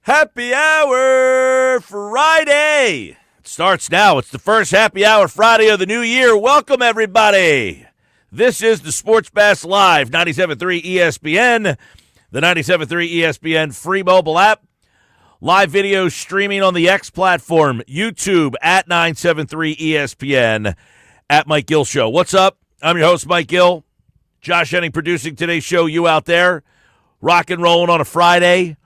Happy Hour Friday. It starts now. It's the first Happy Hour Friday of the new year. Welcome, everybody. This is the Sports Bash Live, 97.3 ESPN, the 97.3 ESPN free mobile app. Live video streaming on the X platform, YouTube at 973 ESPN, at Mike Gill Show. What's up? I'm your host, Mike Gill. Josh Henning producing today's show. You out there, rock and rolling on a Friday.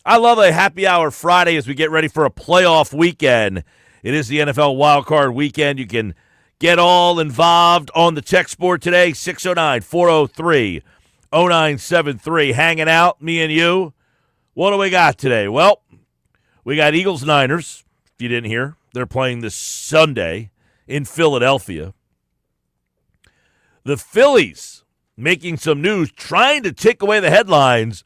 I love a Happy Hour Friday as we get ready for a playoff weekend. It is the NFL wildcard weekend. You can get all involved on the text board today, 609-403-0973. Hanging out, me and you. What do we got today? Well, we got Eagles-Niners, if you didn't hear. They're playing this Sunday in Philadelphia. The Phillies making some news, trying to take away the headlines.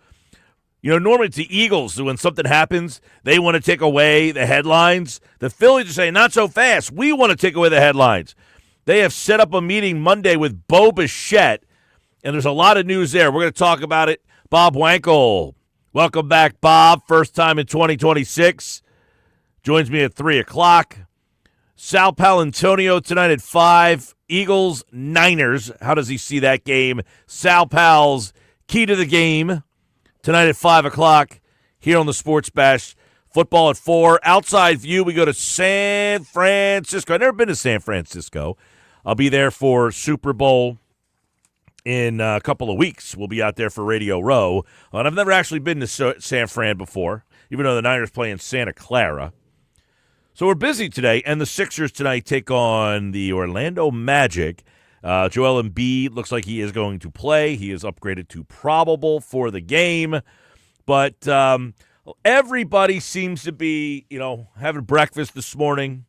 You know, normally it's the Eagles who, when something happens, they want to take away the headlines. The Phillies are saying, not so fast. We want to take away the headlines. They have set up a meeting Monday with Bo Bichette, and there's a lot of news there. We're going to talk about it. Bob Wankel. Welcome back, Bob. First time in 2026. Joins me at 3 o'clock. Sal Paolantonio tonight at 5. Eagles, Niners. How does he see that game? Sal Pal's key to the game. Tonight at 5 o'clock here on the Sports Bash. Football at 4. Outside view, we go to San Francisco. I've never been to San Francisco. I'll be there for Super Bowl in a couple of weeks. We'll be out there for Radio Row. And I've never actually been to San Fran before, even though the Niners play in Santa Clara. So we're busy today, and the Sixers tonight take on the Orlando Magic. Joel Embiid looks like he is going to play. He is upgraded to probable for the game. But everybody seems to be, having breakfast this morning,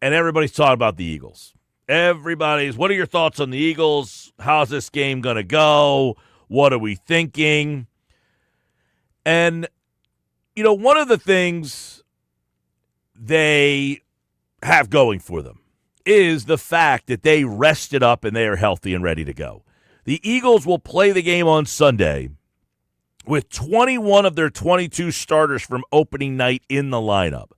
and everybody's talking about the Eagles. What are your thoughts on the Eagles? How's this game going to go? What are we thinking? And, one of the things they have going for them is the fact that they rested up and they are healthy and ready to go. The Eagles will play the game on Sunday with 21 of their 22 starters from opening night in the lineup.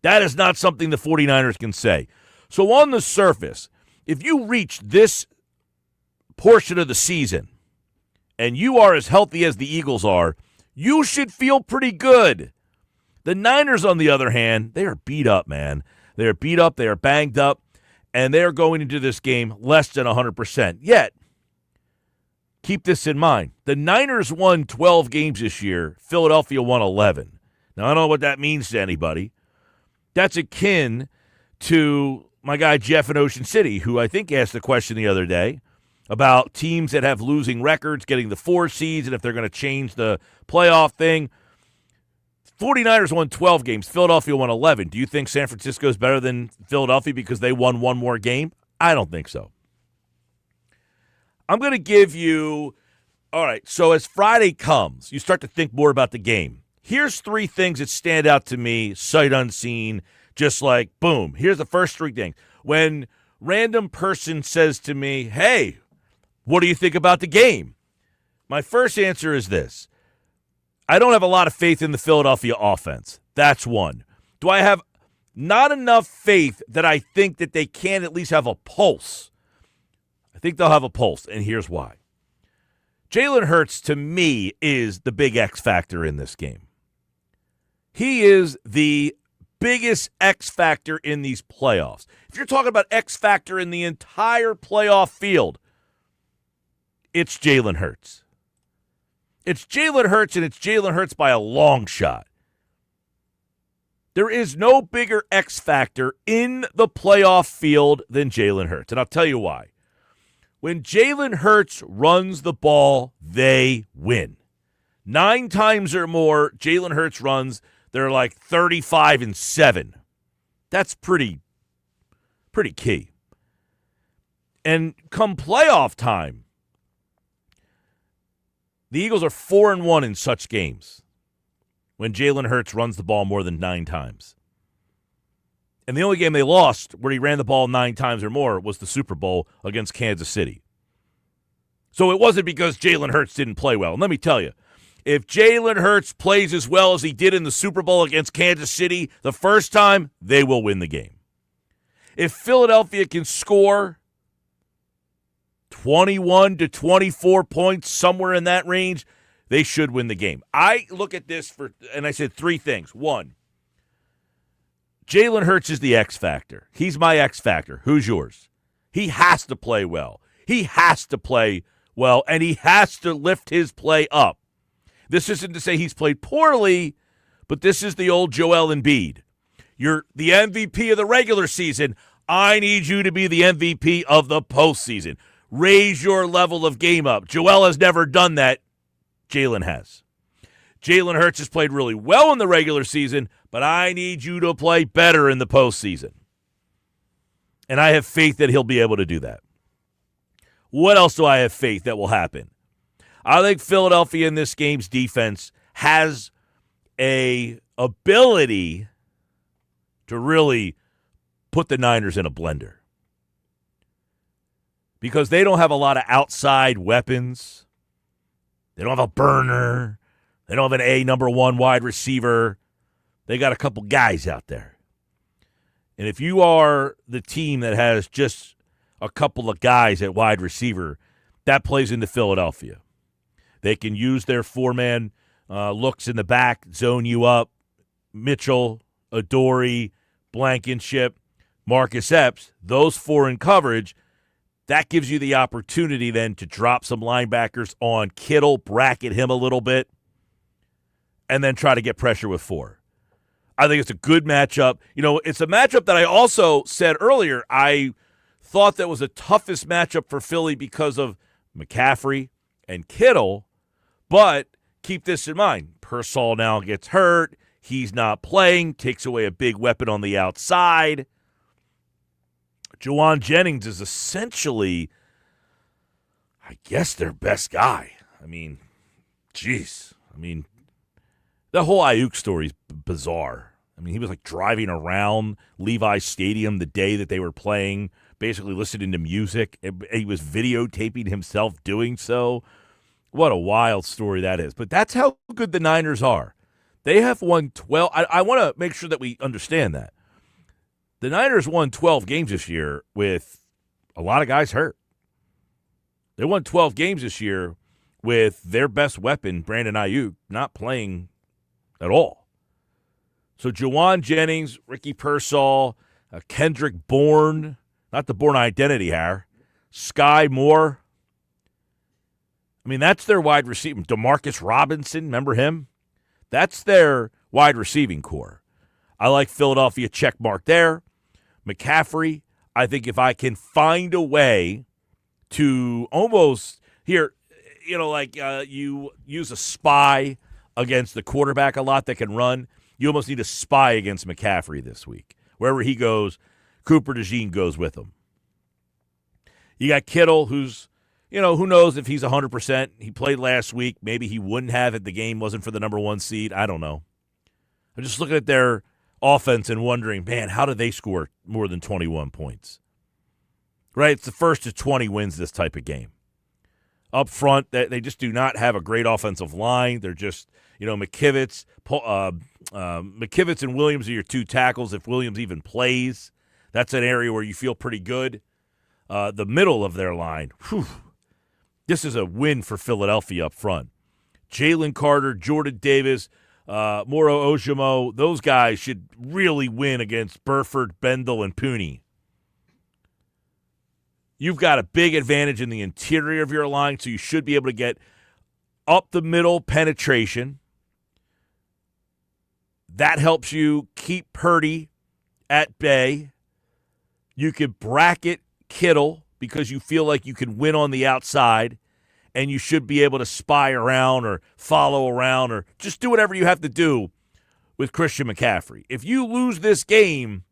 That is not something the 49ers can say. So on the surface, if you reach this portion of the season and you are as healthy as the Eagles are, you should feel pretty good. The Niners, on the other hand, they are beat up, man. They are beat up. They are banged up. And they're going into this game less than 100%. Yet, keep this in mind. The Niners won 12 games this year. Philadelphia won 11. Now, I don't know what that means to anybody. That's akin to my guy Jeff in Ocean City, who I think asked the question the other day about teams that have losing records getting the 4 seeds and if they're going to change the playoff thing. 49ers won 12 games. Philadelphia won 11. Do you think San Francisco is better than Philadelphia because they won one more game? I don't think so. I'm going to give you, all right, so as Friday comes, you start to think more about the game. Here's 3 things that stand out to me, sight unseen, just like, boom. Here's the first 3 things. When random person says to me, hey, what do you think about the game? My first answer is this. I don't have a lot of faith in the Philadelphia offense. That's one. Do I have not enough faith that I think that they can at least have a pulse? I think they'll have a pulse, and here's why. Jalen Hurts, to me, is the big X factor in this game. He is the biggest X factor in these playoffs. If you're talking about X factor in the entire playoff field, it's Jalen Hurts. It's Jalen Hurts, and it's Jalen Hurts by a long shot. There is no bigger X factor in the playoff field than Jalen Hurts, and I'll tell you why. When Jalen Hurts runs the ball, they win. 9 times or more, Jalen Hurts runs, they're like 35-7. That's pretty key. And come playoff time, the Eagles are 4-1 in such games when Jalen Hurts runs the ball more than 9 times. And the only game they lost where he ran the ball 9 times or more was the Super Bowl against Kansas City. So it wasn't because Jalen Hurts didn't play well. And let me tell you, If Jalen Hurts plays as well as he did in the Super Bowl against Kansas City the first time, they will win the game. If Philadelphia can score 21 to 24 points, somewhere in that range, they should win the game. I look at this and I said three things. One, Jalen Hurts is the X factor. He's my X factor. Who's yours? He has to play well. He has to play well, and he has to lift his play up. This isn't to say he's played poorly, but this is the old Joel Embiid. You're the MVP of the regular season. I need you to be the MVP of the postseason. Raise your level of game up. Joel has never done that. Jalen has. Jalen Hurts has played really well in the regular season, but I need you to play better in the postseason. And I have faith that he'll be able to do that. What else do I have faith that will happen? I think Philadelphia in this game's defense has a ability to really put the Niners in a blender. Because they don't have a lot of outside weapons. They don't have a burner. They don't have an number one wide receiver. They got a couple guys out there. And if you are the team that has just a couple of guys at wide receiver, that plays into Philadelphia. They can use their four-man looks in the back, zone you up. Mitchell, Adoree, Blankenship, Marcus Epps, those four in coverage, that gives you the opportunity then to drop some linebackers on Kittle, bracket him a little bit, and then try to get pressure with four. I think it's a good matchup. You know, it's a matchup that I also said earlier, I thought that was the toughest matchup for Philly because of McCaffrey and Kittle. But keep this in mind. Pearsall now gets hurt. He's not playing. Takes away a big weapon on the outside. Juwan Jennings is essentially, I guess, their best guy. I mean, geez. I mean, the whole Ayuk story is bizarre. I mean, he was like driving around Levi's Stadium the day that they were playing, basically listening to music. He was videotaping himself doing so. What a wild story that is. But that's how good the Niners are. They have won 12. I want to make sure that we understand that. The Niners won 12 games this year with a lot of guys hurt. They won 12 games this year with their best weapon, Brandon Ayuk, not playing at all. So Juwan Jennings, Ricky Pearsall, Kendrick Bourne, not the Bourne identity here, Sky Moore. I mean, that's their wide receiver. Demarcus Robinson, remember him? That's their wide receiving core. I like Philadelphia check mark there. McCaffrey, I think if I can find a way to almost, here, you know, like you use a spy against the quarterback a lot that can run. You almost need a spy against McCaffrey this week. Wherever he goes, Cooper DeJean goes with him. You got Kittle, who's, you know, who knows if he's 100%. He played last week. Maybe he wouldn't have if the game wasn't for the number one seed. I don't know. I'm just looking at their offense and wondering, man, how did they score more than 21 points? Right? It's the first to 20 wins this type of game. Up front, they just do not have a great offensive line. They're just, you know, McKivitz and Williams are your two tackles. If Williams even plays, that's an area where you feel pretty good. The middle of their line, whew, this is a win for Philadelphia up front. Jalen Carter, Jordan Davis, Moro Ojomo, those guys should really win against Burford, Bendel, and Pooney. You've got a big advantage in the interior of your line, so you should be able to get up the middle penetration. That helps you keep Purdy at bay. You could bracket Kittle because you feel like you can win on the outside, and you should be able to spy around or follow around or just do whatever you have to do with Christian McCaffrey. If you lose this game,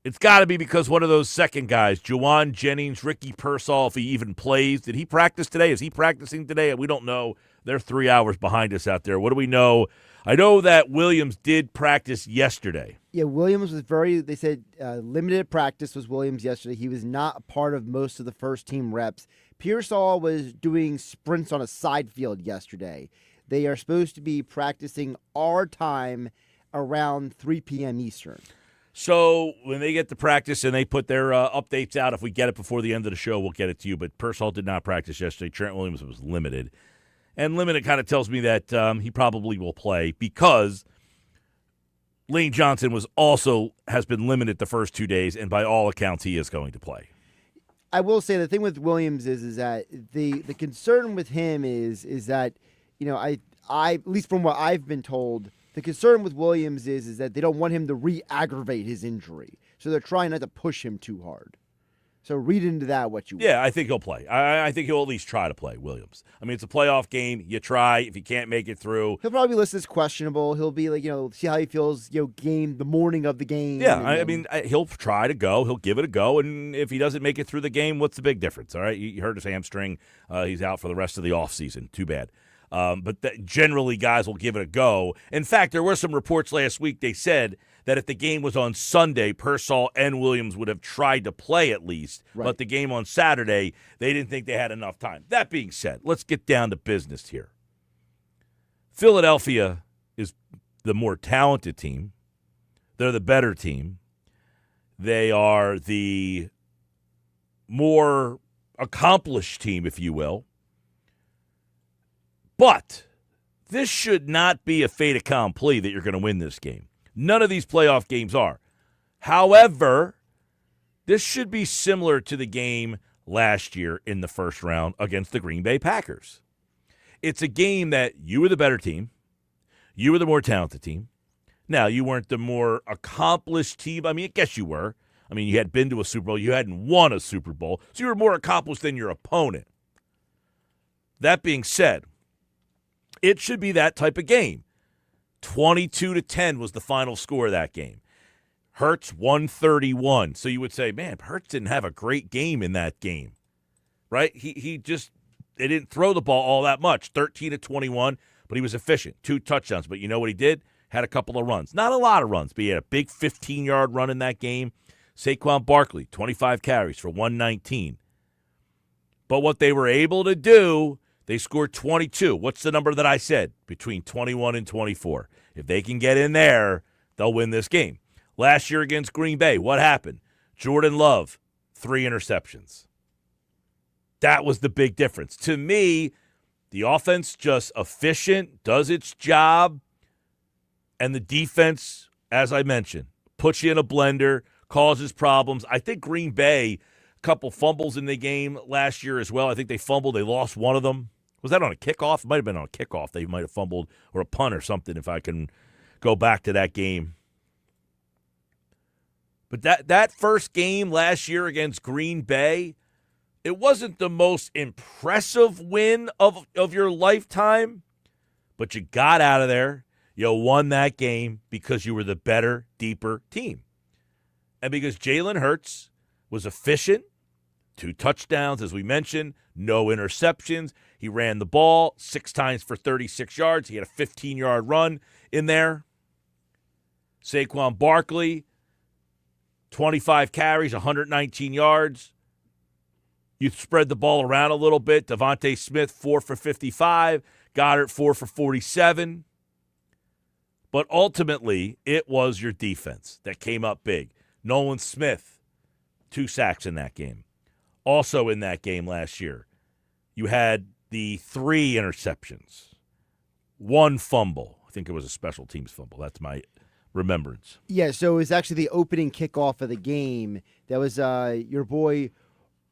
it's got to be because one of those second guys, Juwan Jennings, Ricky Pearsall, if he even plays. Did he practice today? Is he practicing today? We don't know. They're 3 hours behind us out there. What do we know? I know that Williams did practice yesterday. Yeah, Williams was they said limited practice was Williams yesterday. He was not a part of most of the first team reps. Pearsall was doing sprints on a side field yesterday. They are supposed to be practicing our time around 3 p.m. Eastern. So when they get to practice and they put their updates out, if we get it before the end of the show, we'll get it to you. But Persall did not practice yesterday. Trent Williams was limited. And limited kind of tells me that he probably will play because Lane Johnson has been limited the first 2 days, and by all accounts, he is going to play. I will say the thing with Williams is that the concern with him is that, I at least from what I've been told, the concern with Williams is that they don't want him to re-aggravate his injury. So they're trying not to push him too hard. So read into that what you want. Yeah, I think he'll play. I think he'll at least try to play, Williams. I mean, it's a playoff game. You try. If you can't make it through. He'll probably be listed as questionable. He'll be like, see how he feels, the morning of the game. Yeah, I mean, he'll try to go. He'll give it a go. And if he doesn't make it through the game, what's the big difference? All right, you heard his hamstring. He's out for the rest of the offseason. Too bad. But generally, guys will give it a go. In fact, there were some reports last week. They said that if the game was on Sunday, Persall and Williams would have tried to play at least. Right. But the game on Saturday, they didn't think they had enough time. That being said, let's get down to business here. Philadelphia is the more talented team. They're the better team. They are the more accomplished team, if you will. But this should not be a fait accompli that you're going to win this game. None of these playoff games are. However, this should be similar to the game last year in the first round against the Green Bay Packers. It's a game that you were the better team. You were the more talented team. Now, you weren't the more accomplished team. I mean, I guess you were. I mean, you had been to a Super Bowl. You hadn't won a Super Bowl. So you were more accomplished than your opponent. That being said, it should be that type of game. 22-10 was the final score of that game. Hurts 131. So you would say, man, Hurts didn't have a great game in that game, right? They didn't throw the ball all that much. 13-21, but he was efficient. 2 touchdowns. But you know what he did? Had a couple of runs. Not a lot of runs, but he had a big 15-yard run in that game. Saquon Barkley, 25 carries for 119. But what they were able to do, they scored 22. What's the number that I said? Between 21 and 24. If they can get in there, they'll win this game. Last year against Green Bay, what happened? Jordan Love, 3 interceptions. That was the big difference. To me, the offense just efficient, does its job, and the defense, as I mentioned, puts you in a blender, causes problems. I think Green Bay, a couple fumbles in the game last year as well. I think they fumbled. They lost one of them. Was that on a kickoff? It might have been on a kickoff. They might have fumbled, or a punt or something, if I can go back to that game. But that first game last year against Green Bay, it wasn't the most impressive win of your lifetime, but you got out of there. You won that game because you were the better, deeper team. And because Jalen Hurts was efficient, 2 touchdowns, as we mentioned, no interceptions. He ran the ball 6 times for 36 yards. He had a 15-yard run in there. Saquon Barkley, 25 carries, 119 yards. You spread the ball around a little bit. Devontae Smith, 4 for 55. Goddard, 4 for 47. But ultimately, it was your defense that came up big. Nolan Smith, 2 sacks in that game. Also in that game last year, you had the 3 interceptions, 1 fumble. I think it was a special teams fumble. That's my remembrance. Yeah, so it was actually the opening kickoff of the game. That was your boy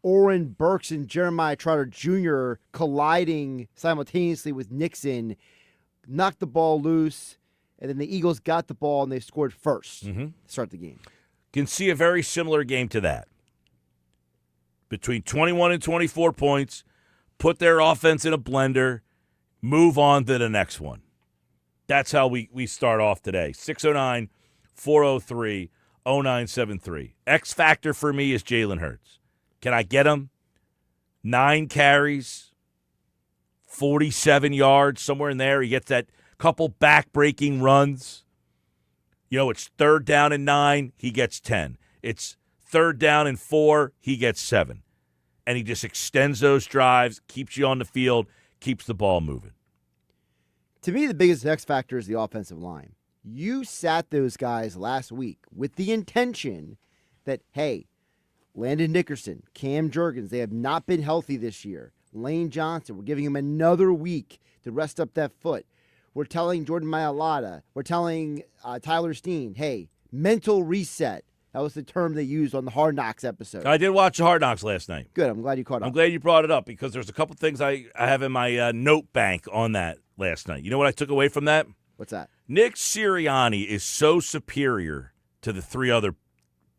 Oren Burks and Jeremiah Trotter Jr. colliding simultaneously with Nixon, knocked the ball loose, and then the Eagles got the ball and they scored first to start the game. Can see a very similar game to that. Between 21 and 24 points, put their offense in a blender, move on to the next one. That's how we start off today. 609-403-0973. X factor for me is Jalen Hurts. Can I get him? 9 carries, 47 yards, somewhere in there. He gets that couple back-breaking runs. It's 3rd down and 9, he gets 10. It's 3rd down and 4, he gets 7. And he just extends those drives, keeps you on the field, keeps the ball moving. To me, the biggest X factor is the offensive line. You sat those guys last week with the intention that, hey, Landon Dickerson, Cam Jurgens, they have not been healthy this year. Lane Johnson, we're giving him another week to rest up that foot. We're telling Jordan Mailata, we're telling Tyler Steen, hey, mental reset. That was the term they used on the Hard Knocks episode. I did watch the Hard Knocks last night. Good. I'm glad you caught up. I'm glad you brought it up because there's a couple things I have in my note bank on that last night. You know what I took away from that? What's that? Nick Sirianni is so superior to the three other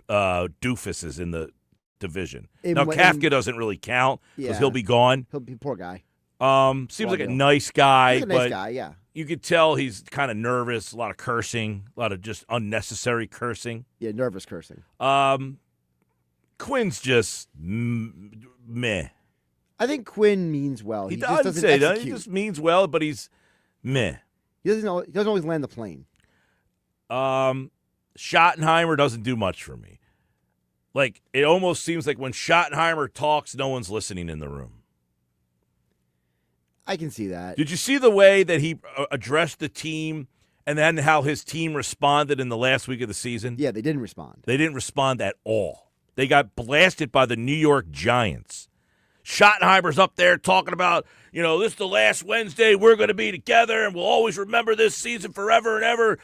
doofuses in the division. Now, Kafka doesn't really count because he'll be gone. He'll be poor guy. Seems like a nice guy. He's a nice guy, yeah. You could tell he's kind of nervous, a lot of cursing, a lot of just unnecessary cursing. Yeah, nervous cursing. Quinn's just meh. I think Quinn means well. He just doesn't execute. He just means well, but he's meh. He doesn't always land the plane. Schottenheimer doesn't do much for me. Like, it almost seems like when Schottenheimer talks, no one's listening in the room. I can see that. Did you see the way that he addressed the team and then how his team responded in the last week of the season? Yeah, they didn't respond. They didn't respond at all. They got blasted by the New York Giants. Schottenheimer's up there talking about, this is the last Wednesday we're going to be together and we'll always remember this season forever and ever.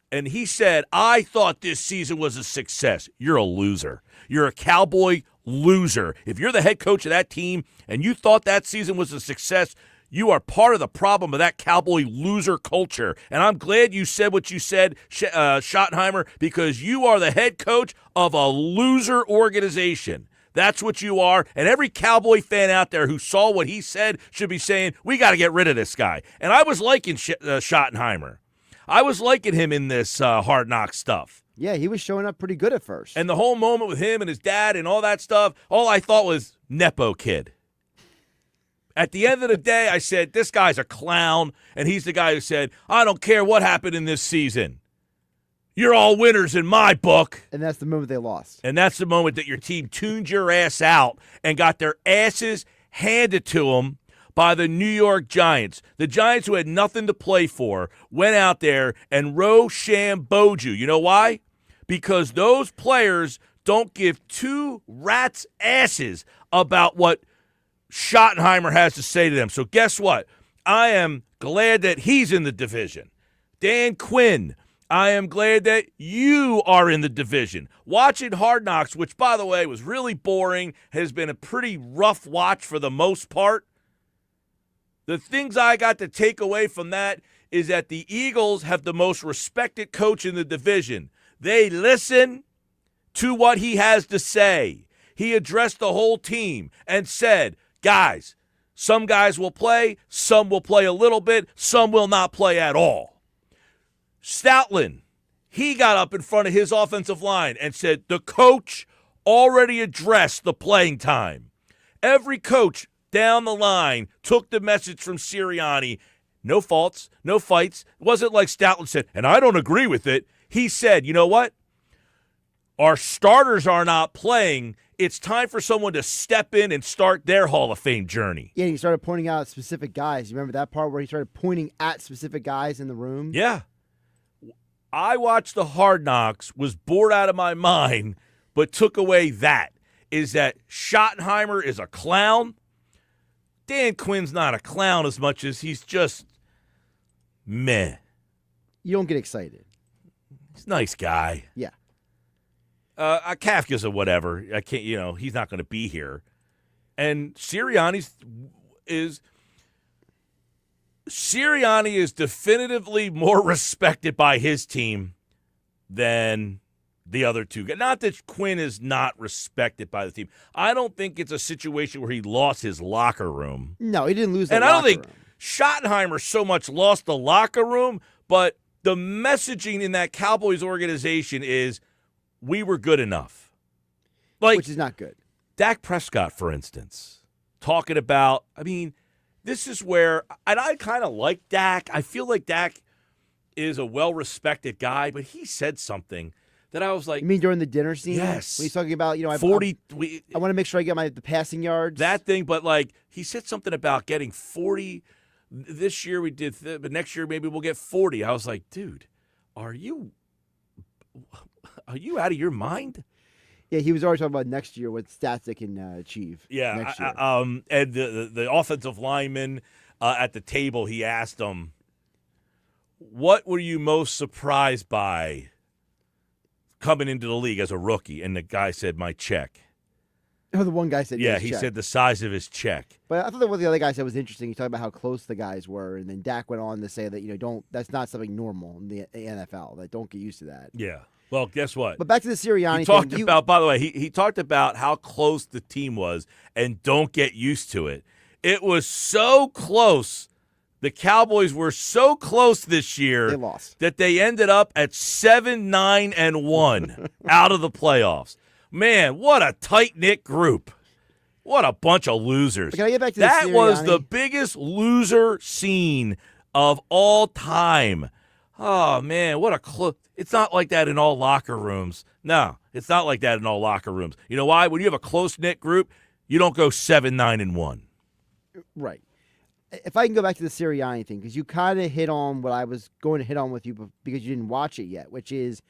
And he said, I thought this season was a success. You're a loser. You're a Cowboy loser. If you're the head coach of that team and you thought that season was a success, you are part of the problem of that Cowboy loser culture. And I'm glad you said what you said, Schottenheimer, because you are the head coach of a loser organization. That's what you are. And every Cowboy fan out there who saw what he said should be saying, we got to get rid of this guy. And I was liking Schottenheimer. I was liking him in this Hard Knock stuff. Yeah, he was showing up pretty good at first. And the whole moment with him and his dad and all that stuff, all I thought was Nepo kid. At the end of the day, I said, this guy's a clown, and he's the guy who said, I don't care what happened in this season. You're all winners in my book. And that's the moment they lost. And that's the moment that your team tuned your ass out and got their asses handed to them by the New York Giants. The Giants, who had nothing to play for, went out there and rochambeaued you. You know why? Because those players don't give two rats' asses about what Schottenheimer has to say to them. So guess what? I am glad that he's in the division. Dan Quinn, I am glad that you are in the division. Watching Hard Knocks, which, by the way, was really boring, has been a pretty rough watch for the most part. The things I got to take away from that is that the Eagles have the most respected coach in the division. They listen to what he has to say. He addressed the whole team and said, guys, some guys will play, some will play a little bit, some will not play at all. Stoutland, he got up in front of his offensive line and said, the coach already addressed the playing time. Every coach down the line took the message from Sirianni. No faults, no fights. It wasn't like Stoutland said, and I don't agree with it. He said, you know what? Our starters are not playing. It's time for someone to step in and start their Hall of Fame journey. Yeah, he started pointing out specific guys. You remember that part where he started pointing at specific guys in the room? Yeah. I watched the Hard Knocks, was bored out of my mind, but took away that. Is that Schottenheimer is a clown? Dan Quinn's not a clown as much as he's just meh. You don't get excited. He's a nice guy. Yeah. Kafka's a whatever. I can't, he's not going to be here. And Sirianni is definitively more respected by his team than the other two guys. Not that Quinn is not respected by the team. I don't think it's a situation where he lost his locker room. No, he didn't lose the locker room. And I don't think Schottenheimer so much lost the locker room, but the messaging in that Cowboys organization is we were good enough. Which is not good. Dak Prescott, for instance, talking about, this is where, and I kind of like Dak. I feel like Dak is a well-respected guy, but he said something that I was like. You mean during the dinner scene? Yes. When he's talking about, I 40. I want to make sure I get the passing yards. That thing, but he said something about getting 40 this year we did, but next year maybe we'll get 40. I was like, dude, are you out of your mind? Yeah, he was already talking about next year what stats they can achieve. Yeah, next year. And the offensive lineman at the table, he asked him, what were you most surprised by coming into the league as a rookie? And the guy said, my check. Oh, the one guy said Yeah, his he check. said the size of his check. But I thought that what the other guy said was interesting. He talked about how close the guys were, and then Dak went on to say that that's not something normal in the NFL. That don't get used to that. Yeah. Well, guess what? But back to the Sirianni he talked thing. About, by the way, he talked about how close the team was, and don't get used to it. It was so close. The Cowboys were so close this year They lost. that they ended up at 7-9-1 out of the playoffs. Man, what a tight-knit group. What a bunch of losers. But can I get back to that the was Sirianni? the biggest loser scene of all time. Oh, man, what a close. It's not like that in all locker rooms. No, it's not like that in all locker rooms. You know why? When you have a close-knit group, you don't go 7-9-1. Right. If I can go back to the Sirianni thing, because you kind of hit on what I was going to hit on with you because you didn't watch it yet, which is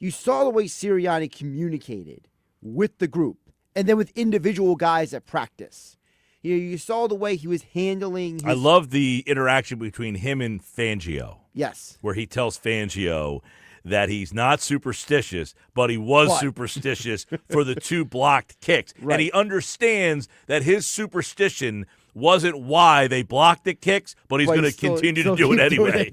you saw the way Sirianni communicated with the group and then with individual guys at practice. You saw the way he was handling his... I love the interaction between him and Fangio. Yes. Where he tells Fangio that he's not superstitious, but he was superstitious for the 2 blocked kicks. Right. And he understands that his superstition wasn't why they blocked the kicks, but he's going to continue to do it anyway.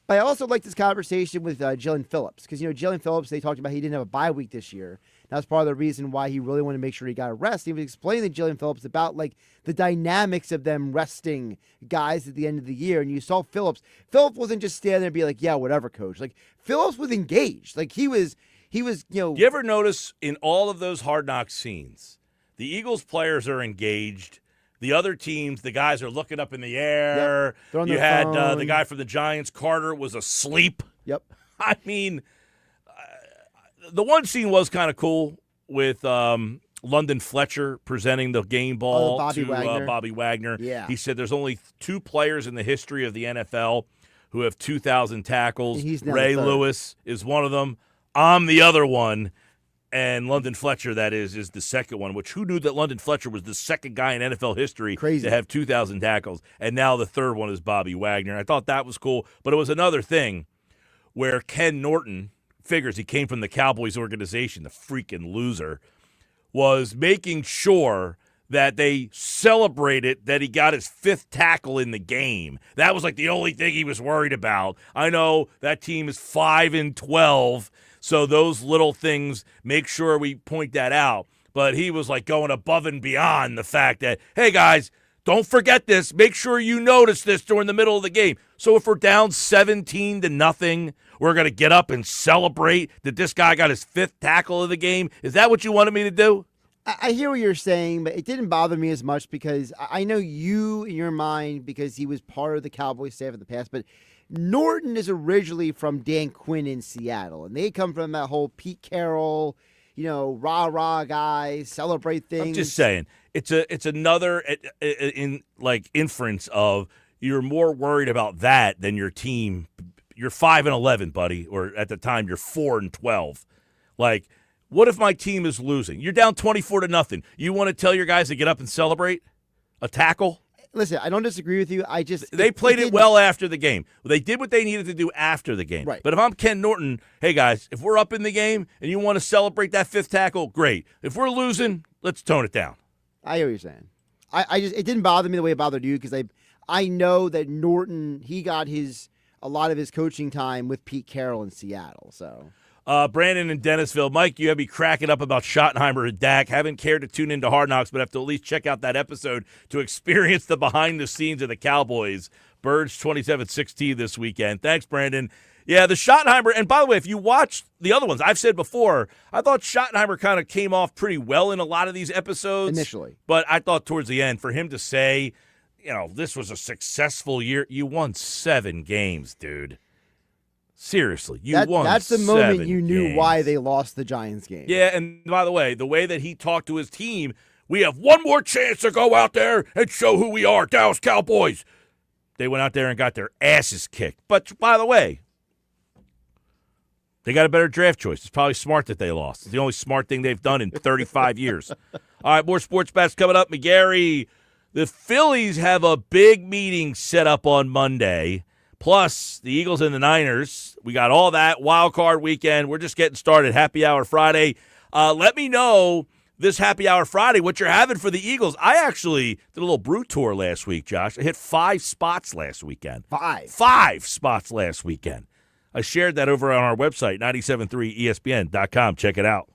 But I also like this conversation with Jalen Phillips because, Jalen Phillips, they talked about he didn't have a bye week this year. That's part of the reason why he really wanted to make sure he got a rest. He was explaining to Jalen Phillips about, the dynamics of them resting guys at the end of the year. And you saw Phillips. Phillips wasn't just standing there and be like, yeah, whatever, coach. Phillips was engaged. He was. You ever notice in all of those Hard Knocks scenes, the Eagles players are engaged. The other teams, the guys are looking up in the air. Yep. You had the guy from the Giants, Carter, was asleep. Yep. I mean, the one scene was kind of cool with London Fletcher presenting the game ball to Bobby Wagner. Yeah. He said there's only 2 players in the history of the NFL who have 2,000 tackles. Ray Lewis is one of them. I'm the other one. And London Fletcher, that is the second one, which who knew that London Fletcher was the second guy in NFL history to have 2,000 tackles. And now the third one is Bobby Wagner. I thought that was cool. But it was another thing where Ken Norton, figures he came from the Cowboys organization, the freaking loser, was making sure that they celebrated that he got his 5th tackle in the game. That was the only thing he was worried about. I know that team is 5-12. So those little things, make sure we point that out. But he was going above and beyond the fact that, hey, guys, don't forget this. Make sure you notice this during the middle of the game. So if we're down 17-0, we're going to get up and celebrate that this guy got his 5th tackle of the game. Is that what you wanted me to do? I hear what you're saying, but it didn't bother me as much because I know you, in your mind, because he was part of the Cowboys staff in the past, but Norton is originally from Dan Quinn in Seattle, and they come from that whole Pete Carroll, rah-rah guys, celebrate things. I'm just saying, it's another inference of you're more worried about that than your team. You're 5-11, buddy, or at the time you're 4-12. What if my team is losing? You're down 24-0. You want to tell your guys to get up and celebrate a tackle? Listen, I don't disagree with you. They played it well after the game. They did what they needed to do after the game. Right. But if I'm Ken Norton, hey guys, if we're up in the game and you want to celebrate that 5th tackle, great. If we're losing, let's tone it down. I hear what you're saying. It didn't bother me the way it bothered you because I know that Norton, he got a lot of his coaching time with Pete Carroll in Seattle. So. Brandon in Dennisville. Mike, you have me cracking up about Schottenheimer and Dak. Haven't cared to tune into Hard Knocks, but have to at least check out that episode to experience the behind-the-scenes of the Cowboys. Birds 27-16 this weekend. Thanks, Brandon. Yeah, the Schottenheimer, and by the way, if you watch the other ones, I've said before, I thought Schottenheimer kind of came off pretty well in a lot of these episodes. Initially. But I thought towards the end, for him to say, this was a successful year, you won 7 games, dude. Seriously, won. That's the moment you knew games. why they lost the Giants game. Yeah, and by the way that he talked to his team We have one more chance to go out there and show who we are, Dallas Cowboys. They went out there and got their asses kicked. But, by the way, they got a better draft choice. It's probably smart that they lost. It's the only smart thing they've done in 35 years. All right, more sports bets coming up. McGarry, the Phillies have a big meeting set up on Monday. Plus, the Eagles and the Niners. We got all that. Wild card weekend. We're just getting started. Happy Hour Friday. Let me know this Happy Hour Friday what you're having for the Eagles. I actually did a little brew tour last week, Josh. I hit 5 spots last weekend. 5 spots last weekend. I shared that over on our website, 973ESPN.com. Check it out.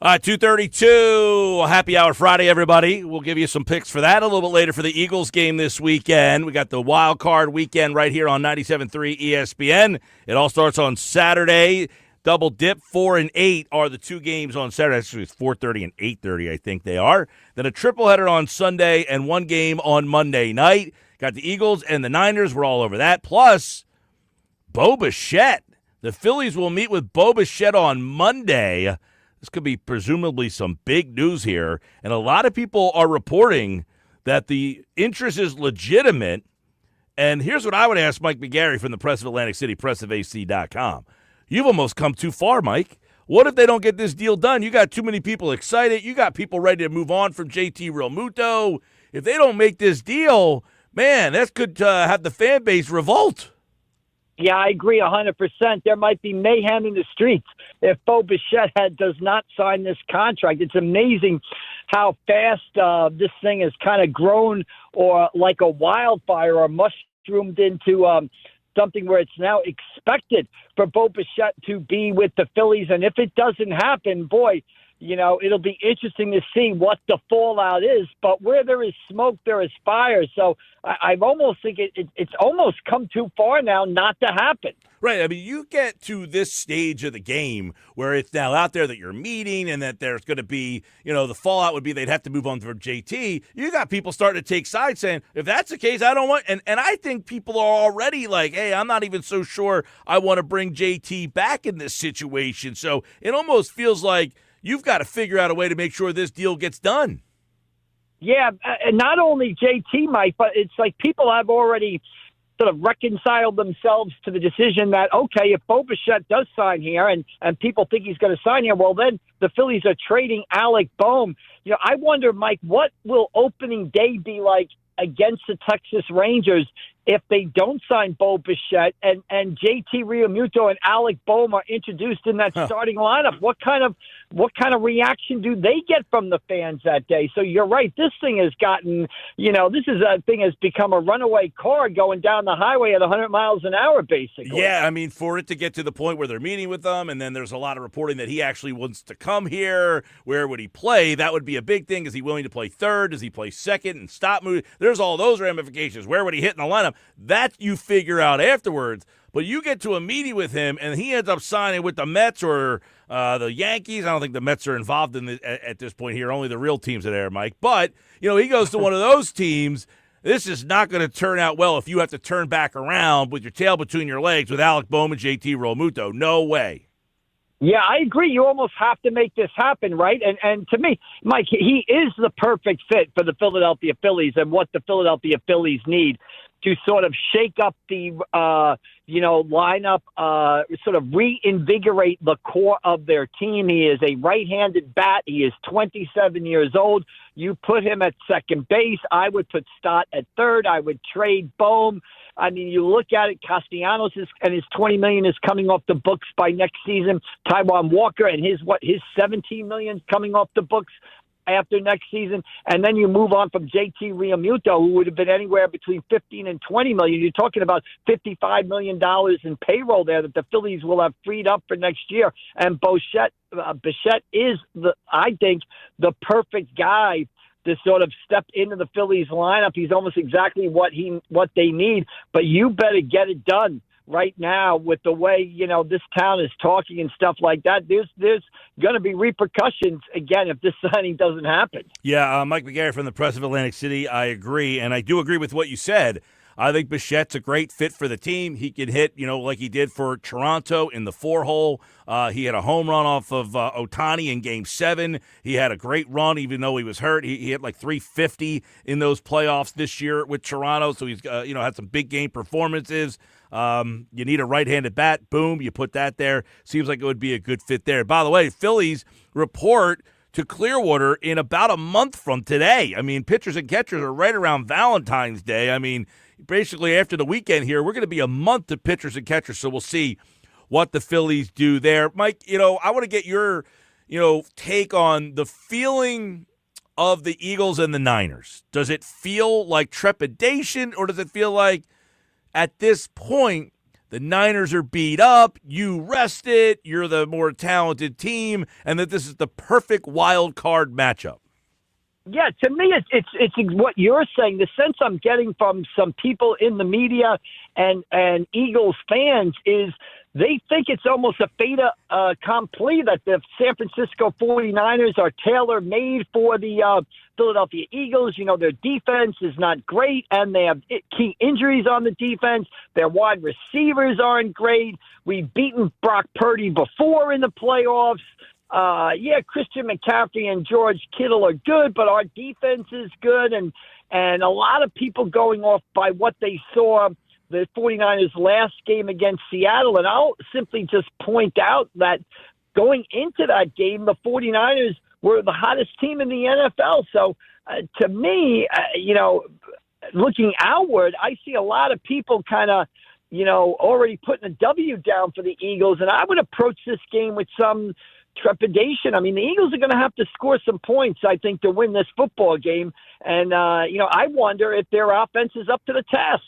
All right, 2:32. Happy Hour Friday, everybody. We'll give you some picks for that a little bit later for the Eagles game this weekend. We got the wild card weekend right here on 97.3 ESPN. It all starts on Saturday. Double dip, 4 and 8 are the two games on Saturday. Actually, it's 4:30 and 8:30, I think they are. Then a triple header on Sunday and one game on Monday night. Got the Eagles and the Niners. We're all over that. Plus, Bo Bichette. The Phillies will meet with Bo Bichette on Monday. This could be presumably some big news here. And a lot of people are reporting that the interest is legitimate. And here's what I would ask Mike McGarry from the Press of Atlantic City, pressofac.com. You've almost come too far, Mike. What if they don't get this deal done? You got too many people excited. You got people ready to move on from J.T. Realmuto. If they don't make this deal, man, that could have the fan base revolt. Yeah, I agree 100%. There might be mayhem in the streets if Bo Bichette does not sign this contract. It's amazing how fast this thing has kind of grown, or like a wildfire, or mushroomed into something where it's now expected for Bo Bichette to be with the Phillies. And if it doesn't happen, boy, it'll be interesting to see what the fallout is. But where there is smoke, there is fire. So I almost think it's almost come too far now not to happen. Right. I mean, you get to this stage of the game where it's now out there that you're meeting and that there's going to be, the fallout would be they'd have to move on from JT. You got people starting to take sides saying, if that's the case, I don't want. And I think people are already like, hey, I'm not even so sure I want to bring JT back in this situation. So it almost feels like you've got to figure out a way to make sure this deal gets done. Yeah, and not only JT, Mike, but it's like people have already sort of reconciled themselves to the decision that, okay, if Bo Bichette does sign here and people think he's going to sign here, well, then the Phillies are trading Alec Bohm. I wonder, Mike, what will opening day be like against the Texas Rangers if they don't sign Bo Bichette and J.T. Realmuto and Alec Bohm are introduced in that starting lineup? What kind of reaction do they get from the fans that day? So you're right. This thing has gotten, has become a runaway car going down the highway at 100 miles an hour, basically. Yeah, I mean, for it to get to the point where they're meeting with them, and then there's a lot of reporting that he actually wants to come here. Where would he play? That would be a big thing. Is he willing to play third? Does he play second and stop moving? There's all those ramifications. Where would he hit in the lineup? That you figure out afterwards. But you get to a meeting with him, and he ends up signing with the Mets or the Yankees. I don't think the Mets are involved in at this point here. Only the real teams are there, Mike. But, he goes to one of those teams. This is not going to turn out well if you have to turn back around with your tail between your legs with Alec Bohm and J.T. Realmuto. No way. Yeah, I agree. You almost have to make this happen, right? And to me, Mike, he is the perfect fit for the Philadelphia Phillies and what the Philadelphia Phillies need to sort of shake up the, lineup, sort of reinvigorate the core of their team. He is a right-handed bat. He is 27 years old. You put him at second base. I would put Stott at third. I would trade Bohm. I mean, you look at it, Castellanos and his $20 million is coming off the books by next season. Taijuan Walker and his $17 million is coming off the books after next season. And then you move on from J.T. Realmuto, who would have been anywhere between $15 and $20 million. You're talking about $55 million in payroll there that the Phillies will have freed up for next year. And Bichette is, I think, the perfect guy to sort of step into the Phillies lineup. He's almost exactly what they need, but you better get it done right now with the way, this town is talking and stuff like that. There's going to be repercussions again if this signing doesn't happen. Yeah, Mike McGarry from the Press of Atlantic City. I agree, and I do agree with what you said. I think Bichette's a great fit for the team. He can hit, like he did for Toronto in the 4-hole. He had a home run off of Ohtani in Game 7. He had a great run, even though he was hurt. He hit like 350 in those playoffs this year with Toronto. So he's, had some big game performances. You need a right-handed bat. Boom, you put that there. Seems like it would be a good fit there. By the way, Phillies report to Clearwater in about a month from today. I mean, pitchers and catchers are right around Valentine's Day. I mean, basically after the weekend here, we're going to be a month to pitchers and catchers, so we'll see what the Phillies do there. Mike, I want to get your, take on the feeling of the Eagles and the Niners. Does it feel like trepidation, or does it feel like at this point the Niners are beat up, you rest it, you're the more talented team, and that this is the perfect wild card matchup. Yeah, to me, it's what you're saying. The sense I'm getting from some people in the media and Eagles fans is they think it's almost a fait accompli that the San Francisco 49ers are tailor-made for the Philadelphia Eagles. You know, their defense is not great, and they have key injuries on the defense. Their wide receivers aren't great. We've beaten Brock Purdy before in the playoffs. Christian McCaffrey and George Kittle are good, but our defense is good. And a lot of people going off by what they saw the 49ers last game against Seattle. And I'll simply just point out that going into that game, the 49ers were the hottest team in the NFL. So to me, looking outward, I see a lot of people kind of, already putting a W down for the Eagles. And I would approach this game with some trepidation. I mean, the Eagles are going to have to score some points, I think, to win this football game. And, I wonder if their offense is up to the task.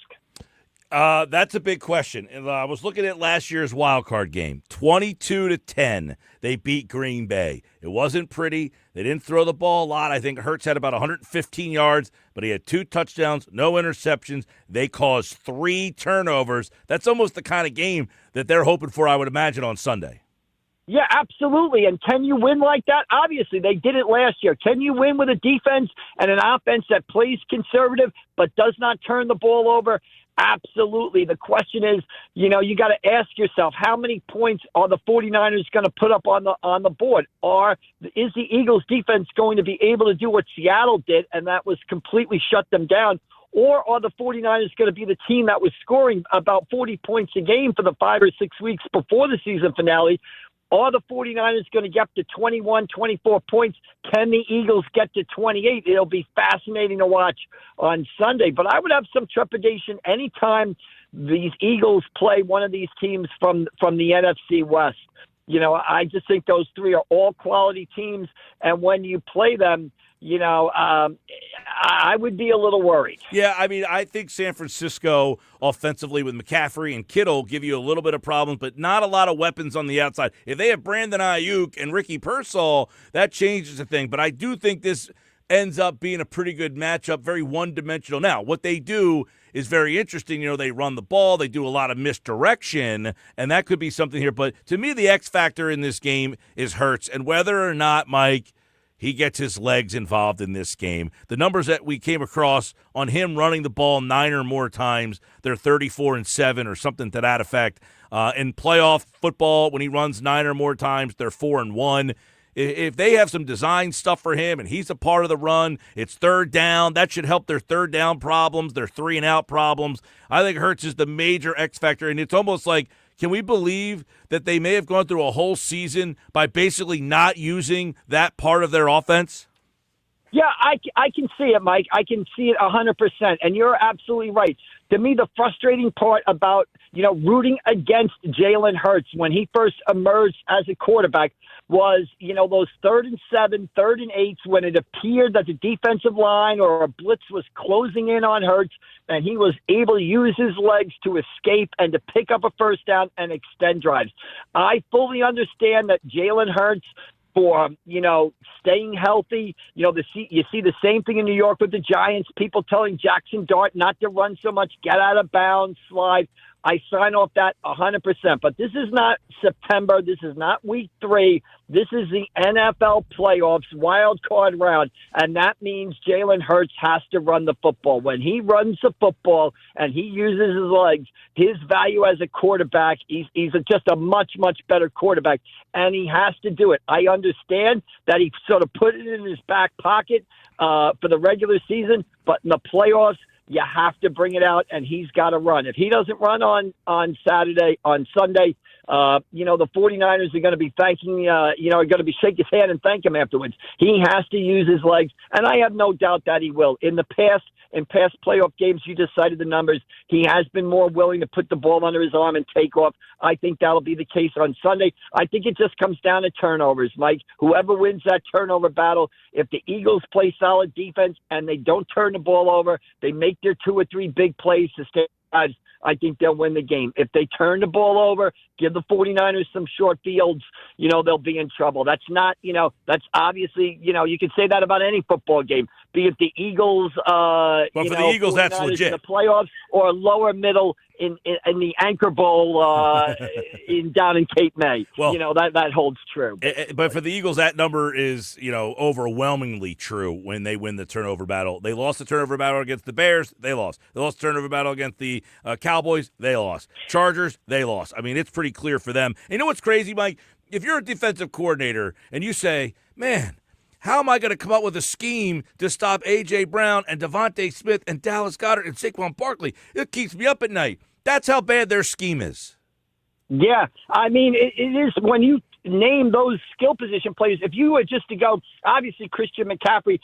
That's a big question. I was looking at last year's wild card game, 22-10. They beat Green Bay. It wasn't pretty. They didn't throw the ball a lot. I think Hurts had about 115 yards, but he had 2 touchdowns, no interceptions. They caused 3 turnovers. That's almost the kind of game that they're hoping for, I would imagine, on Sunday. Yeah, absolutely. And can you win like that? Obviously, they did it last year. Can you win with a defense and an offense that plays conservative but does not turn the ball over? Absolutely. The question is, you got to ask yourself, how many points are the 49ers going to put up on the board? Is the Eagles defense going to be able to do what Seattle did, and that was completely shut them down? Or are the 49ers going to be the team that was scoring about 40 points a game for the 5 or 6 weeks before the season finale? Are the 49ers going to get up to 21, 24 points? Can the Eagles get to 28? It'll be fascinating to watch on Sunday. But I would have some trepidation anytime these Eagles play one of these teams from the NFC West. I just think those 3 are all quality teams. And when you play them, I would be a little worried. Yeah, I mean, I think San Francisco offensively with McCaffrey and Kittle give you a little bit of problems, but not a lot of weapons on the outside. If they have Brandon Ayuk and Ricky Pearsall, that changes the thing. But I do think this ends up being a pretty good matchup, very one-dimensional. Now, what they do is very interesting. They run the ball, they do a lot of misdirection, and that could be something here. But to me, the X factor in this game is Hurts, and whether or not, Mike, he gets his legs involved in this game. The numbers that we came across on him running the ball 9 or more times, they're 34-7 or something to that effect. In playoff football, when he runs 9 or more times, they're 4-1. If they have some design stuff for him and he's a part of the run, it's third down. That should help their third down problems, their 3-and-out problems. I think Hurts is the major X factor, and it's almost like, can we believe that they may have gone through a whole season by basically not using that part of their offense? Yeah, I can see it, Mike. I can see it 100%. And you're absolutely right. To me, the frustrating part about, rooting against Jalen Hurts when he first emerged as a quarterback was, those 3rd and 7, 3rd and 8s when it appeared that the defensive line or a blitz was closing in on Hurts and he was able to use his legs to escape and to pick up a first down and extend drives. I fully understand that Jalen Hurts, for, staying healthy. You see the same thing in New York with the Giants, people telling Jackson Dart not to run so much, get out of bounds, slide. I sign off that 100%. But this is not September. This is not week 3. This is the NFL playoffs wild card round, and that means Jalen Hurts has to run the football. When he runs the football and he uses his legs, his value as a quarterback, he's just a much, much better quarterback, and he has to do it. I understand that he sort of put it in his back pocket for the regular season, but in the playoffs, you have to bring it out, and he's got to run. If he doesn't run on Saturday, on Sunday, the 49ers are going to be thanking, are going to be shake his hand and thank him afterwards. He has to use his legs, and I have no doubt that he will. In past playoff games, you just cited the numbers. He has been more willing to put the ball under his arm and take off. I think that'll be the case on Sunday. I think it just comes down to turnovers, Mike. Whoever wins that turnover battle, if the Eagles play solid defense and they don't turn the ball over, they make their 2 or 3 big plays to stay alive, I think they'll win the game. If they turn the ball over, give the 49ers some short fields, they'll be in trouble. That's not, that's obviously, you can say that about any football game, be it the Eagles, But for the Eagles, 49ers that's in legit. the playoffs, or lower middle in the Anchor Bowl down in Cape May. Well, that holds true. But for the Eagles, that number is, overwhelmingly true when they win the turnover battle. They lost the turnover battle against the Bears. They lost. They lost the turnover battle against the Cowboys. They lost. Chargers. They lost. I mean, it's pretty clear for them. And you know what's crazy, Mike? If you're a defensive coordinator and you say, man, how am I going to come up with a scheme to stop A.J. Brown and Devontae Smith and Dallas Goedert and Saquon Barkley? It keeps me up at night. That's how bad their scheme is. Yeah, I mean, it is when you name those skill position players. If you were just to go, obviously Christian McCaffrey,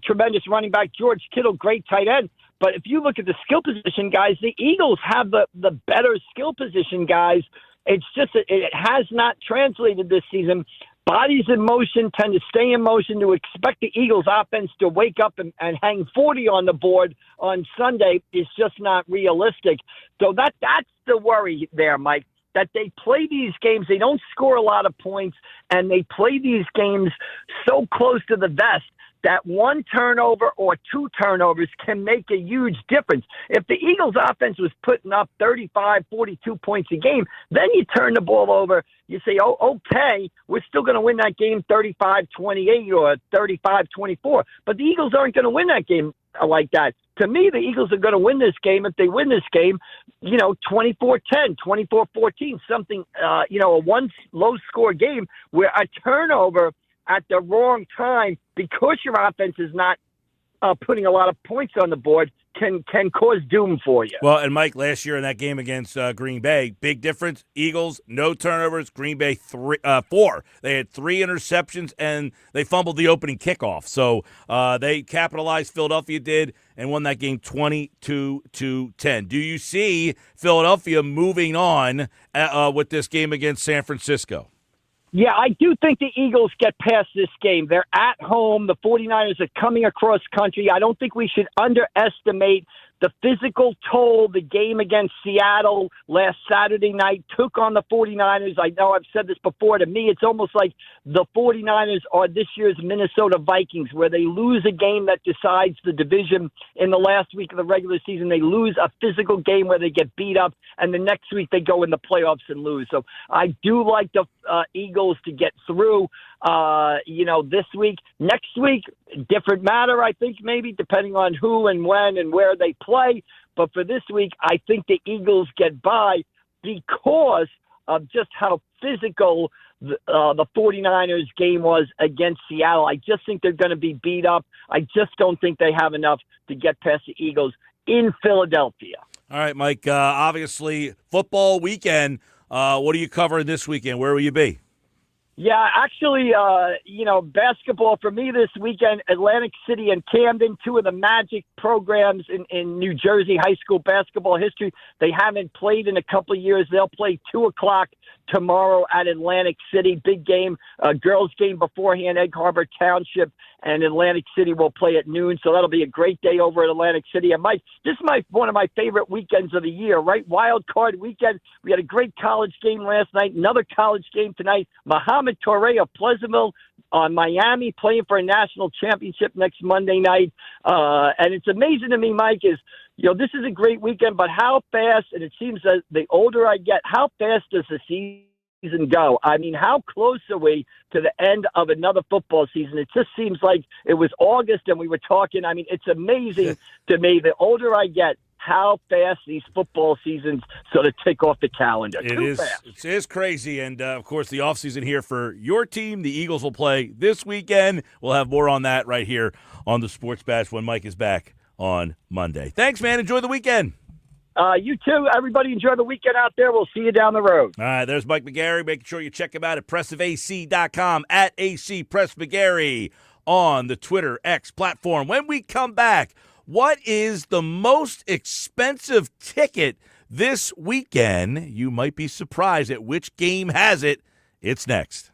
tremendous running back, George Kittle, great tight end. But if you look at the skill position guys, the Eagles have the better skill position guys. It's just that it has not translated this season. Bodies in motion tend to stay in motion. To expect the Eagles offense to wake up and hang 40 on the board on Sunday is just not realistic. So that's the worry there, Mike, that they play these games. They don't score a lot of points, and they play these games so close to the vest that one turnover or two turnovers can make a huge difference. If the Eagles offense was putting up 35, 42 points a game, then you turn the ball over. You say, oh, okay, we're still going to win that game 35-28 or 35-24. But the Eagles aren't going to win that game like that. To me, the Eagles are going to win this game. If they win this game, 24-10, 24-14, something, a one low-score game where a turnover at the wrong time, because your offense is not putting a lot of points on the board, can cause doom for you. Well, and Mike, last year in that game against Green Bay, big difference. Eagles, no turnovers. Green Bay, 4. They had 3 interceptions, and they fumbled the opening kickoff. So they capitalized, Philadelphia did, and won that game 22-10. Do you see Philadelphia moving on with this game against San Francisco? Yeah, I do think the Eagles get past this game. They're at home. The 49ers are coming across country. I don't think we should underestimate the physical toll the game against Seattle last Saturday night took on the 49ers. I know I've said this before. To me, it's almost like the 49ers are this year's Minnesota Vikings, where they lose a game that decides the division in the last week of the regular season. They lose a physical game where they get beat up, and the next week they go in the playoffs and lose. So I do like the Eagles to get through, this week. Next week, different matter, I think, maybe, depending on who and when and where they play. But for this week, I think the Eagles get by because of just how physical the 49ers game was against Seattle. I just think they're going to be beat up. I just don't think they have enough to get past the Eagles in Philadelphia. All right, Mike, obviously football weekend. What are you covering this weekend? Where will you be? Yeah, actually, basketball for me this weekend, Atlantic City and Camden, 2 of the Magic programs in New Jersey high school basketball history. They haven't played in a couple of years. They'll play 2 o'clock tomorrow at Atlantic City. Big game, girls game beforehand, Egg Harbor Township and Atlantic City will play at noon. So that'll be a great day over at Atlantic City. And Mike, this is one of my favorite weekends of the year, right? Wild card weekend. We had a great college game last night, another college game tonight. Muhammad Torre of Pleasantville on Miami playing for a national championship next Monday night. And it's amazing to me, Mike, is, this is a great weekend, but how fast, and it seems that the older I get, how fast does the season go? I mean, how close are we to the end of another football season? It just seems like it was August and we were talking. I mean, it's amazing to me. The older I get, how fast these football seasons sort of tick off the calendar. It is crazy. And, of course, the offseason here for your team. The Eagles will play this weekend. We'll have more on that right here on the Sports Bash when Mike is back on Monday. Thanks, man. Enjoy the weekend. You too. Everybody enjoy the weekend out there. We'll see you down the road. All right, there's Mike McGarry. Making sure you check him out at PressiveAC.com, at AC Press McGarry on the Twitter X platform. When we come back, what is the most expensive ticket this weekend? You might be surprised at which game has it. It's next.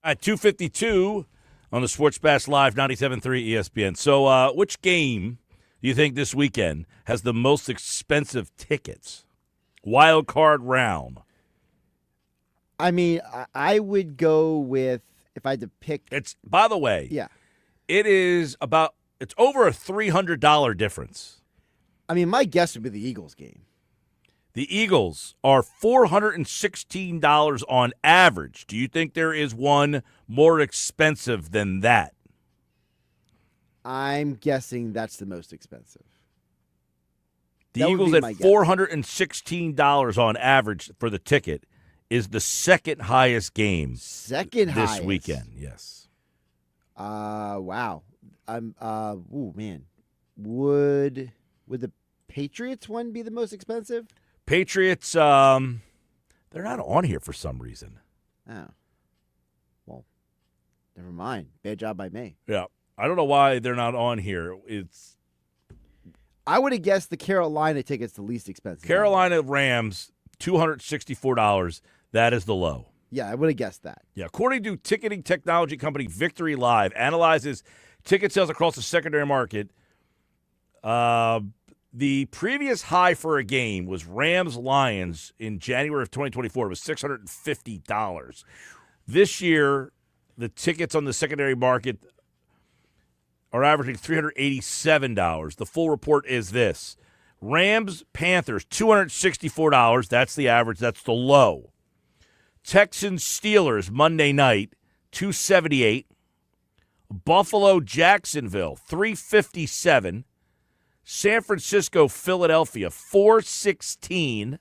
At 2:52 on the Sports Bash Live 97.3 ESPN. So which game do you think this weekend has the most expensive tickets? Wild card round. I mean, I would go with, if I had to pick. It's, by the way, Yeah. it's over a $300 difference. I mean, my guess would be the Eagles game. The Eagles are $416 on average. Do you think there is one more expensive than that? I'm guessing that's the most expensive. The That would Eagles be at my guess. $416 on average for the ticket is the second highest game Second this highest. weekend. Yes. Wow. Man. Would the Patriots one be the most expensive? Patriots, they're not on here for some reason. Oh. Well, never mind. Bad job by me. Yeah. I don't know why they're not on here. I would have guessed the Carolina ticket's the least expensive. Carolina Rams, $264. That is the low. Yeah, I would have guessed that. Yeah. According to ticketing technology company Victory Live, analyzes ticket sales across the secondary market. The previous high for a game was Rams-Lions in January of 2024. It was $650. This year, the tickets on the secondary market are averaging $387. The full report is this. Rams-Panthers, $264. That's the average. That's the low. Texans-Steelers, Monday night, $278. Buffalo-Jacksonville, $357. San Francisco, Philadelphia, $416.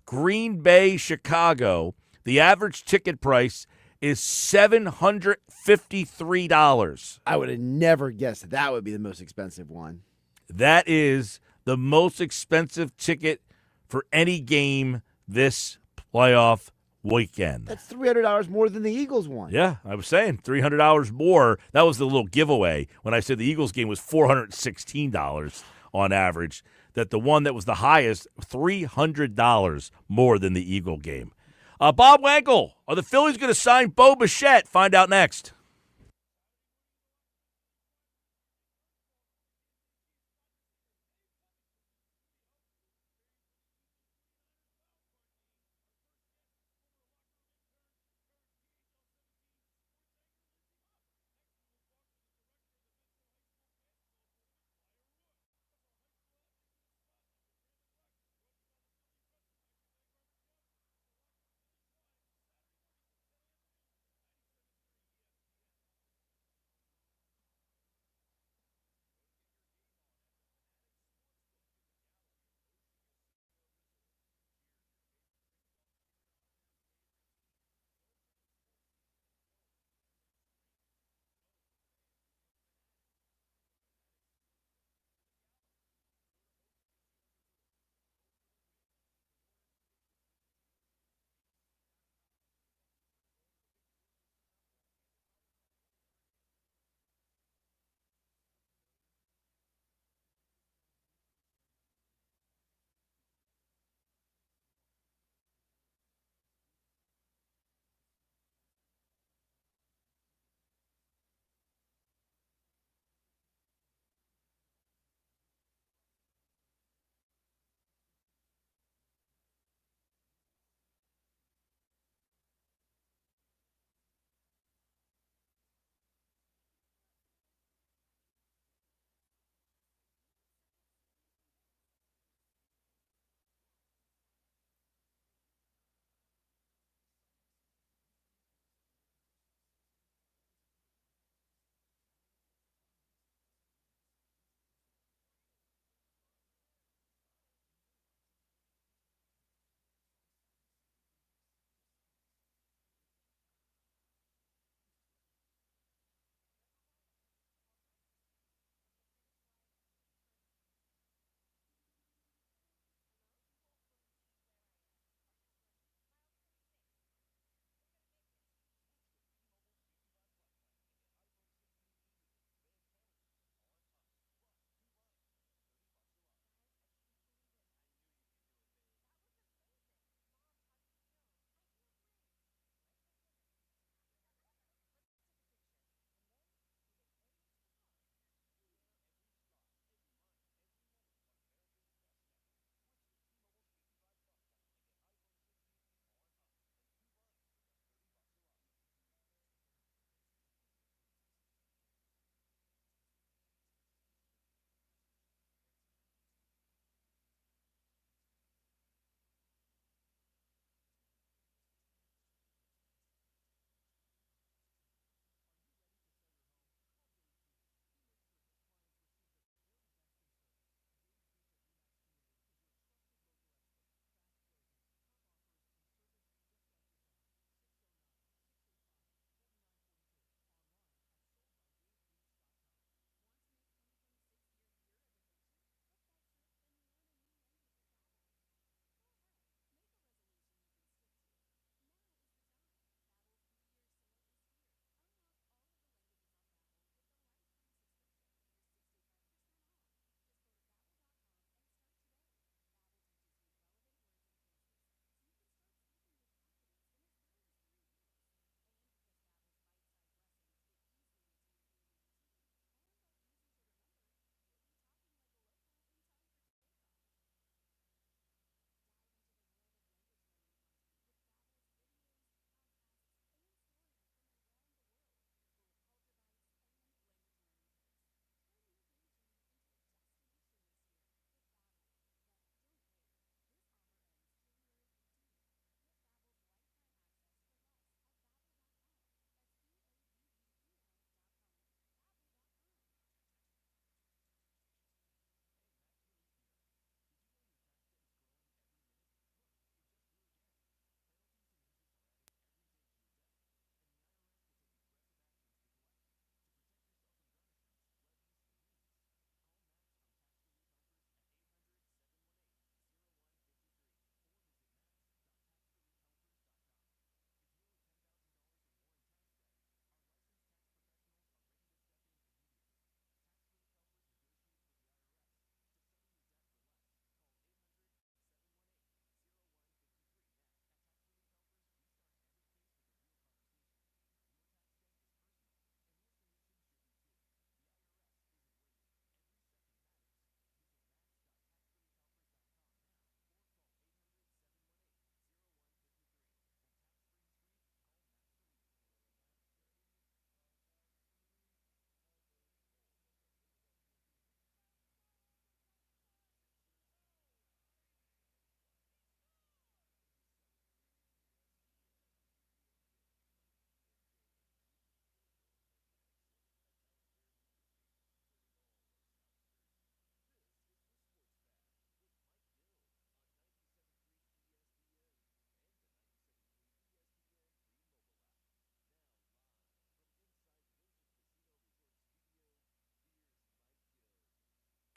Green Bay, Chicago, the average ticket price is $753. I would have never guessed that would be the most expensive one. That is the most expensive ticket for any game this playoff weekend. That's $300 more than the Eagles one. Yeah, I was saying $300 more. That was the little giveaway when I said the Eagles game was $416 on average, that the one that was the highest, $300 more than the Eagle game. Bob Wankel, are the Phillies going to sign Bo Bichette? Find out next.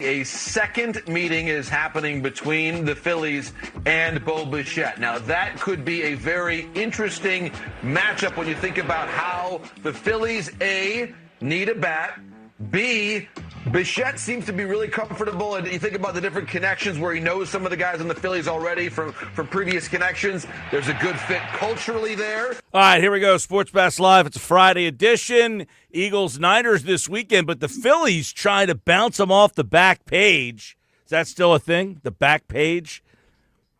A second meeting is happening between the Phillies and Bo Bichette. Now, that could be a very interesting matchup when you think about how the Phillies, A, need a bat, B, Bichette seems to be really comfortable, and you think about the different connections where he knows some of the guys on the Phillies already from previous connections. There's a good fit culturally there. All right, here we go. Sports Bass Live. It's a Friday edition. Eagles-Niners this weekend, but the Phillies trying to bounce them off the back page. Is that still a thing, the back page?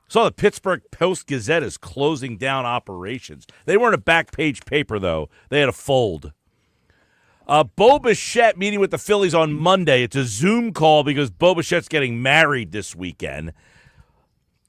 Saw the Pittsburgh Post-Gazette is closing down operations. They weren't a back page paper, though. They had a fold. Bo Bichette meeting with the Phillies on Monday. It's a Zoom call because Bo Bichette's getting married this weekend.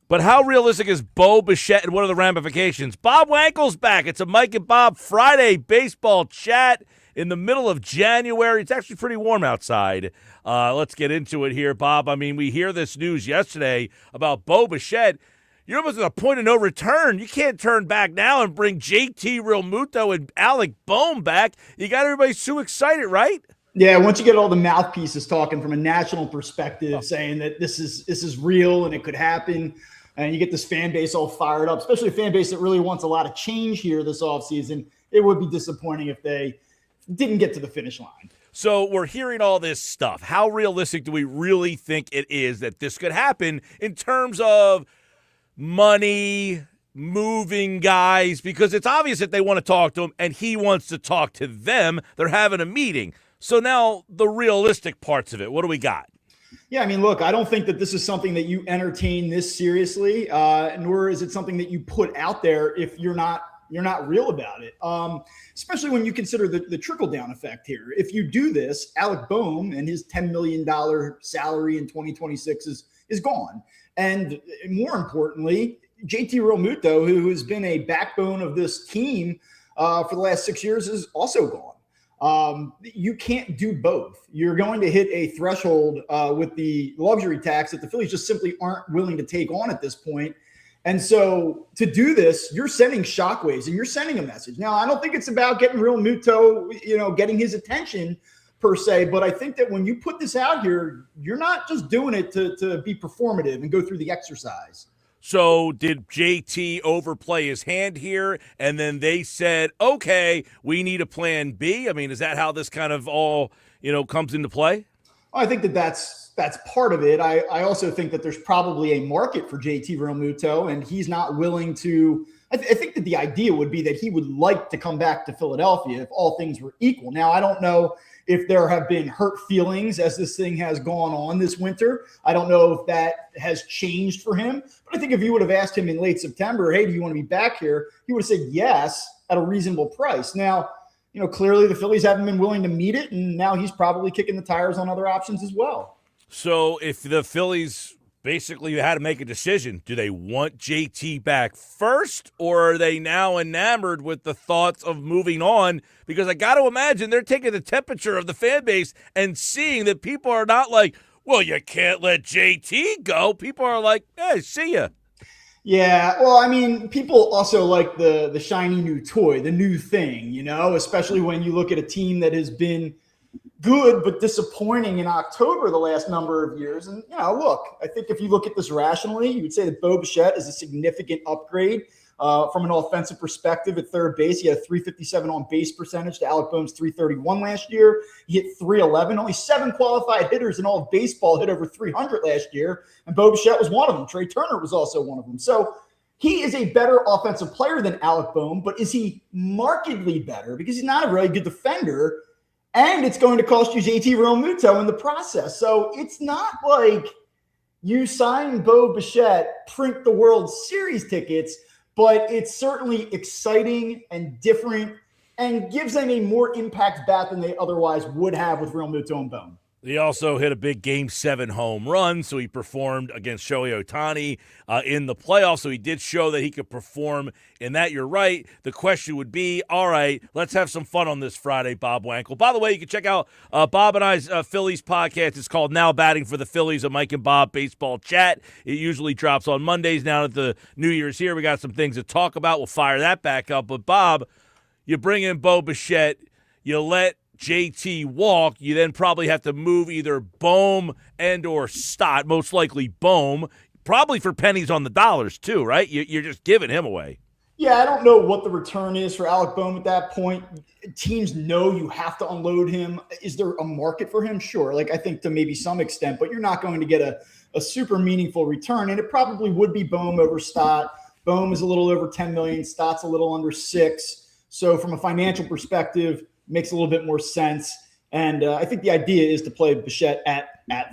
But how realistic is Bo Bichette, and what are the ramifications? Bob Wankel's back. It's a Mike and Bob Friday baseball chat in the middle of January. It's actually pretty warm outside. Let's get into it here, Bob. I mean, we hear this news yesterday about Bo Bichette. You're almost at a point of no return. You can't turn back now and bring J.T. Realmuto and Alec Bohm back. You got everybody so excited, right? Yeah, once you get all the mouthpieces talking from a national perspective, saying that this is real and it could happen, and you get this fan base all fired up, especially a fan base that really wants a lot of change here this offseason, it would be disappointing if they didn't get to the finish line. So we're hearing all this stuff. How realistic do we really think it is that this could happen in terms of money, moving guys? Because it's obvious that they want to talk to him and he wants to talk to them. They're having a meeting. So now the realistic parts of it, what do we got? Yeah, I mean, look, I don't think that this is something that you entertain this seriously, nor is it something that you put out there if you're not real about it, especially when you consider the trickle-down effect here. If you do this, Alec Bohm and his $10 million salary in 2026 is gone. And more importantly, J.T. Realmuto, who has been a backbone of this team for the last 6 years, is also gone. You can't do both. You're going to hit a threshold with the luxury tax that the Phillies just simply aren't willing to take on at this point. And so to do this, you're sending shockwaves and you're sending a message. Now, I don't think it's about getting Realmuto, getting his attention per se, but I think that when you put this out here, you're not just doing it to be performative and go through the exercise. So did JT overplay his hand here, and then they said, okay, we need a plan B? I mean, is that how this kind of all, comes into play? I think that's part of it. I also think that there's probably a market for JT Realmuto, and he's not willing to I think that the idea would be that he would like to come back to Philadelphia if all things were equal. Now, I don't know if there have been hurt feelings as this thing has gone on this winter. I don't know if that has changed for him. But I think if you would have asked him in late September, hey, do you want to be back here? He would have said yes at a reasonable price. Now, clearly the Phillies haven't been willing to meet it, and now he's probably kicking the tires on other options as well. So if the Phillies basically had to make a decision, do they want JT back first, or are they now enamored with the thoughts of moving on? Because I got to imagine they're taking the temperature of the fan base and seeing that people are not like, well, you can't let JT go. People are like, hey, see ya. Yeah, well, I mean, people also like the shiny new toy, the new thing, especially when you look at a team that has been good but disappointing in October the last number of years. And, look, I think if you look at this rationally, you would say that Bo Bichette is a significant upgrade from an offensive perspective at third base. He had a .357 on base percentage to Alec Bohm's .331 last year. He hit .311. Only 7 qualified hitters in all of baseball hit over .300 last year, and Bo Bichette was one of them. Trey Turner was also one of them. So he is a better offensive player than Alec Bohm, but is he markedly better? Because he's not a really good defender, and it's going to cost you JT Realmuto in the process. So it's not like you sign Bo Bichette, print the World Series tickets, but it's certainly exciting and different and gives them a more impact bat than they otherwise would have with Realmuto and Bohm. He also hit a big Game 7 home run, so he performed against Shohei Ohtani in the playoffs, so he did show that he could perform in that. You're right. The question would be, all right, let's have some fun on this Friday, Bob Wankel. By the way, you can check out Bob and I's Phillies podcast. It's called Now Batting for the Phillies, a Mike and Bob baseball chat. It usually drops on Mondays. Now that the New Year's here, we got some things to talk about. We'll fire that back up. But, Bob, you bring in Bo Bichette, you let JT walk, you then probably have to move either Bohm and or Stott, most likely Bohm, probably for pennies on the dollars too, right? You're just giving him away. Yeah, I don't know what the return is for Alec Bohm at that point. Teams know you have to unload him. Is there a market for him? Sure. Like I think to maybe some extent, but you're not going to get a super meaningful return. And it probably would be Bohm over Stott. Bohm is a little over 10 million. Stott's a little under 6. So from a financial perspective, makes a little bit more sense. And I think the idea is to play Bichette at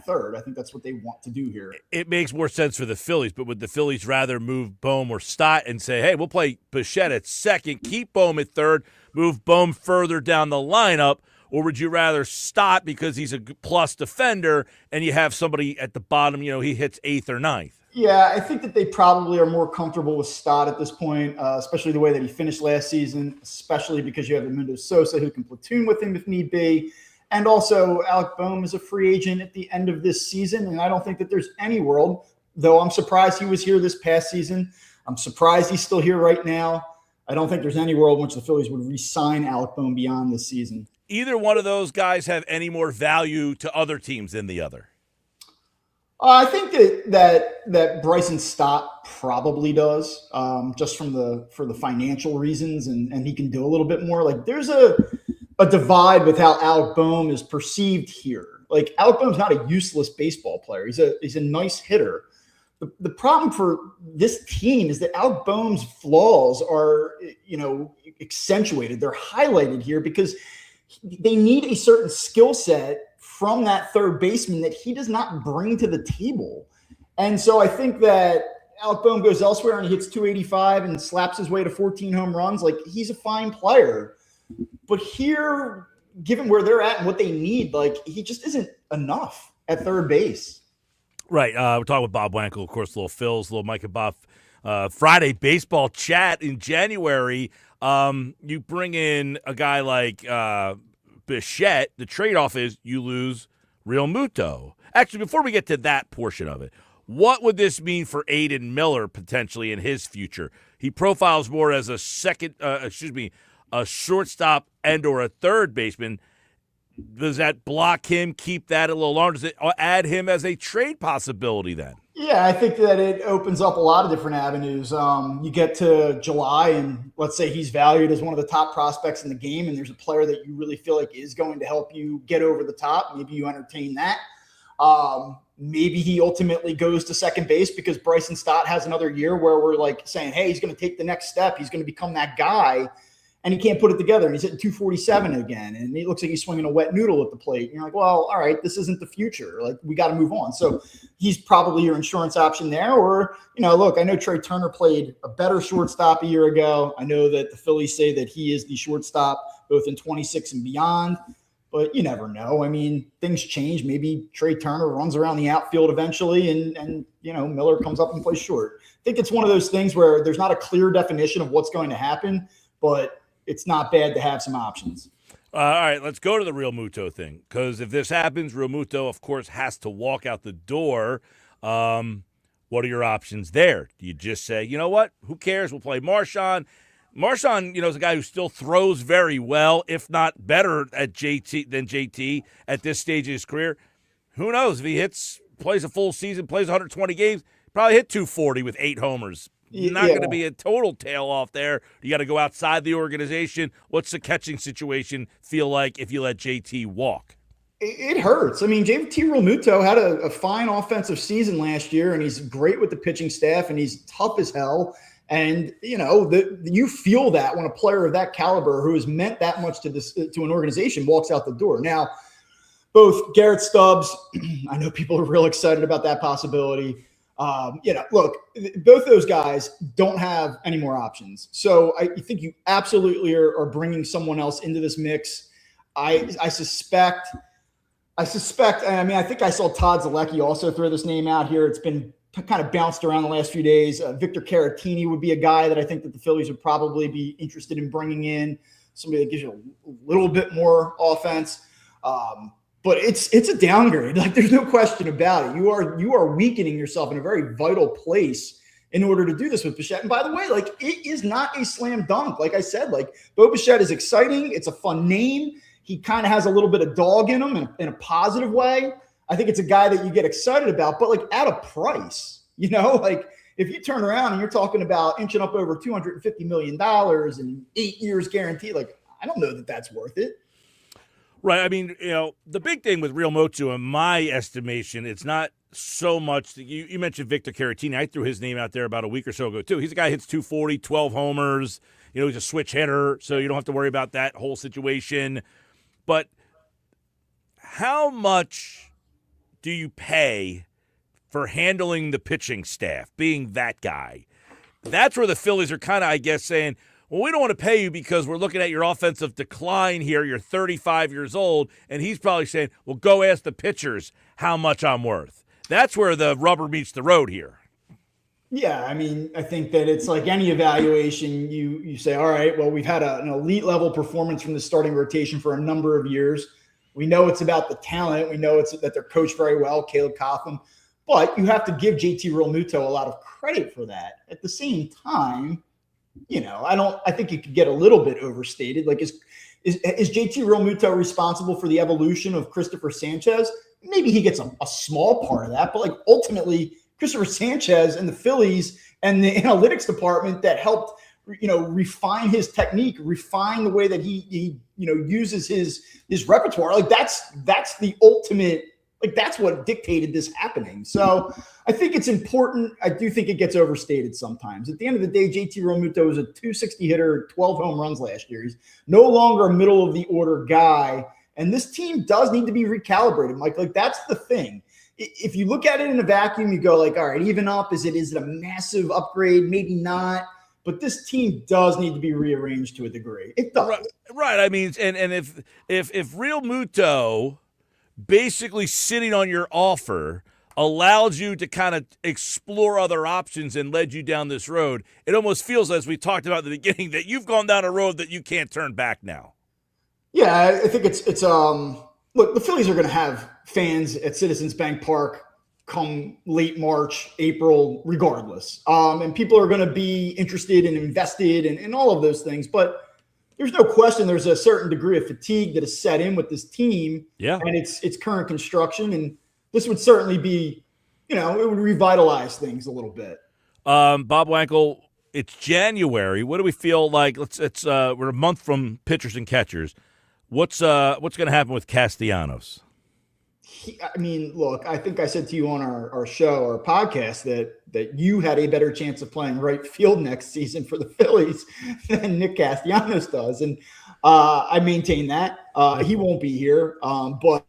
third. I think that's what they want to do here. It makes more sense for the Phillies, but would the Phillies rather move Bohm or Stott and say, hey, we'll play Bichette at second, keep Bohm at third, move Bohm further down the lineup, or would you rather Stott because he's a plus defender and you have somebody at the bottom, he hits 8th or 9th? Yeah, I think that they probably are more comfortable with Stott at this point, especially the way that he finished last season, especially because you have Edmundo Sosa who can platoon with him if need be. And also, Alec Bohm is a free agent at the end of this season, and I don't think that there's any world, though I'm surprised he was here this past season. I'm surprised he's still here right now. I don't think there's any world in which the Phillies would re-sign Alec Bohm beyond this season. Either one of those guys have any more value to other teams than the other? I think that Bryson Stott probably does, just for the financial reasons, and he can do a little bit more. Like there's a divide with how Alec Bohm is perceived here. Like Alec Bohm's not a useless baseball player. He's a nice hitter. The problem for this team is that Alec Bohm's flaws are, accentuated. They're highlighted here because they need a certain skill set from that third baseman that he does not bring to the table. And so I think that Alec Bohm goes elsewhere and he hits 285 and slaps his way to 14 home runs. Like he's a fine player. But here, given where they're at and what they need, like he just isn't enough at third base. Right. We're talking with Bob Wankel, of course, little Phil's, little Mike and Bob Friday baseball chat in January. You bring in a guy like Bichette. The trade-off is you lose Realmuto. Actually, before we get to that portion of it, what would this mean for Aiden Miller potentially in his future? He profiles more as a shortstop and or a third baseman. Does that block him, keep that a little longer? Does it add him as a trade possibility then? Yeah, I think that it opens up a lot of different avenues. You get to July and let's say he's valued as one of the top prospects in the game and there's a player that you really feel like is going to help you get over the top. Maybe you entertain that. Maybe he ultimately goes to second base because Bryson Stott has another year where we're like saying, hey, he's going to take the next step. He's going to become that guy. And he can't put it together, and he's hitting 247 again, and it looks like he's swinging a wet noodle at the plate. And you're like, well, all right, this isn't the future. Like, we got to move on. So he's probably your insurance option there. Or, look, I know Trey Turner played a better shortstop a year ago. I know that the Phillies say that he is the shortstop both in 26 and beyond, but you never know. I mean, things change. Maybe Trey Turner runs around the outfield eventually, and Miller comes up and plays short. I think it's one of those things where there's not a clear definition of what's going to happen, but it's not bad to have some options. All right, let's go to the Realmuto thing, because if this happens, Realmuto, of course, has to walk out the door. What are your options there? Do you just say, you know what, who cares? We'll play Marchand. Marchand, is a guy who still throws very well, if not better at JT at this stage of his career. Who knows? If he plays a full season, plays 120 games, probably hit 240 with 8 homers. Not going to be a total tail off there. You got to go outside the organization. What's the catching situation feel like if you let JT walk? It hurts. I mean, JT Realmuto had a fine offensive season last year, and he's great with the pitching staff, and he's tough as hell. And, you feel that when a player of that caliber who has meant that much to an organization walks out the door. Now, both Garrett Stubbs, I know people are real excited about that possibility. Look, both those guys don't have any more options. So I think you absolutely are bringing someone else into this mix. I suspect, I think I saw Todd Zalecki also throw this name out here. It's been kind of bounced around the last few days. Victor Caratini would be a guy that I think that the Phillies would probably be interested in bringing in, somebody that gives you a little bit more offense. But it's a downgrade. Like, there's no question about it. You are weakening yourself in a very vital place in order to do this with Bichette. And by the way, it is not a slam dunk. Like I said, Bo Bichette is exciting. It's a fun name. He kind of has a little bit of dog in him in a positive way. I think it's a guy that you get excited about, but like at a price, like if you turn around and you're talking about inching up over $250 million and 8 years guaranteed, like I don't know that that's worth it. Right. I mean, the big thing with Realmuto, in my estimation, it's not so much that you mentioned Victor Caratini. I threw his name out there about a week or so ago, too. He's a guy who hits 240, 12 homers. He's a switch hitter, so you don't have to worry about that whole situation. But how much do you pay for handling the pitching staff, being that guy? That's where the Phillies are kind of, I guess, saying, well, we don't want to pay you because we're looking at your offensive decline here. You're 35 years old. And he's probably saying, well, go ask the pitchers how much I'm worth. That's where the rubber meets the road here. Yeah, I mean, I think that it's like any evaluation. You say, all right, well, we've had an elite level performance from the starting rotation for a number of years. We know it's about the talent. We know it's that they're coached very well, Caleb Cotham. But you have to give JT Realmuto a lot of credit for that. At the same time, I think it could get a little bit overstated. Like, is JT Realmuto responsible for the evolution of Christopher Sanchez? Maybe he gets a small part of that, but like ultimately, Christopher Sanchez and the Phillies and the analytics department that helped, refine his technique, refine the way that he uses his repertoire. Like that's the ultimate. Like that's what dictated this happening. So I think it's important. I do think it gets overstated sometimes. At the end of the day, JT Realmuto was a 260 hitter, 12 home runs last year. He's no longer a middle of the order guy. And this team does need to be recalibrated, Mike. Like that's the thing. If you look at it in a vacuum, you go like, all right, even up. Is it a massive upgrade? Maybe not. But this team does need to be rearranged to a degree. It does. Right. I mean, and if Realmuto basically sitting on your offer allows you to kind of explore other options and led you down this road, it almost feels, as we talked about at the beginning, that you've gone down a road that you can't turn back now. Yeah, I think it's look, the Phillies are going to have fans at Citizens Bank Park come late March, April, regardless. And people are going to be interested and invested in all of those things. But there's no question there's a certain degree of fatigue that is set in with this team and its current construction. And this would certainly be, it would revitalize things a little bit. Bob Wankel, it's January. What do we feel like? We're a month from pitchers and catchers. What's going to happen with Castellanos? Look, I think I said to you on our show, our podcast, that you had a better chance of playing right field next season for the Phillies than Nick Castellanos does. And I maintain that. He won't be here. But,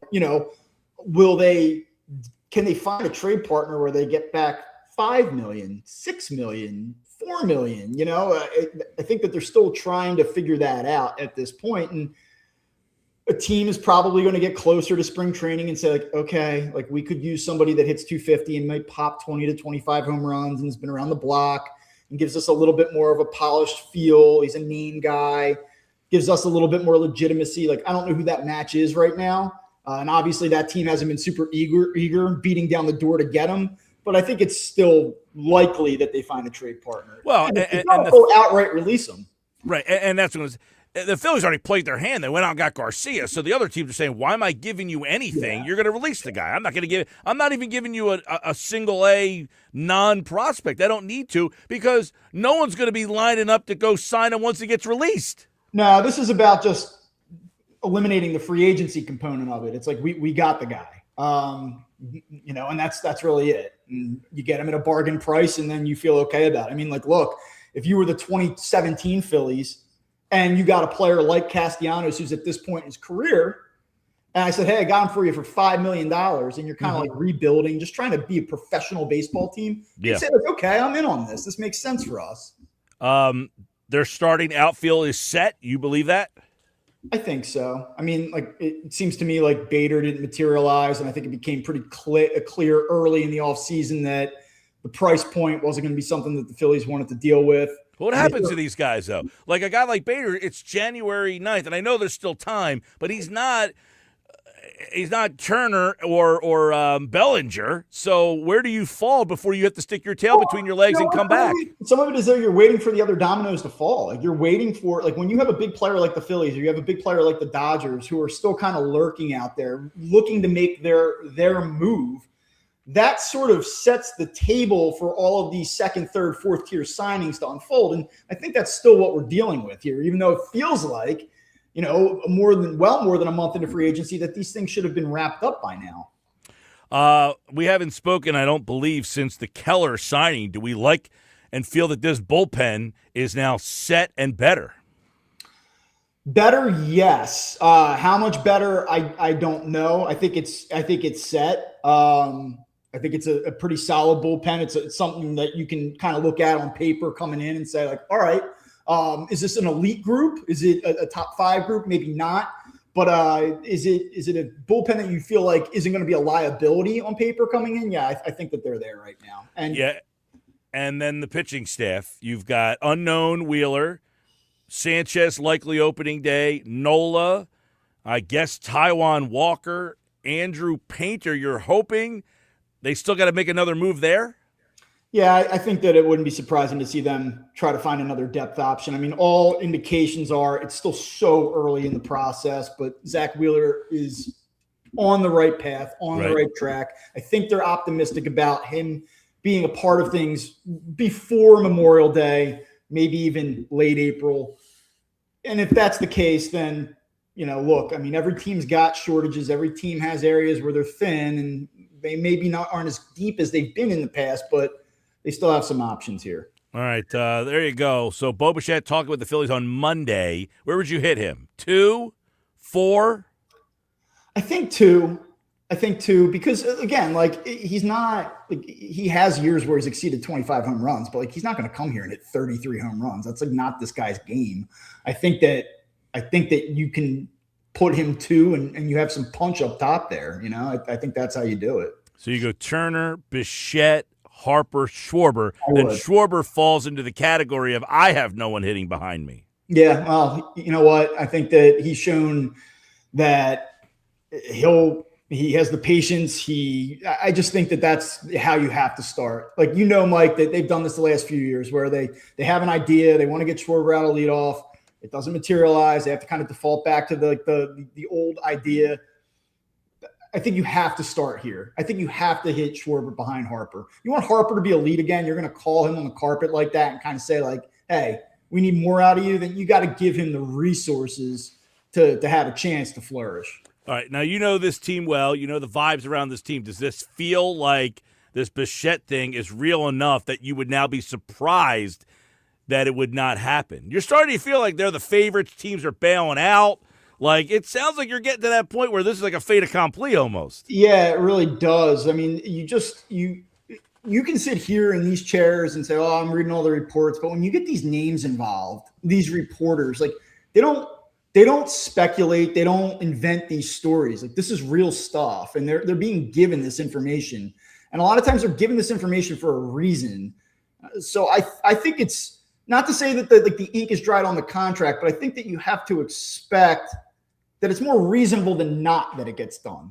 can they find a trade partner where they get back $5 million, $6 million, $4 million? I think that they're still trying to figure that out at this point. And a team is probably going to get closer to spring training and say, like, okay, like we could use somebody that hits 250 and might pop 20 to 25 home runs and has been around the block and gives us a little bit more of a polished feel. He's a name guy, gives us a little bit more legitimacy. Like, I don't know who that match is right now. And obviously that team hasn't been super eager, beating down the door to get him. But I think it's still likely that they find a trade partner. Well, and go outright release them. Right, and that's what the Phillies already played their hand. They went out and got Garcia. So the other teams are saying, why am I giving you anything? Yeah. You're going to release the guy. I'm not even giving you a single A non-prospect. I don't need to because no one's going to be lining up to go sign him once he gets released. No, this is about just eliminating the free agency component of it. It's like we got the guy. And that's really it. And you get him at a bargain price and then you feel okay about it. Look, if you were the 2017 Phillies and you got a player like Castellanos who's at this point in his career, and I said, hey, I got him for you for $5 million, and you're kind of like rebuilding, just trying to be a professional baseball team. You say, like, okay, I'm in on this. This makes sense for us. Their starting outfield is set. You believe that? I think so. It seems to me like Bader didn't materialize, and I think it became pretty clear early in the offseason that the price point wasn't going to be something that the Phillies wanted to deal with. What happens to these guys, though? Like a guy like Bader, it's January 9th, and I know there's still time, but he's not he's not Turner or Bellinger. So where do you fall before you have to stick your tail between your legs and come back? Some of it is that you're waiting for the other dominoes to fall. Like you're waiting for, like when you have a big player like the Phillies, or you have a big player like the Dodgers, who are still kind of lurking out there, looking to make their move. That sort of sets the table for all of these second, third, fourth tier signings to unfold. And I think that's still what we're dealing with here, even though it feels like, more than a month into free agency, that these things should have been wrapped up by now. We haven't spoken, I don't believe, since the Keller signing. Do we like and feel that this bullpen is now set and better? Better, yes. How much better? I don't know. I think it's set. I think it's a pretty solid bullpen. It's something that you can kind of look at on paper coming in and say, like, all right, is this an elite group? Is it a top 5 group? Maybe not. But is it a bullpen that you feel like isn't going to be a liability on paper coming in? Yeah, I think that they're there right now. And yeah, and then the pitching staff. You've got unknown Wheeler, Sanchez likely opening day, Nola, I guess Taijuan Walker, Andrew Painter. You're hoping they still got to make another move there? Yeah, I think that it wouldn't be surprising to see them try to find another depth option. I mean, all indications are it's still so early in the process, but Zach Wheeler is on the right path, on the right track. I think they're optimistic about him being a part of things before Memorial Day, maybe even late April. And if that's the case, then, look, I mean, every team's got shortages. Every team has areas where they're thin, and they maybe aren't as deep as they've been in the past, but they still have some options here. All right, there you go. So Bo Bichette talking with the Phillies on Monday. Where would you hit him? 2, 4? I think two, because again, like he's not like he has years where he's exceeded 25 home runs, but like he's not going to come here and hit 33 home runs. That's like not this guy's game. I think that you can put him 2 and you have some punch up top there. I think that's how you do it. So you go Turner, Bichette, Harper, Schwarber, and Schwarber falls into the category of I have no one hitting behind me. Yeah, well, you know what? I think that he's shown that he has the patience. I just think that that's how you have to start. Like, Mike, that they've done this the last few years where they have an idea, they want to get Schwarber out of leadoff. It doesn't materialize. They have to kind of default back to the old idea. I think you have to start here. I think you have to hit Schwarber behind Harper. You want Harper to be elite again, you're going to call him on the carpet like that and kind of say, like, hey, we need more out of you. Then you got to give him the resources to have a chance to flourish. All right. Now, this team well. You know the vibes around this team. Does this feel like this Bichette thing is real enough that you would now be surprised that it would not happen? You're starting to feel like they're the favorites. Teams are bailing out. Like, it sounds like you're getting to that point where this is like a fait accompli almost. Yeah, it really does. I mean, you can sit here in these chairs and say, oh, I'm reading all the reports. But when you get these names involved, these reporters, like they don't speculate. They don't invent these stories. Like, this is real stuff. And they're being given this information. And a lot of times they're given this information for a reason. So I think it's not to say that the ink is dried on the contract, but I think that you have to expect that it's more reasonable than not that it gets done.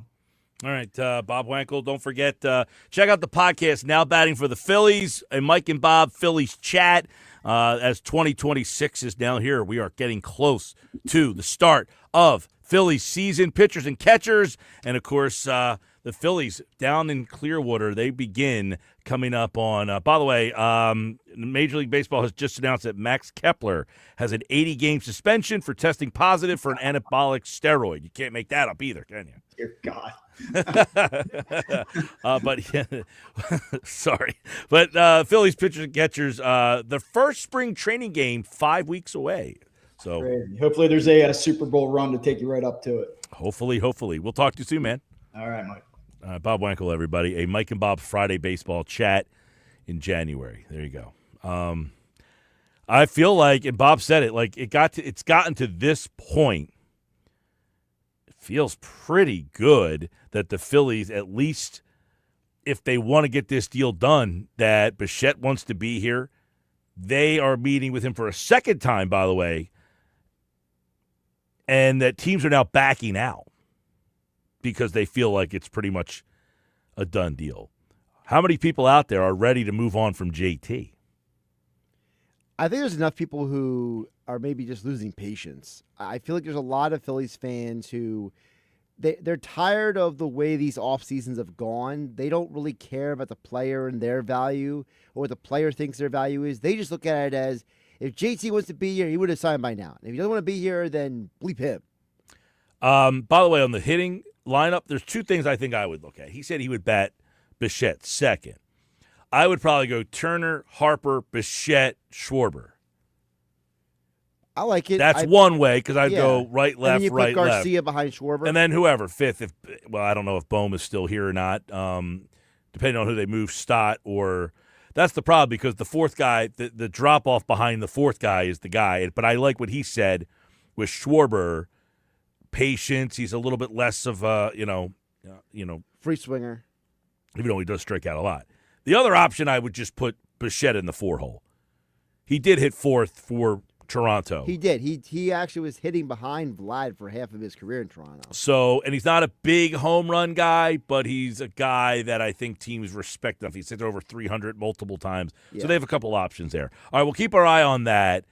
All right, Bob Wankel, don't forget, check out the podcast, Now Batting for the Phillies, and Mike and Bob Phillies Chat, as 2026 is now here. We are getting close to the start of Phillies season, pitchers and catchers, and, of course, the Phillies down in Clearwater, they begin coming up on, by the way, Major League Baseball has just announced that Max Kepler has an 80-game suspension for testing positive for an anabolic steroid. You can't make that up either, can you? Dear God. Sorry. But Phillies pitchers and catchers, the first spring training game 5 weeks away. So great. Hopefully there's a Super Bowl run to take you right up to it. Hopefully. We'll talk to you soon, man. All right, Mike. Bob Wankel, everybody. A Mike and Bob Friday baseball chat in January. There you go. I feel like, and Bob said it, like it's gotten to this point. It feels pretty good that the Phillies, at least if they want to get this deal done, that Bichette wants to be here. They are meeting with him for a second time, by the way, and that teams are now backing out. because they feel like it's pretty much a done deal. How many people out there are ready to move on from JT? I think there's enough people who are maybe just losing patience. I feel like there's a lot of Phillies fans who they're tired of the way these off seasons have gone. They don't really care about the player and their value or what the player thinks their value is. They just look at it as if JT wants to be here, he would have signed by now. If he doesn't want to be here, then bleep him. By the way, on the hitting lineup, there's two things I think I would look at. He said he would bat Bichette second. I would probably go Turner, Harper, Bichette, Schwarber. I like it. That's one way because I'd go right, and left, then you right, put left. Garcia behind Schwarber. And then whoever, fifth. I don't know if Bohm is still here or not, depending on who they move, Stott or – that's the problem because the fourth guy, the drop-off behind the fourth guy is the guy. But I like what he said with Schwarber, patience. He's a little bit less of a, free swinger. even though he does strike out a lot. The other option, I would just put Bichette in the 4-hole. He did hit fourth for Toronto. He did. He actually was hitting behind Vlad for half of his career in Toronto. So, and he's not a big home run guy, but he's a guy that I think teams respect enough. He's hit over 300 multiple times. Yeah. So they have a couple options there. All right, we'll keep our eye on that.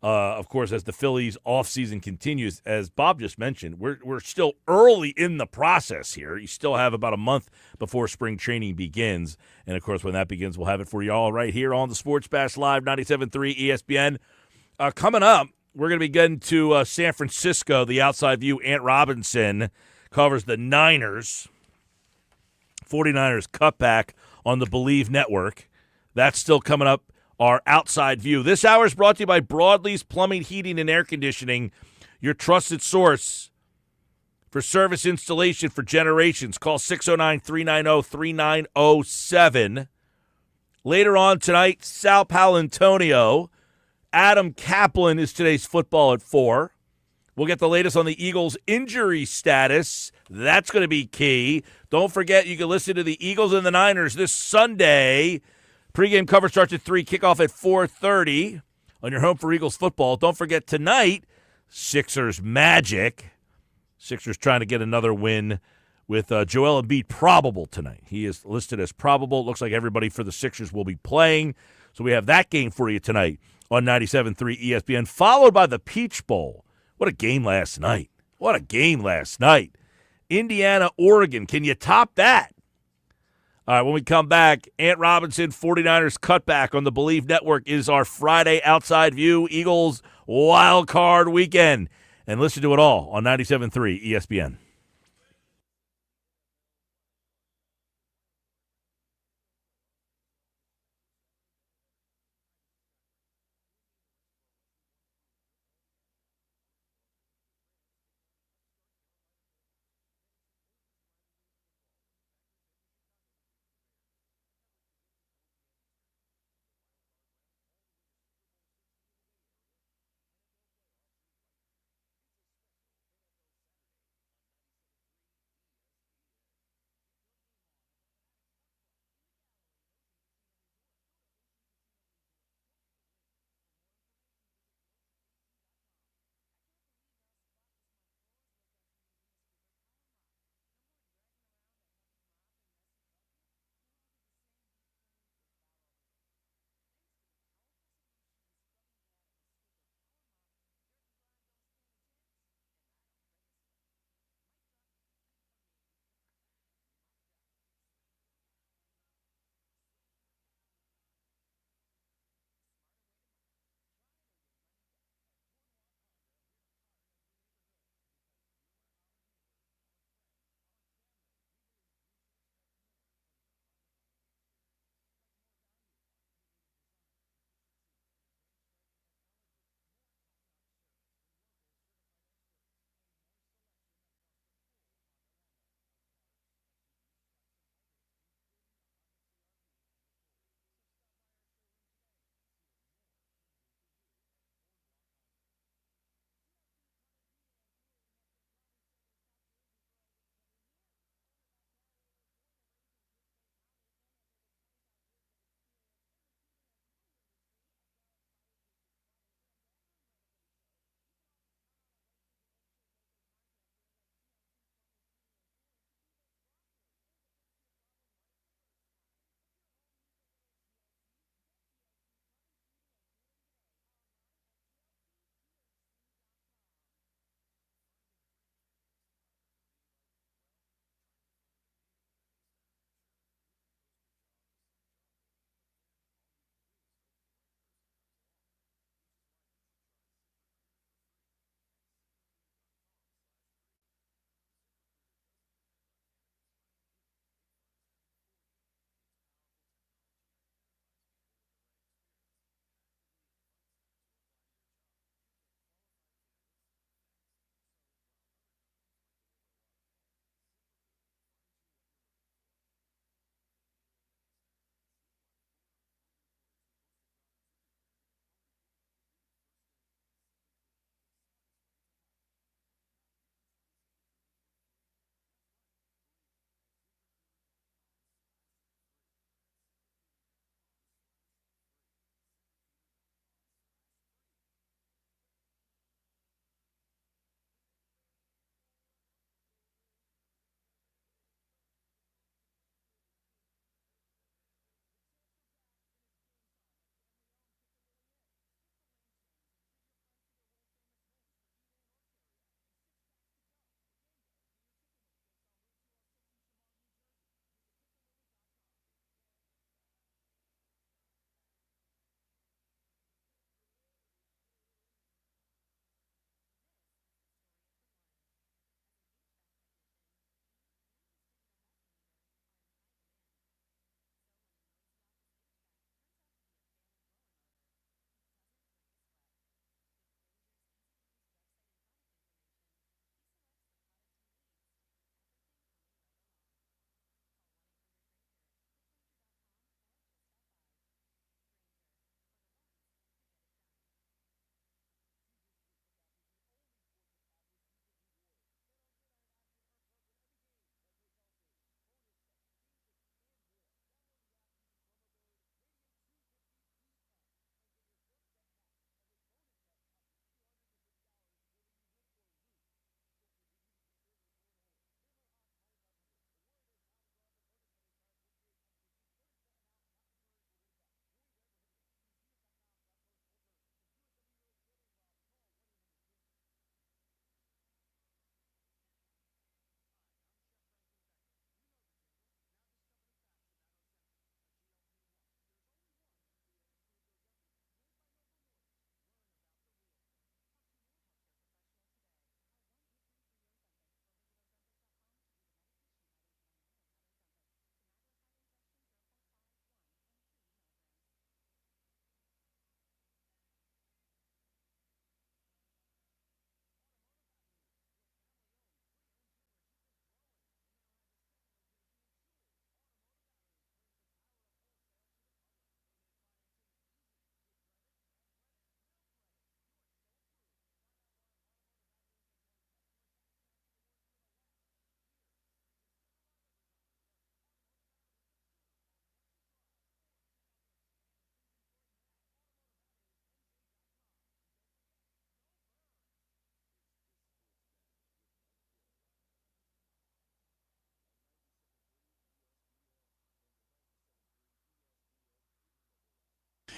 Of course, as the Phillies offseason continues, as Bob just mentioned, we're still early in the process here. You still have about a month before spring training begins. And, of course, when that begins, we'll have it for you all right here on the Sports Bash Live, 97.3 ESPN. Coming up, we're going to be getting to San Francisco. The Outside View, Ant Robinson covers the Niners. 49ers cutback on the Believe Network. That's still coming up. Our Outside View. This hour is brought to you by Broadlee's Plumbing, Heating, and Air Conditioning, your trusted source for service installation for generations. Call 609-390-3907. Later on tonight, Sal Paolantonio. Adam Caplan is today's football at 4. We'll get the latest on the Eagles' injury status. That's going to be key. Don't forget, you can listen to the Eagles and the Niners this Sunday. Pre-game coverage starts at 3, kickoff at 4:30 on your home for Eagles football. Don't forget tonight, Sixers Magic. Sixers trying to get another win with Joel Embiid probable tonight. He is listed as probable. It looks like everybody for the Sixers will be playing. So we have that game for you tonight on 97.3 ESPN, followed by the Peach Bowl. What a game last night. What a game last night. Indiana, Oregon. Can you top that? All right, when we come back, Ant Robinson, 49ers cutback on the Believe Network is our Friday Outside View Eagles Wild Card Weekend. And listen to it all on 97.3 ESPN.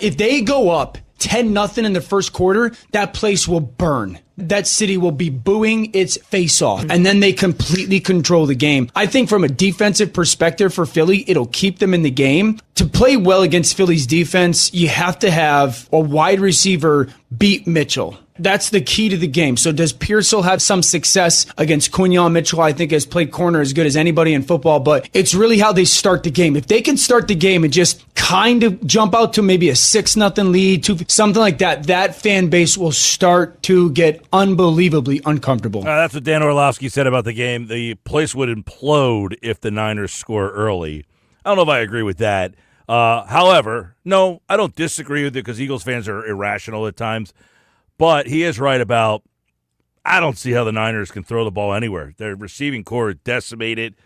If they go up 10-0 in the first quarter, that place will burn. That city will be booing its face off, and then they completely control the game. I think from a defensive perspective for Philly, it'll keep them in the game. To play well against Philly's defense, you have to have a wide receiver beat Mitchell. That's the key to the game. So does Pearsall have some success against Quinyon Mitchell? I think has played corner as good as anybody in football, but it's really how they start the game. If they can start the game and just kind of jump out to maybe a 6-0 lead, something like that, that fan base will start to get unbelievably uncomfortable. That's what Dan Orlovsky said about the game. The place would implode if the Niners score early. I don't know if I agree with that. However, no, I don't disagree with it because Eagles fans are irrational at times. But he is right about, I don't see how the Niners can throw the ball anywhere. Their receiving core is decimated.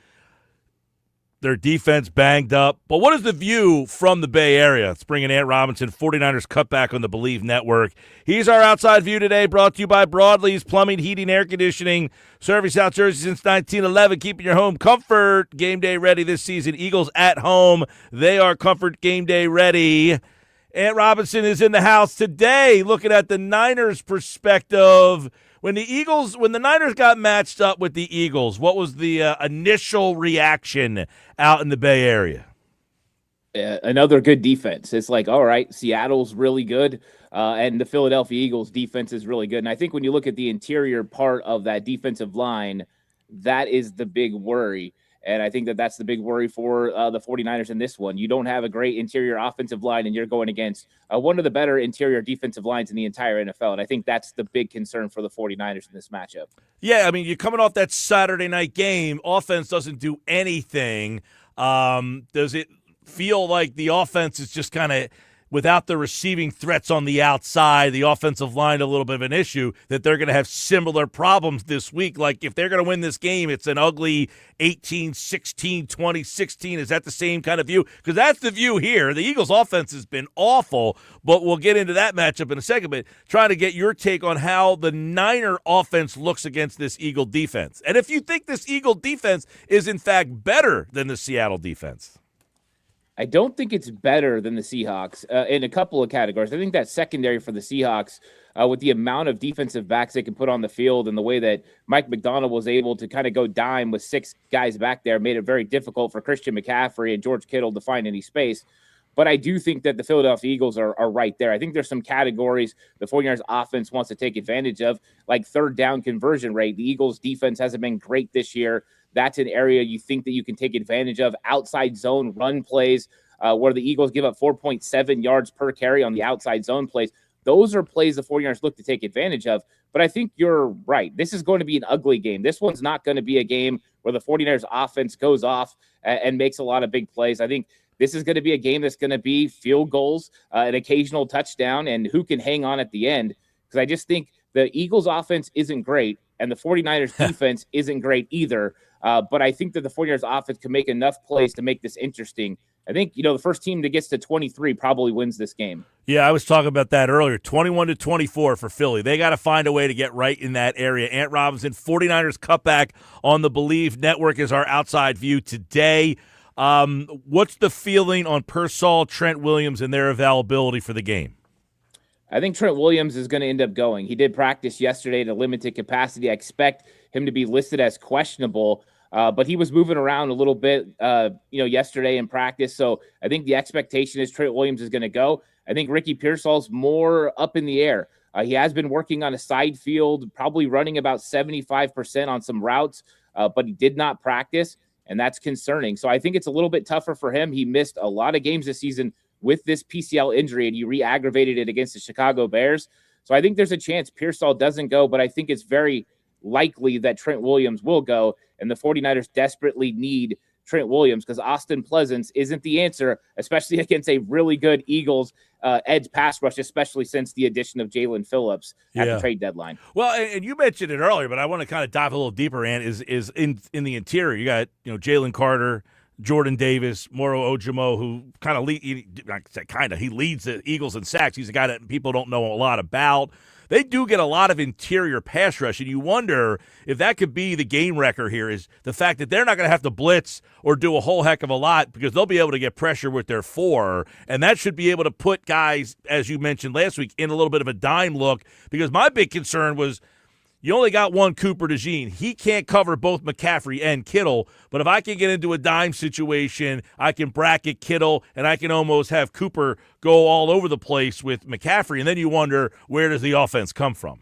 Their defense banged up. But what is the view from the Bay Area? Let's bring in Ant Robinson, 49ers Cutback on the Believe Network. He's our outside view today, brought to you by Broadlee's Plumbing, Heating, Air Conditioning. Serving South Jersey since 1911, keeping your home comfort game day ready this season. Eagles at home. They are comfort game day ready. Ant Robinson is in the house today looking at the Niners' perspective. When the Niners got matched up with the Eagles, what was the initial reaction out in the Bay Area? Another good defense. It's like, all right, Seattle's really good, and the Philadelphia Eagles defense is really good. And I think when you look at the interior part of that defensive line, that is the big worry. And I think that's the big worry for the 49ers in this one. You don't have a great interior offensive line, and you're going against one of the better interior defensive lines in the entire NFL. And I think that's the big concern for the 49ers in this matchup. Yeah, I mean, you're coming off that Saturday night game. Offense doesn't do anything. Does it feel like the offense is just kind of, without the receiving threats on the outside, the offensive line a little bit of an issue, that they're going to have similar problems this week? Like, if they're going to win this game, it's an ugly 18-16, 20-16. Is that the same kind of view? Because that's the view here. The Eagles' offense has been awful, but we'll get into that matchup in a second. But trying to get your take on how the Niner offense looks against this Eagle defense. And if you think this Eagle defense is, in fact, better than the Seattle defense. I don't think it's better than the Seahawks in a couple of categories. I think that secondary for the Seahawks, with the amount of defensive backs they can put on the field and the way that Mike McDonald was able to kind of go dime with 6 guys back there, made it very difficult for Christian McCaffrey and George Kittle to find any space. But I do think that the Philadelphia Eagles are right there. I think there's some categories the 49ers offense wants to take advantage of, like third down conversion rate. The Eagles defense hasn't been great this year. That's an area you think that you can take advantage of. Outside zone run plays, where the Eagles give up 4.7 yards per carry on the outside zone plays. Those are plays the 49ers look to take advantage of. But I think you're right. This is going to be an ugly game. This one's not going to be a game where the 49ers offense goes off and makes a lot of big plays. I think this is going to be a game that's going to be field goals, an occasional touchdown, and who can hang on at the end. Because I just think the Eagles offense isn't great, and the 49ers defense isn't great either. But I think that the 49ers offense can make enough plays to make this interesting. I think, the first team that gets to 23 probably wins this game. Yeah, I was talking about that earlier. 21-24 for Philly. They got to find a way to get right in that area. Ant Robinson, 49ers Cutback on the Believe Network is our outside view today. What's the feeling on Pearsall, Trent Williams, and their availability for the game? I think Trent Williams is going to end up going. He did practice yesterday at a limited capacity. I expect him to be listed as questionable, but he was moving around a little bit, yesterday in practice. So I think the expectation is Trent Williams is going to go. I think Ricky Pearsall's more up in the air. He has been working on a side field, probably running about 75% on some routes, but he did not practice, and that's concerning. So I think it's a little bit tougher for him. He missed a lot of games this season with this PCL injury, and he re-aggravated it against the Chicago Bears. So I think there's a chance Pearsall doesn't go, but I think it's very likely that Trent Williams will go, and the 49ers desperately need Trent Williams because Austin Pleasance isn't the answer, especially against a really good Eagles edge pass rush, especially since the addition of Jalen Phillips at the trade deadline. Well, and you mentioned it earlier, but I want to kind of dive a little deeper, Ant, is in the interior. You got, Jalen Carter, Jordan Davis, Moro Ojomo, who he leads the Eagles in sacks. He's a guy that people don't know a lot about. they do get a lot of interior pass rush, and you wonder if that could be the game wrecker here is the fact that they're not going to have to blitz or do a whole heck of a lot because they'll be able to get pressure with their 4, and that should be able to put guys, as you mentioned last week, in a little bit of a dime look because my big concern was you only got one Cooper DeJean. He can't cover both McCaffrey and Kittle, but if I can get into a dime situation, I can bracket Kittle, and I can almost have Cooper go all over the place with McCaffrey, and then you wonder, where does the offense come from?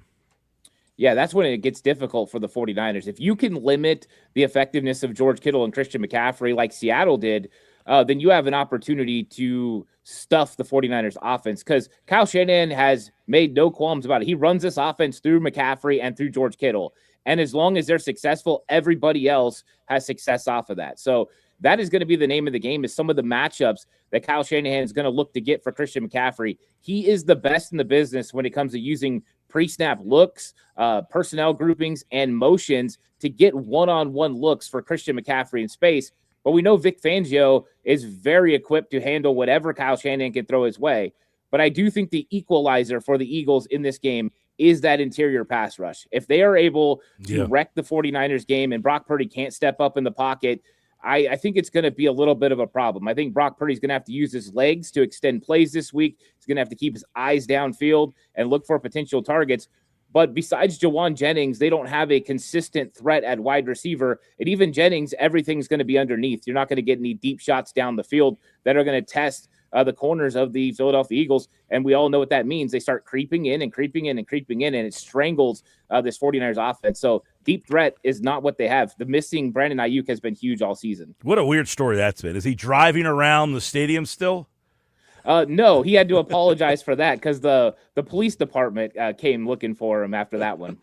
Yeah, that's when it gets difficult for the 49ers. If you can limit the effectiveness of George Kittle and Christian McCaffrey like Seattle did, then you have an opportunity to stuff the 49ers offense because Kyle Shanahan has made no qualms about it. He runs this offense through McCaffrey and through George Kittle. And as long as they're successful, everybody else has success off of that. So that is going to be the name of the game is some of the matchups that Kyle Shanahan is going to look to get for Christian McCaffrey. He is the best in the business when it comes to using pre-snap looks, personnel groupings, and motions to get one-on-one looks for Christian McCaffrey in space. But we know Vic Fangio is very equipped to handle whatever Kyle Shanahan can throw his way. But I do think the equalizer for the Eagles in this game is that interior pass rush. If they are able to wreck the 49ers game and Brock Purdy can't step up in the pocket, I think it's going to be a little bit of a problem. I think Brock Purdy's going to have to use his legs to extend plays this week. He's going to have to keep his eyes downfield and look for potential targets. But besides Jawan Jennings, they don't have a consistent threat at wide receiver. And even Jennings, everything's going to be underneath. You're not going to get any deep shots down the field that are going to test the corners of the Philadelphia Eagles. And we all know what that means. They start creeping in and creeping in and creeping in, and it strangles this 49ers offense. So deep threat is not what they have. The missing Brandon Ayuk has been huge all season. What a weird story that's been. Is he driving around the stadium still? No, he had to apologize for that because the police department came looking for him after that one.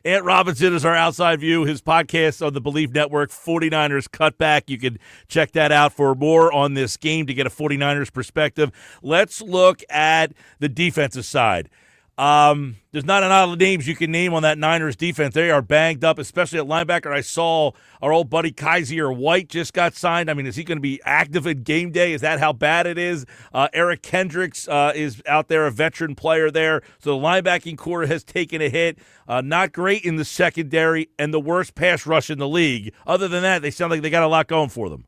Ant Robinson is our outside view. His podcast on the Believe Network, 49ers Cutback. You can check that out for more on this game to get a 49ers perspective. Let's look at the defensive side. There's not a lot of names you can name on that Niners defense. They are banged up, especially at linebacker. I saw our old buddy Kaiser White just got signed. I mean, is he going to be active in game day? Is that how bad it is? Eric Kendricks is out there, a veteran player there. So the linebacking core has taken a hit. Not great in the secondary and the worst pass rush in the league. Other than that, they sound like they got a lot going for them.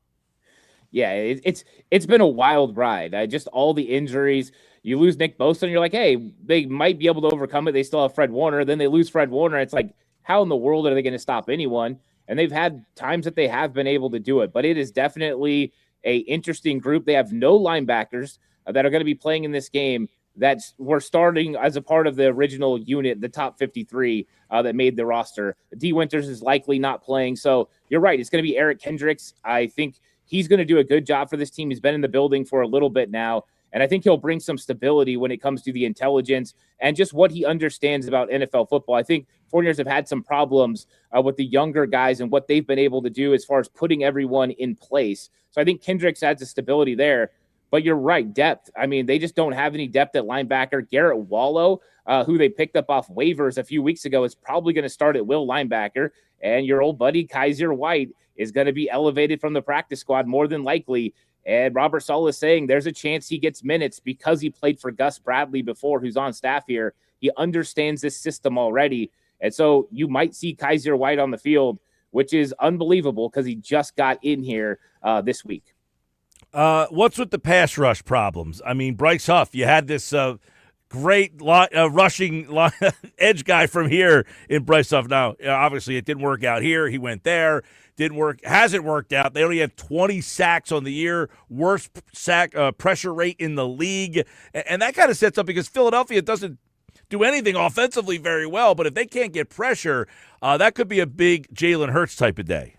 Yeah, it's been a wild ride. Just all the injuries. You lose Nick Bosa, and you're like, hey, they might be able to overcome it. They still have Fred Warner. Then they lose Fred Warner. It's like, how in the world are they going to stop anyone? And they've had times that they have been able to do it. But it is definitely a interesting group. They have no linebackers that are going to be playing in this game that were starting as a part of the original unit, the top 53 that made the roster. D. Winters is likely not playing. So you're right. It's going to be Eric Kendricks. I think he's going to do a good job for this team. He's been in the building for a little bit now. And I think he'll bring some stability when it comes to the intelligence and just what he understands about NFL football. I think 49ers have had some problems with the younger guys and what they've been able to do as far as putting everyone in place. So I think Kendricks adds a stability there. But you're right, depth. I mean, they just don't have any depth at linebacker. Garrett Wallow, who they picked up off waivers a few weeks ago, is probably going to start at will linebacker. And your old buddy Kaiser White is going to be elevated from the practice squad more than likely. And Robert Saleh is saying there's a chance he gets minutes because he played for Gus Bradley before, who's on staff here. He understands this system already. And so you might see Kaiser White on the field, which is unbelievable because he just got in here this week. What's with the pass rush problems? I mean, Bryce Huff, you had this great rushing edge guy from here in Bryce Huff. Now, obviously, it didn't work out here. He went there. Didn't work. Hasn't worked out. They only have 20 sacks on the year. Worst sack pressure rate in the league. And that kind of sets up because Philadelphia doesn't do anything offensively very well. But if they can't get pressure, that could be a big Jalen Hurts type of day.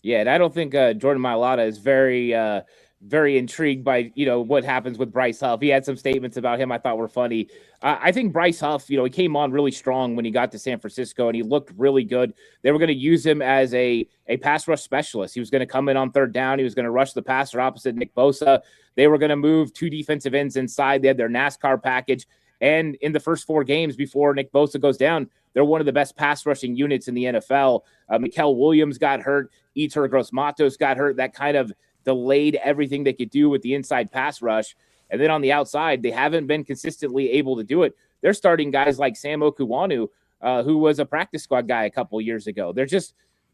Yeah, and I don't think Jordan Mailata is very intrigued by, what happens with Bryce Huff. He had some statements about him I thought were funny. I think Bryce Huff, he came on really strong when he got to San Francisco, and he looked really good. They were going to use him as a pass rush specialist. He was going to come in on third down. He was going to rush the passer opposite Nick Bosa. They were going to move two defensive ends inside. They had their NASCAR package. And in the first 4 games before Nick Bosa goes down, they're one of the best pass rushing units in the NFL. Mikael Williams got hurt. Yetur Gross-Matos got hurt. That kind of delayed everything they could do with the inside pass rush. And then on the outside, they haven't been consistently able to do it. They're starting guys like Sam Okuwanu, who was a practice squad guy a couple years ago.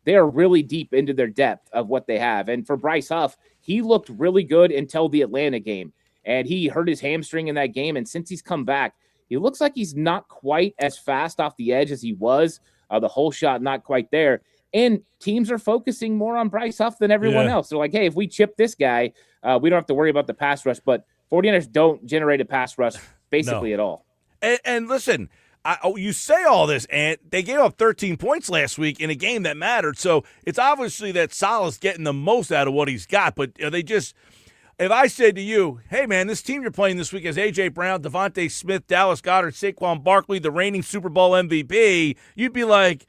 They are really deep into their depth of what they have. And for Bryce Huff, he looked really good until the Atlanta game. And he hurt his hamstring in that game. And since he's come back, he looks like he's not quite as fast off the edge as he was. The whole shot not quite there. And teams are focusing more on Bryce Huff than everyone else. They're like, hey, if we chip this guy, we don't have to worry about the pass rush. But 49ers don't generate a pass rush basically at all. And listen, you say all this, and they gave up 13 points last week in a game that mattered. So it's obviously that Salah's getting the most out of what he's got. But they just – if I said to you, hey, man, this team you're playing this week is A.J. Brown, Devontae Smith, Dallas Goedert, Saquon Barkley, the reigning Super Bowl MVP, you'd be like,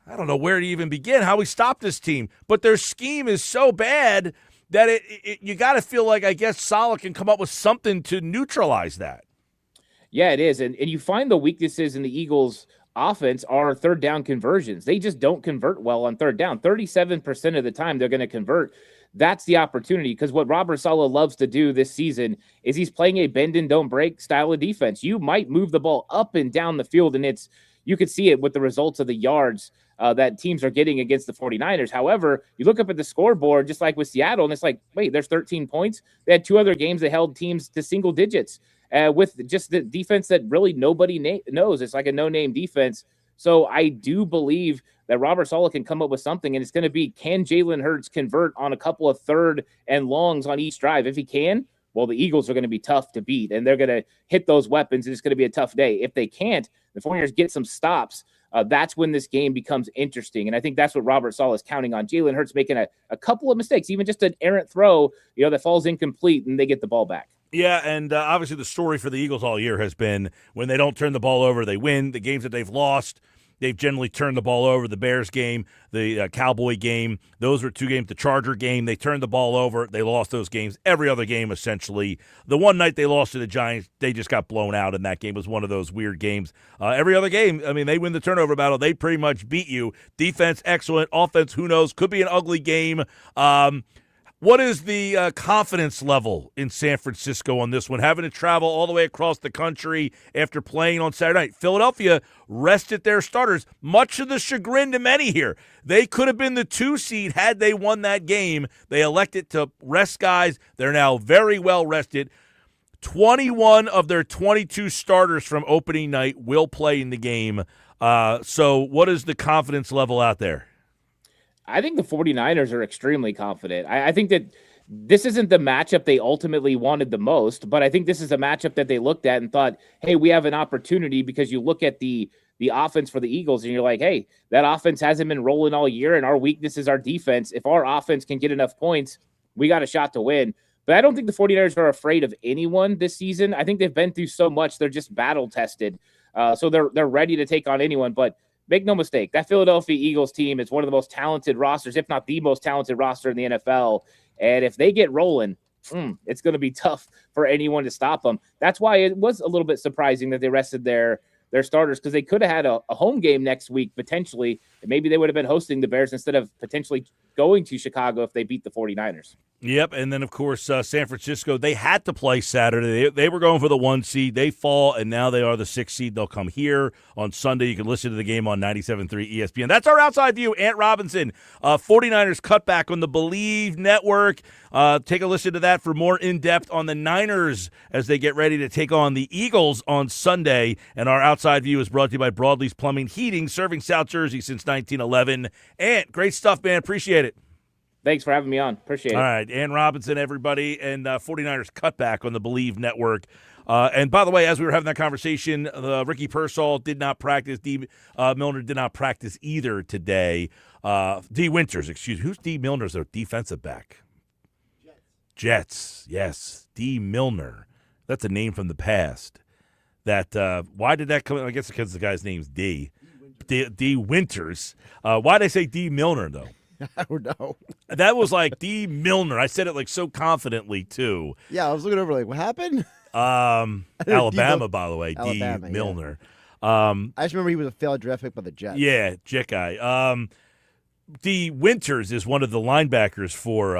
I don't know where to even begin, how we stop this team. But their scheme is so bad that you got to feel like, I guess, Salah can come up with something to neutralize that. Yeah, it is. And you find the weaknesses in the Eagles' offense are third down conversions. They just don't convert well on third down. 37% of the time they're going to convert. That's the opportunity, because what Robert Saleh loves to do this season is he's playing a bend and don't break style of defense. You might move the ball up and down the field, and you could see it with the results of the yards that teams are getting against the 49ers. However, you look up at the scoreboard, just like with Seattle, and it's like, wait, there's 13 points. They had two other games that held teams to single digits with just the defense that really nobody knows. It's like a no-name defense. So I do believe that Robert Saleh can come up with something, and it's going to be, can Jalen Hurts convert on a couple of third and longs on each drive? If he can, well, the Eagles are going to be tough to beat, and they're going to hit those weapons, and it's going to be a tough day. If they can't, the 49ers get some stops. That's when this game becomes interesting, and I think that's what Robert Saleh is counting on. Jalen Hurts making a couple of mistakes, even just an errant throw, that falls incomplete, and they get the ball back. Yeah, and obviously the story for the Eagles all year has been when they don't turn the ball over, they win. The games that they've lost, they've generally turned the ball over. The Bears game, the Cowboy game, those were two games. The Charger game, they turned the ball over. They lost those games. Every other game, essentially. The one night they lost to the Giants, they just got blown out, and that game was one of those weird games. Every other game, I mean, they win the turnover battle. They pretty much beat you. Defense, excellent. Offense, who knows? Could be an ugly game. What is the confidence level in San Francisco on this one, having to travel all the way across the country after playing on Saturday night? Philadelphia rested their starters, much to the chagrin to many here. They could have been the 2 seed had they won that game. They elected to rest guys. They're now very well rested. 21 of their 22 starters from opening night will play in the game. So what is the confidence level out there? I think the 49ers are extremely confident. I think that this isn't the matchup they ultimately wanted the most, but I think this is a matchup that they looked at and thought, hey, we have an opportunity, because you look at the offense for the Eagles and you're like, hey, that offense hasn't been rolling all year, and our weakness is our defense. If our offense can get enough points, we got a shot to win. But I don't think the 49ers are afraid of anyone this season. I think they've been through so much. They're just battle-tested. So they're ready to take on anyone. But make no mistake, that Philadelphia Eagles team is one of the most talented rosters, if not the most talented roster in the NFL. And if they get rolling, it's going to be tough for anyone to stop them. That's why it was a little bit surprising that they rested their starters, because they could have had a home game next week, potentially. And maybe they would have been hosting the Bears instead of potentially going to Chicago if they beat the 49ers. Yep, and then, of course, San Francisco, they had to play Saturday. They were going for the 1 seed. They fall, and now they are the 6 seed. They'll come here on Sunday. You can listen to the game on 97.3 ESPN. That's our outside view. Ant Robinson, 49ers cutback on the Believe Network. Take a listen to that for more in-depth on the Niners as they get ready to take on the Eagles on Sunday. And our outside view is brought to you by Broadlee's Plumbing Heating, serving South Jersey since 1911. Ant, great stuff, man. Appreciate it. Thanks for having me on. Appreciate it. All right, Ant Robinson, everybody, and 49ers cutback on the Believe Network. And by the way, as we were having that conversation, Ricky Pearsall did not practice. D. Milner did not practice either today. D. Winters, excuse me. Who's D. Milner's their defensive back? Jets, yes. D. Milner. That's a name from the past. Why did that come? I guess because the guy's name's D. D. Winters. Why did I say D. Milner, though? I don't know. That was like D. Milner. I said it like so confidently, too. Yeah, I was looking over like, what happened? Alabama, by the way, Alabama, D. Milner. I just remember he was a failed draft pick by the Jets. Yeah, Jet guy. D. Winters is one of the linebackers for.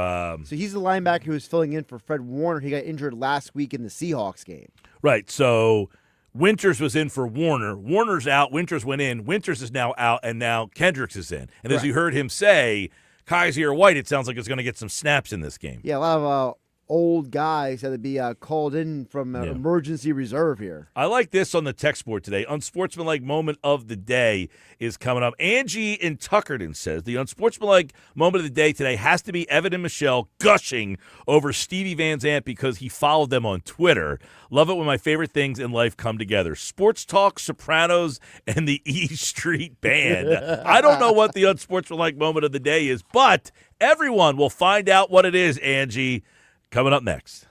So he's the linebacker who was filling in for Fred Warner. He got injured last week in the Seahawks game. Right. So Winters was in for Warner. Warner's out. Winters went in. Winters is now out, and now Kendricks is in. And as you heard him say, Kaiser White, it sounds like, is going to get some snaps in this game. Yeah, a lot of old guys had to be called in from emergency reserve here. I like this on the text board today. Unsportsmanlike moment of the day is coming up. Angie in Tuckerton says the unsportsmanlike moment of the day today has to be Evan and Michelle gushing over Stevie Van Zandt because he followed them on Twitter. Love it when my favorite things in life come together. Sports Talk, Sopranos, and the E Street Band. I don't know what the unsportsmanlike moment of the day is, but everyone will find out what it is, Angie. Coming up next.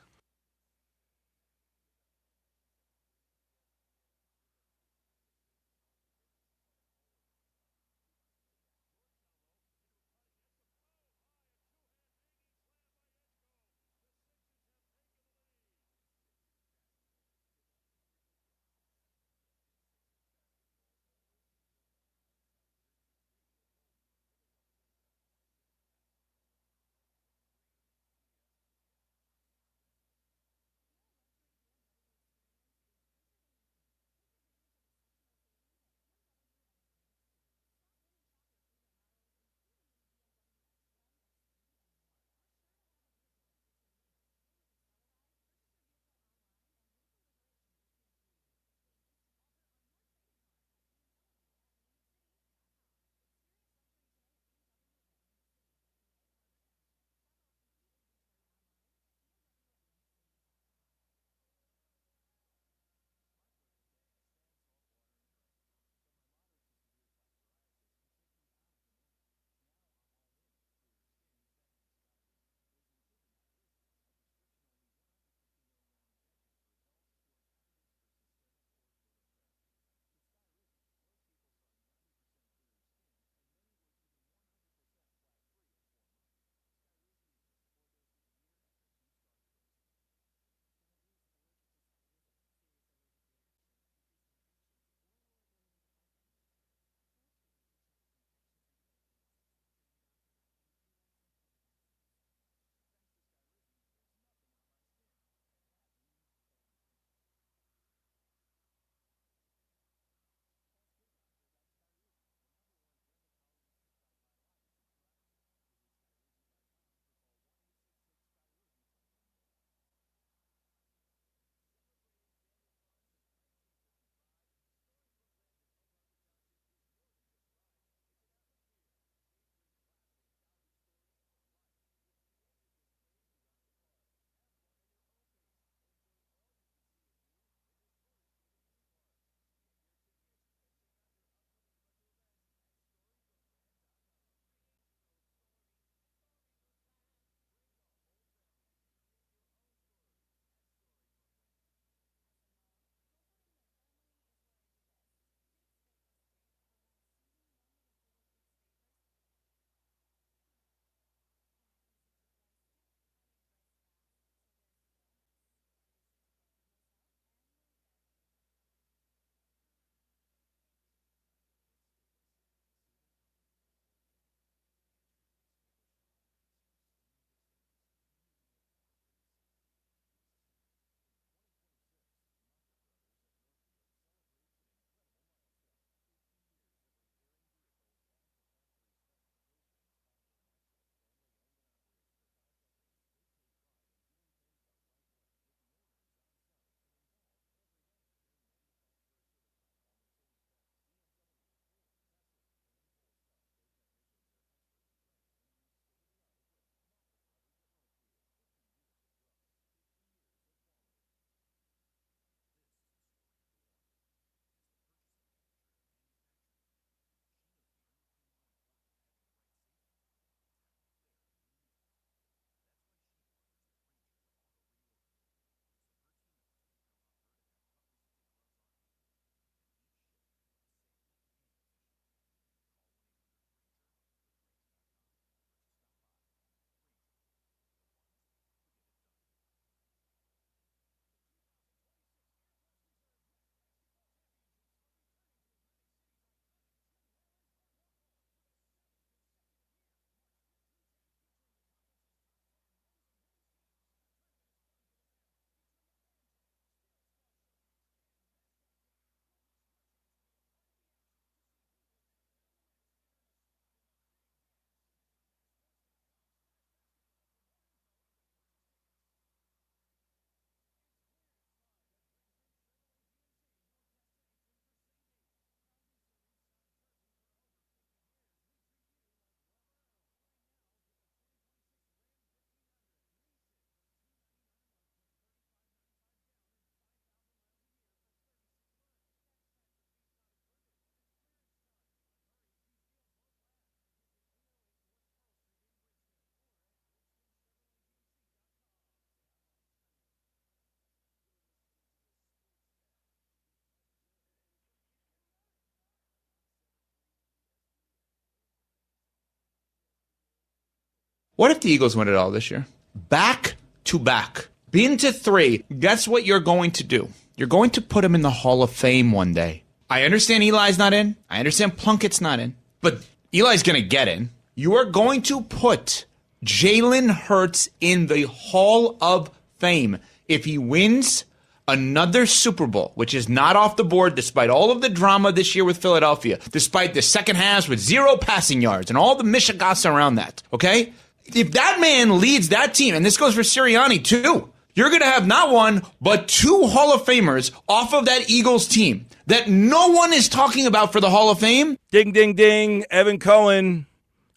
What if the Eagles win it all this year? Back to back. Been to 3. Guess what you're going to do? You're going to put him in the Hall of Fame one day. I understand Eli's not in. I understand Plunkett's not in. But Eli's going to get in. You are going to put Jalen Hurts in the Hall of Fame if he wins another Super Bowl, which is not off the board despite all of the drama this year with Philadelphia, despite the second halves with 0 passing yards and all the mishigas around that, okay? If that man leads that team, and this goes for Sirianni too, you're going to have not 1, but 2 Hall of Famers off of that Eagles team that no one is talking about for the Hall of Fame. Ding, ding, ding. Evan Cohen,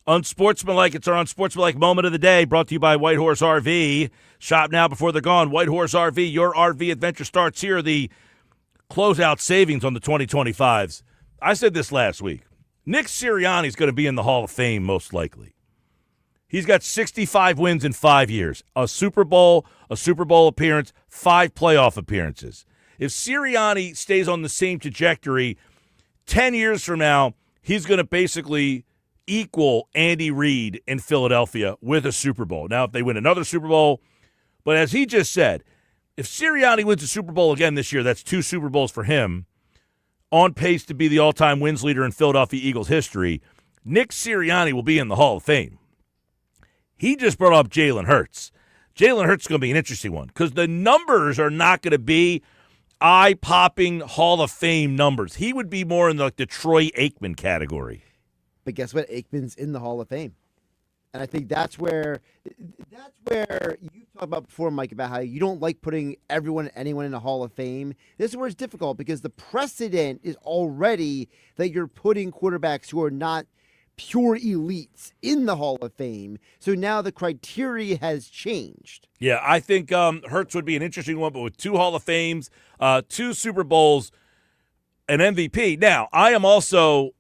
Unsportsmanlike. It's our Unsportsmanlike moment of the day, brought to you by White Horse RV. Shop now before they're gone. White Horse RV, your RV adventure starts here. The closeout savings on the 2025s. I said this last week. Nick Sirianni is going to be in the Hall of Fame most likely. He's got 65 wins in 5 years, a Super Bowl appearance, 5 playoff appearances. If Sirianni stays on the same trajectory, 10 years from now, he's going to basically equal Andy Reid in Philadelphia with a Super Bowl. Now, if they win another Super Bowl, but as he just said, if Sirianni wins a Super Bowl again this year, that's 2 Super Bowls for him, on pace to be the all-time wins leader in Philadelphia Eagles history. Nick Sirianni will be in the Hall of Fame. He just brought up Jalen Hurts. Jalen Hurts is going to be an interesting one because the numbers are not going to be eye-popping Hall of Fame numbers. He would be more in the Troy Aikman category. But guess what? Aikman's in the Hall of Fame. And I think that's where you talked about before, Mike, about how you don't like putting anyone in the Hall of Fame. This is where it's difficult because the precedent is already that you're putting quarterbacks who are not pure elites in the Hall of Fame. So now the criteria has changed. Yeah, I think Hurts would be an interesting one, but with 2 Hall of Fames, 2 Super Bowls, an MVP. Now, I am also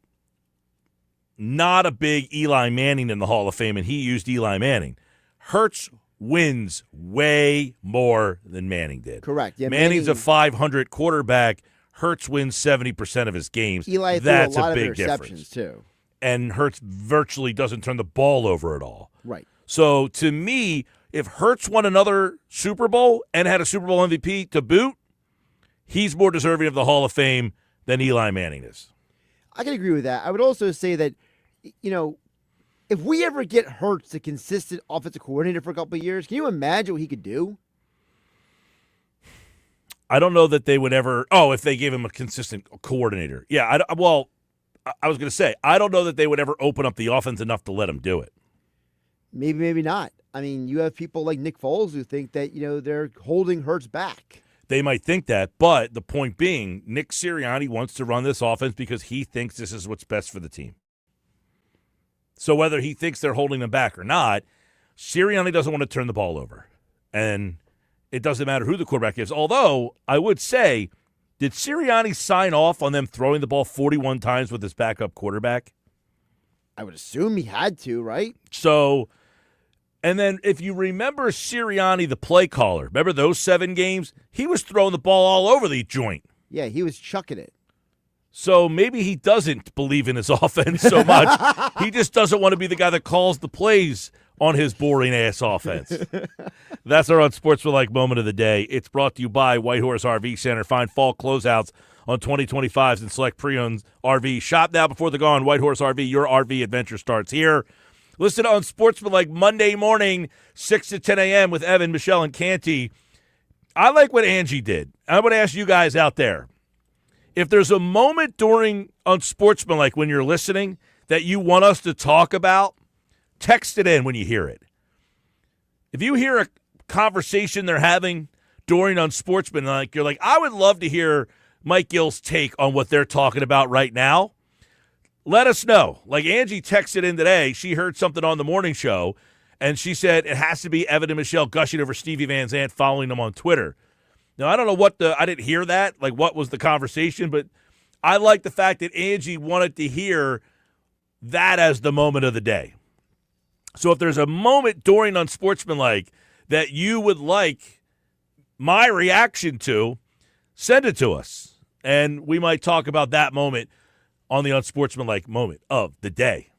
not a big Eli Manning in the Hall of Fame, and he used Eli Manning. Hurts wins way more than Manning did. Correct. Yeah, Manning's a 500 quarterback. Hurts wins 70% of his games. Eli That's threw a lot big of interceptions difference too. And Hurts virtually doesn't turn the ball over at all. Right. So to me, if Hurts won another Super Bowl and had a Super Bowl MVP to boot, he's more deserving of the Hall of Fame than Eli Manning is. I can agree with that. I would also say that, if we ever get Hurts a consistent offensive coordinator for a couple of years, can you imagine what he could do? I don't know that they would ever. Oh, if they gave him a consistent coordinator. Yeah, I was going to say, I don't know that they would ever open up the offense enough to let him do it. Maybe, maybe not. I mean, you have people like Nick Foles who think that, they're holding Hurts back. They might think that, but the point being, Nick Sirianni wants to run this offense because he thinks this is what's best for the team. So whether he thinks they're holding them back or not, Sirianni doesn't want to turn the ball over. And it doesn't matter who the quarterback is. Although, I would say, did Sirianni sign off on them throwing the ball 41 times with his backup quarterback? I would assume he had to, right? So, and then if you remember Sirianni, the play caller, remember those 7 games? He was throwing the ball all over the joint. Yeah, he was chucking it. So maybe he doesn't believe in his offense so much. He just doesn't want to be the guy that calls the plays on his boring-ass offense. That's our Unsportsmanlike moment of the day. It's brought to you by White Horse RV Center. Find fall closeouts on 2025s and select pre-owned RV. Shop now before they're gone. White Horse RV, your RV adventure starts here. Listen to Unsportsmanlike Monday morning, 6 to 10 a.m. with Evan, Michelle, and Canty. I like what Angie did. I'm going to ask you guys out there. If there's a moment during Unsportsmanlike when you're listening that you want us to talk about, text it in when you hear it. If you hear a conversation they're having during Unsportsmanlike, you're like, I would love to hear Mike Gill's take on what they're talking about right now. Let us know. Like Angie texted in today. She heard something on the morning show, and she said it has to be Evan and Michelle gushing over Stevie Van Zandt following them on Twitter. Now, I don't know I didn't hear that, like what was the conversation, but I like the fact that Angie wanted to hear that as the moment of the day. So if there's a moment during Unsportsmanlike that you would like my reaction to, send it to us. And we might talk about that moment on the Unsportsmanlike moment of the day.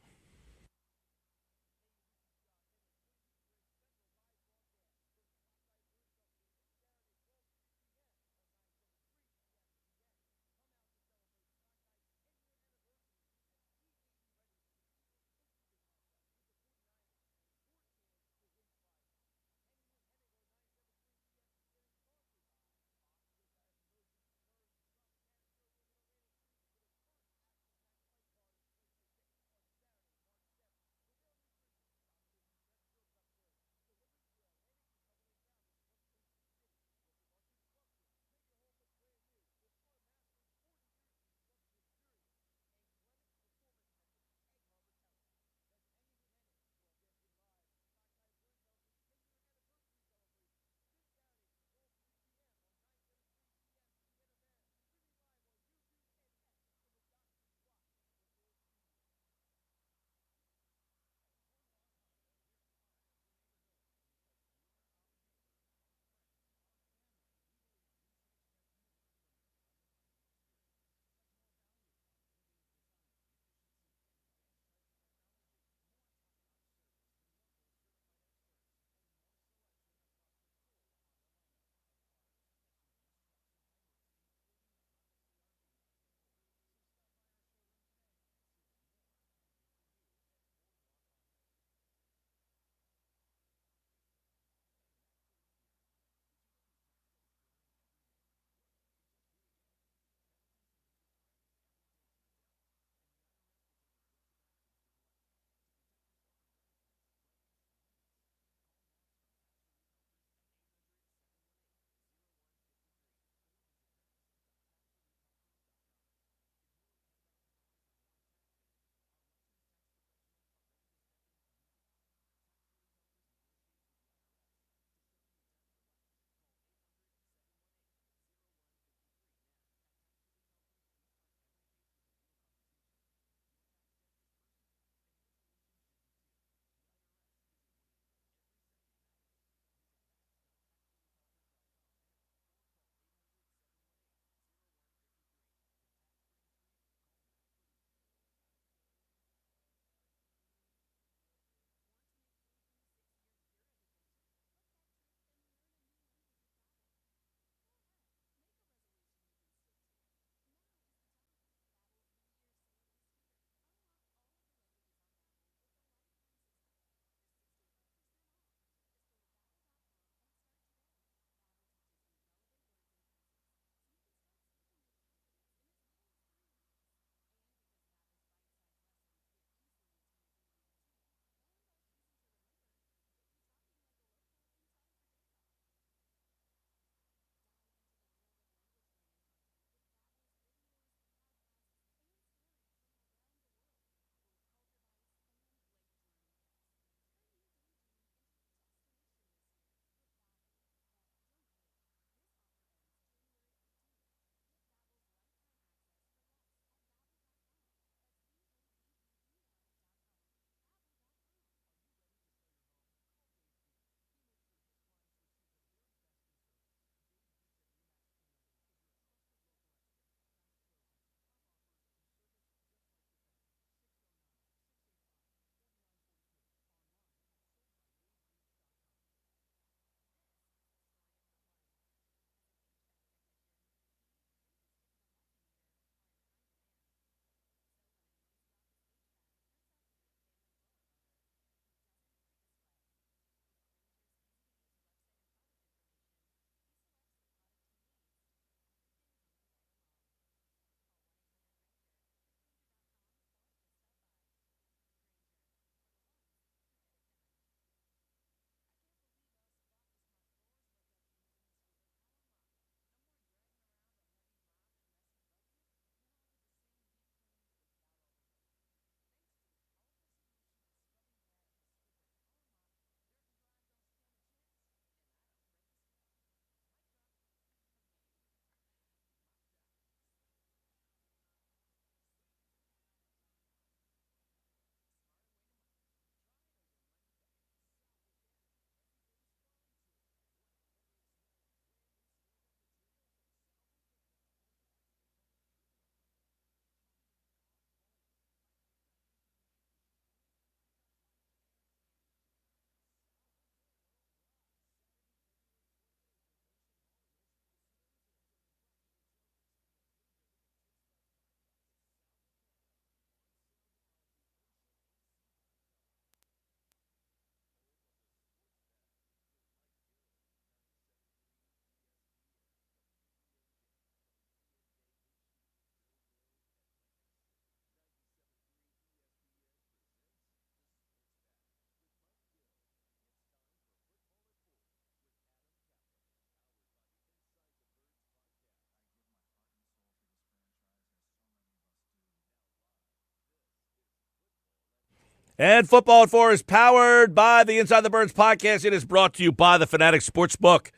And Football at 4 is powered by the Inside the Birds podcast. It is brought to you by the Fanatic Sportsbook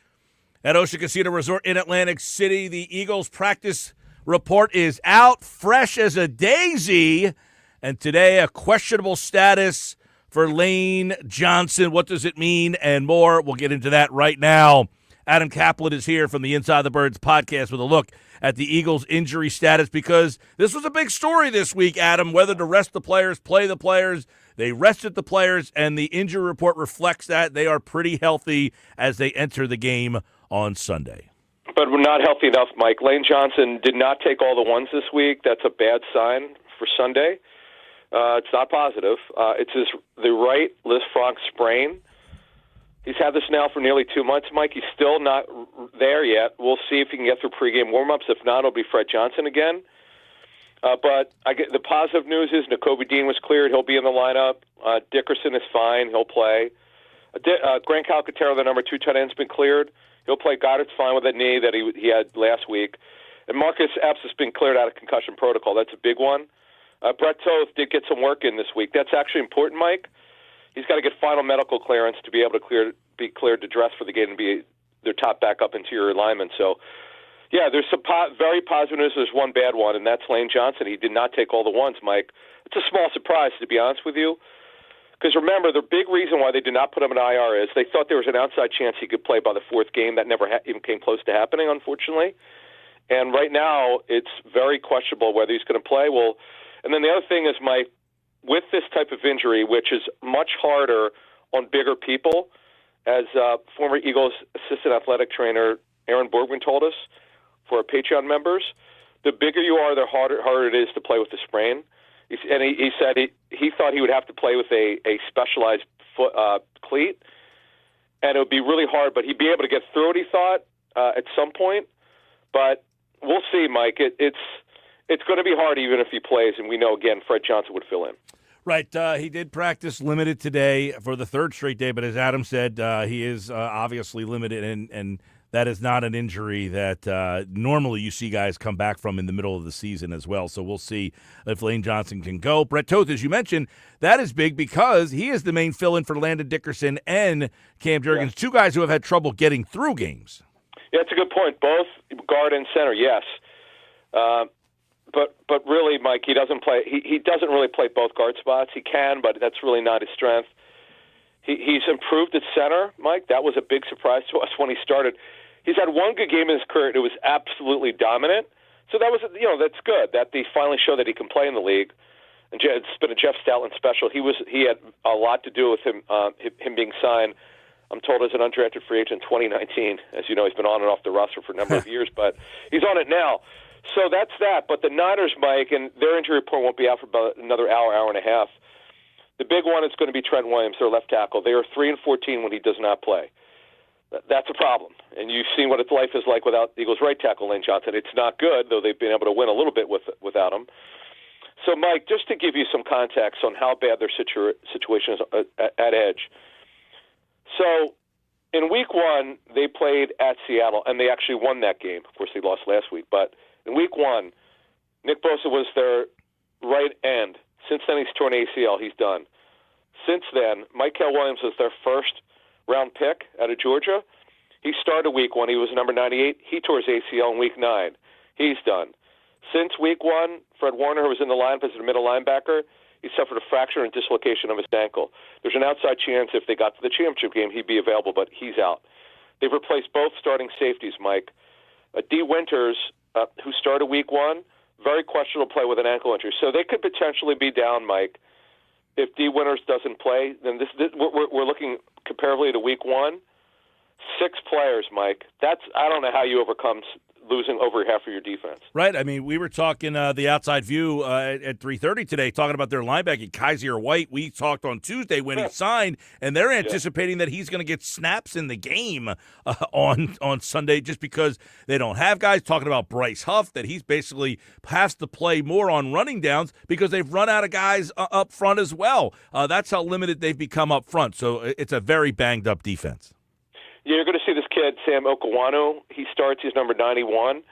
at Ocean Casino Resort in Atlantic City. The Eagles practice report is out, fresh as a daisy. And today, a questionable status for Lane Johnson. What does it mean? And more. We'll get into that right now. Adam Caplan is here from the Inside the Birds podcast with a look at the Eagles' injury status, because this was a big story this week, Adam, whether to rest the players, play the players. They rested the players, and the injury report reflects that. They are pretty healthy as they enter the game on Sunday. But we're not healthy enough, Mike. Lane Johnson did not take all the ones this week. That's a bad sign for Sunday. It's not positive. It's the right Lisfranc sprain. He's had this now for nearly 2 months, Mike. He's still not there yet. We'll see if he can get through pregame warm-ups. If not, it'll be Fred Johnson again. But the positive news is Nakobe Dean was cleared. He'll be in the lineup. Dickerson is fine. He'll play. Grant Calcaterra, the number 2 tight end, has been cleared. He'll play. Goddard's fine with that knee that he had last week. And Marcus Epps has been cleared out of concussion protocol. That's a big one. Brett Toth did get some work in this week. That's actually important, Mike. He's got to get final medical clearance to be able to be cleared to dress for the game and be their top backup interior lineman. So, yeah, there's some very positive news. There's one bad one, and that's Lane Johnson. He did not take all the ones, Mike. It's a small surprise, to be honest with you. Because remember, the big reason why they did not put him in IR is they thought there was an outside chance he could play by the 4th game. That never even came close to happening, unfortunately. And right now, it's very questionable whether he's going to play. Well, and then the other thing is, Mike, with this type of injury, which is much harder on bigger people, as former Eagles assistant athletic trainer Aaron Borgman told us, for our Patreon members, the bigger you are, the harder it is to play with the sprain. He said he thought he would have to play with a specialized foot cleat, and it would be really hard, but he'd be able to get through it, he thought, at some point. But we'll see, Mike. It's going to be hard even if he plays, and we know, again, Fred Johnson would fill in. Right. He did practice limited today for the 3rd straight day, but as Adam said, he is obviously limited, and that is not an injury that normally you see guys come back from in the middle of the season as well. So we'll see if Lane Johnson can go. Brett Toth, as you mentioned, that is big because he is the main fill-in for Landon Dickerson and Cam Jurgens, 2 guys who have had trouble getting through games. Yeah, it's a good point. Both guard and center, yes. But really, Mike, he doesn't play. He doesn't really play both guard spots. He can, but that's really not his strength. He's improved at center, Mike. That was a big surprise to us when he started. He's had one good game in his career, and it was absolutely dominant. So that was, that's good that they finally show that he can play in the league. And it's been a Jeff Stoutland special. He had a lot to do with him being signed. I'm told as an undrafted free agent in 2019. As you know, he's been on and off the roster for a number of years, but he's on it now. So that's that. But the Niners, Mike, and their injury report won't be out for about another hour and a half. The big one is going to be Trent Williams, their left tackle. They are 3-14 when he does not play. That's a problem. And you've seen what its life is like without the Eagles' right tackle, Lane Johnson. It's not good, though they've been able to win a little bit without him. So, Mike, just to give you some context on how bad their situation is at edge. So, in week 1, they played at Seattle, and they actually won that game. Of course, they lost last week. But in week 1, Nick Bosa was their right end. Since then, he's torn ACL. He's done. Since then, Michael Williams was their first-round pick out of Georgia. He started week 1. He was number 98. He tore his ACL in week 9. He's done. Since week 1, Fred Warner, who was in the lineup as a middle linebacker, he suffered a fracture and dislocation of his ankle. There's an outside chance if they got to the championship game, he'd be available, but he's out. They've replaced both starting safeties, Mike. D. Winters, who started week 1, very questionable play with an ankle injury. So they could potentially be down, Mike. If D. Winters doesn't play, then we're looking comparably to week 1. 6 players, Mike. I don't know how you overcome losing over half of your defense. Right. I mean, we were talking the outside view at 3:30 today, talking about their linebacker, Kaiser White. We talked on Tuesday when he signed, and they're anticipating that he's going to get snaps in the game on Sunday just because they don't have guys. Talking about Bryce Huff, that he's basically has to play more on running downs because they've run out of guys up front as well. That's how limited they've become up front. So it's a very banged-up defense. Yeah, you're going to see this kid, Sam Okawanu. He starts. He's number 91.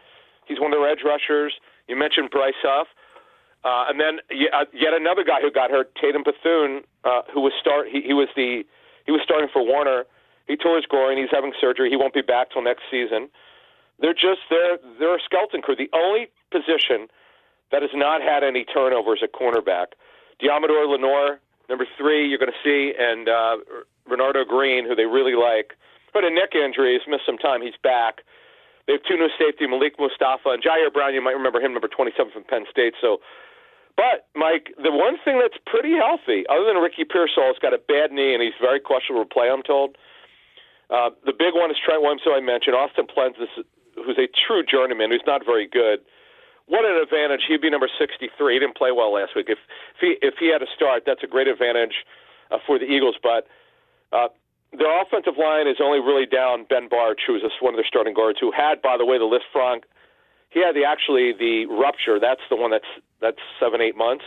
He's one of their edge rushers. You mentioned Bryce Huff. And then yet another guy who got hurt, Tatum Bethune, who was he was starting for Warner. He tore his groin. He's having surgery. He won't be back till next season. They're a skeleton crew. The only position that has not had any turnovers at cornerback. Diamador Lenore, number 3, you're going to see, and Renardo Green, who they really like. But a neck injury, he's missed some time. He's back. They have 2 new safety, Malik Mustafa and Jair Brown. You might remember him, number 27 from Penn State. But, Mike, the one thing that's pretty healthy, other than Ricky Pearsall, has got a bad knee, and he's very questionable to play, I'm told. The big one is Trent Williams, who I mentioned. Austin Plenzis, who's a true journeyman, who's not very good. What an advantage. He'd be number 63. He didn't play well last week. If he had to start, that's a great advantage for the Eagles. But their offensive line is only really down Ben Barch, who was one of their starting guards, who had, by the way, the Lisfranc Frank. He had the rupture. That's the one that's 7-8 months.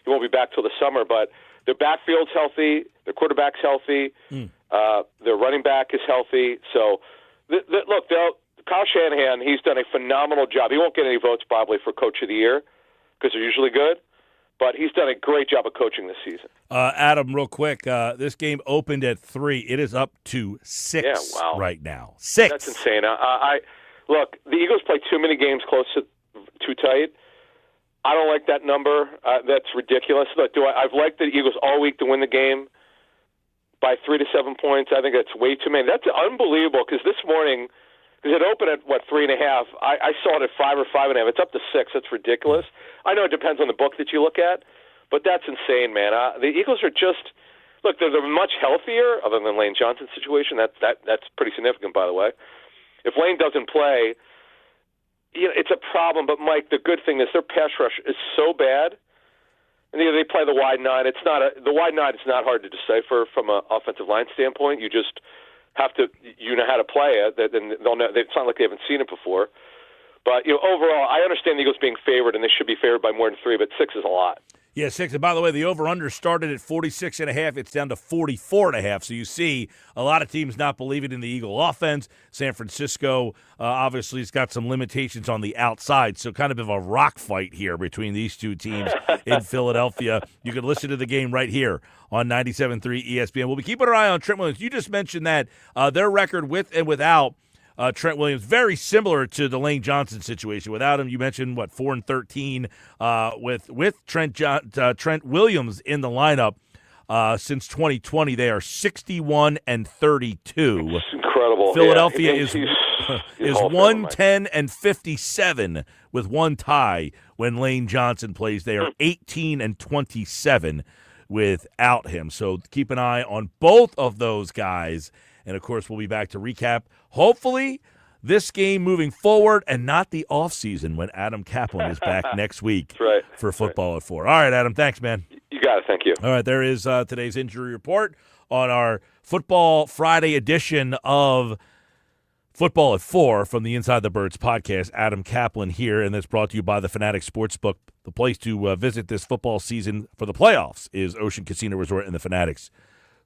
He won't be back till the summer. But their backfield's healthy. Their quarterback's healthy. Their running back is healthy. So, look, Kyle Shanahan, he's done a phenomenal job. He won't get any votes probably for Coach of the Year because they're usually good, but he's done a great job of coaching this season. Adam, real quick, this game opened at 3. It is up to 6 right now. 6. That's insane. Look, the Eagles play too many games close to too tight. I don't like that number. That's ridiculous. Look, I've liked the Eagles all week to win the game by 3 to 7 points. I think that's way too many. That's unbelievable because this morning – because it opened at, 3.5. I saw it at 5 or 5.5. It's up to 6. That's ridiculous. I know it depends on the book that you look at, but that's insane, man. The Eagles are just – look, they're much healthier, other than Lane Johnson's situation. That's pretty significant, by the way. If Lane doesn't play, it's a problem. But, Mike, the good thing is their pass rush is so bad. And they play the wide 9. The wide 9 is not hard to decipher from an offensive line standpoint. You just – have to, know how to play it, then they'll know. It's not like they haven't seen it before. But overall, I understand the Eagles being favored, and they should be favored by more than 3, but 6 is a lot. Yeah, 6. And by the way, the over/under started at 46.5. It's down to 44.5. So you see a lot of teams not believing in the Eagle offense. San Francisco obviously has got some limitations on the outside. So kind of a rock fight here between these two teams in Philadelphia. You can listen to the game right here on 97.3 ESPN. We'll be keeping our eye on Trent Williams. You just mentioned that their record with and without Trent Williams, very similar to the Lane Johnson situation. Without him, you mentioned, 4-13 with Trent Williams in the lineup since 2020. They are 61-32. It's incredible. Philadelphia is 110-57 with one tie when Lane Johnson plays. They are 18-27 without him. So keep an eye on both of those guys. And, of course, we'll be back to recap, hopefully, this game moving forward and not the offseason when Adam Caplan is back next week for Football at 4. All right, Adam, thanks, man. You got it. Thank you. All right, there is today's injury report on our Football Friday edition of Football at 4 from the Inside the Birds podcast. Adam Caplan here, and that's brought to you by the Fanatics Sportsbook. The place to visit this football season for the playoffs is Ocean Casino Resort and the Fanatics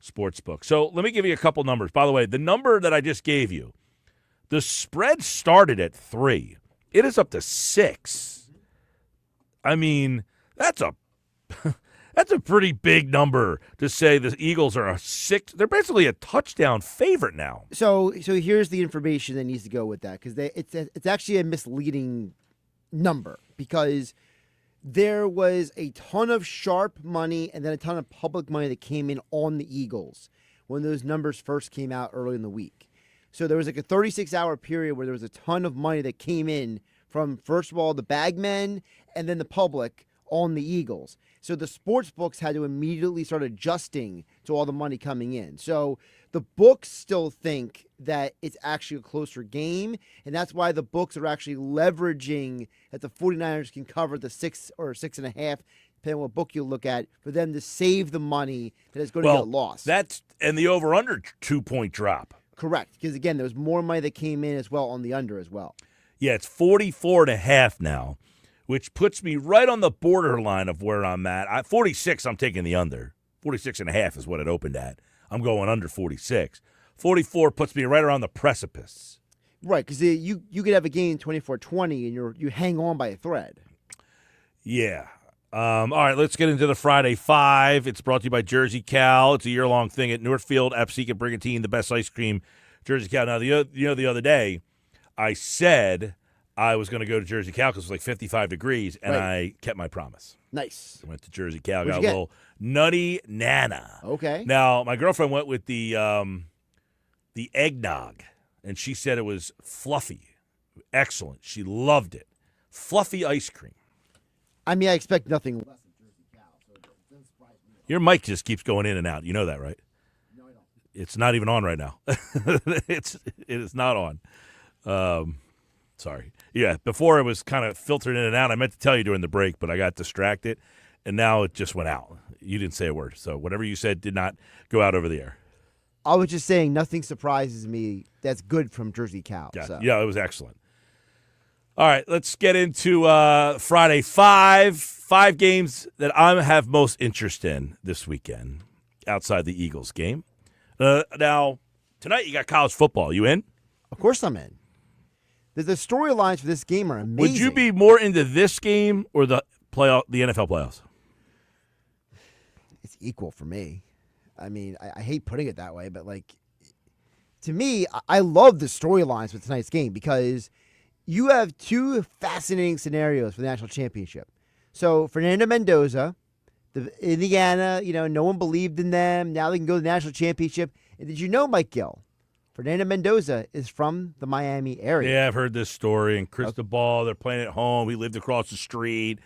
Sportsbook. So let me give you a couple numbers. By the way, the number that I just gave you, the spread started at 3. It is up to 6. I mean, that's a pretty big number to say the Eagles are a 6. They're basically a touchdown favorite now. So here's the information that needs to go with that, because it's actually a misleading number, because there was a ton of sharp money and then a ton of public money that came in on the Eagles when those numbers first came out early in the week. So there was like a 36-hour period where there was a ton of money that came in from, first of all, the bagmen and then the public on the Eagles. So the sports books had to immediately start adjusting to all the money coming in. So the books still think that it's actually a closer game, and that's why the books are actually leveraging that the 49ers can cover the 6 or 6.5, depending on what book you look at, for them to save the money that is going to get lost. And the over-under 2-point drop. Correct, because, again, there was more money that came in as well on the under as well. Yeah, it's 44.5 now, which puts me right on the borderline of where I'm at. 46, I'm taking the under. 46.5 is what it opened at. I'm going under 46. 44 puts me right around the precipice. Right, because you could have a game 24-20 and you hang on by a thread. Yeah. All right, let's get into the Friday Five. It's brought to you by Jersey Cal. It's a year-long thing at Northfield, Epstein, and Brigantine, the best ice cream, Jersey Cal. Now, the other day, I said I was going to go to Jersey Cal because it was like 55 degrees, and I kept my promise. Nice. I went to Jersey Cal, What'd got you a get? little Nutty Nana. Okay. Now, my girlfriend went with the eggnog, and she said it was fluffy. Excellent. She loved it. Fluffy ice cream. I mean, I expect nothing less than Jersey Cal, so it doesn't surprise me. Your mic just keeps going in and out. You know that, right? No, I don't. It's not even on right now. It is not on. Sorry. Yeah, before it was kind of filtered in and out. I meant to tell you during the break, but I got distracted, and now it just went out. You didn't say a word, so whatever you said did not go out over the air. I was just saying nothing surprises me that's good from Jersey Cal. Yeah, So. yeah, it was excellent. All right, let's get into Friday Five. 5 games that I have most interest in this weekend outside the Eagles game. Now, tonight you got college football. You in? Of course I'm in. The storylines for this game are amazing. Would you be more into this game or the NFL playoffs? It's equal for me. I mean, I hate putting it that way, but like, to me, I love the storylines with tonight's game because you have 2 fascinating scenarios for the national championship. So Fernando Mendoza, the Indiana, no one believed in them. Now they can go to the national championship. And did you know, Mike Gill, Fernando Mendoza is from the Miami area. Yeah, I've heard this story. And Cristobal, they're playing at home. He lived across the street.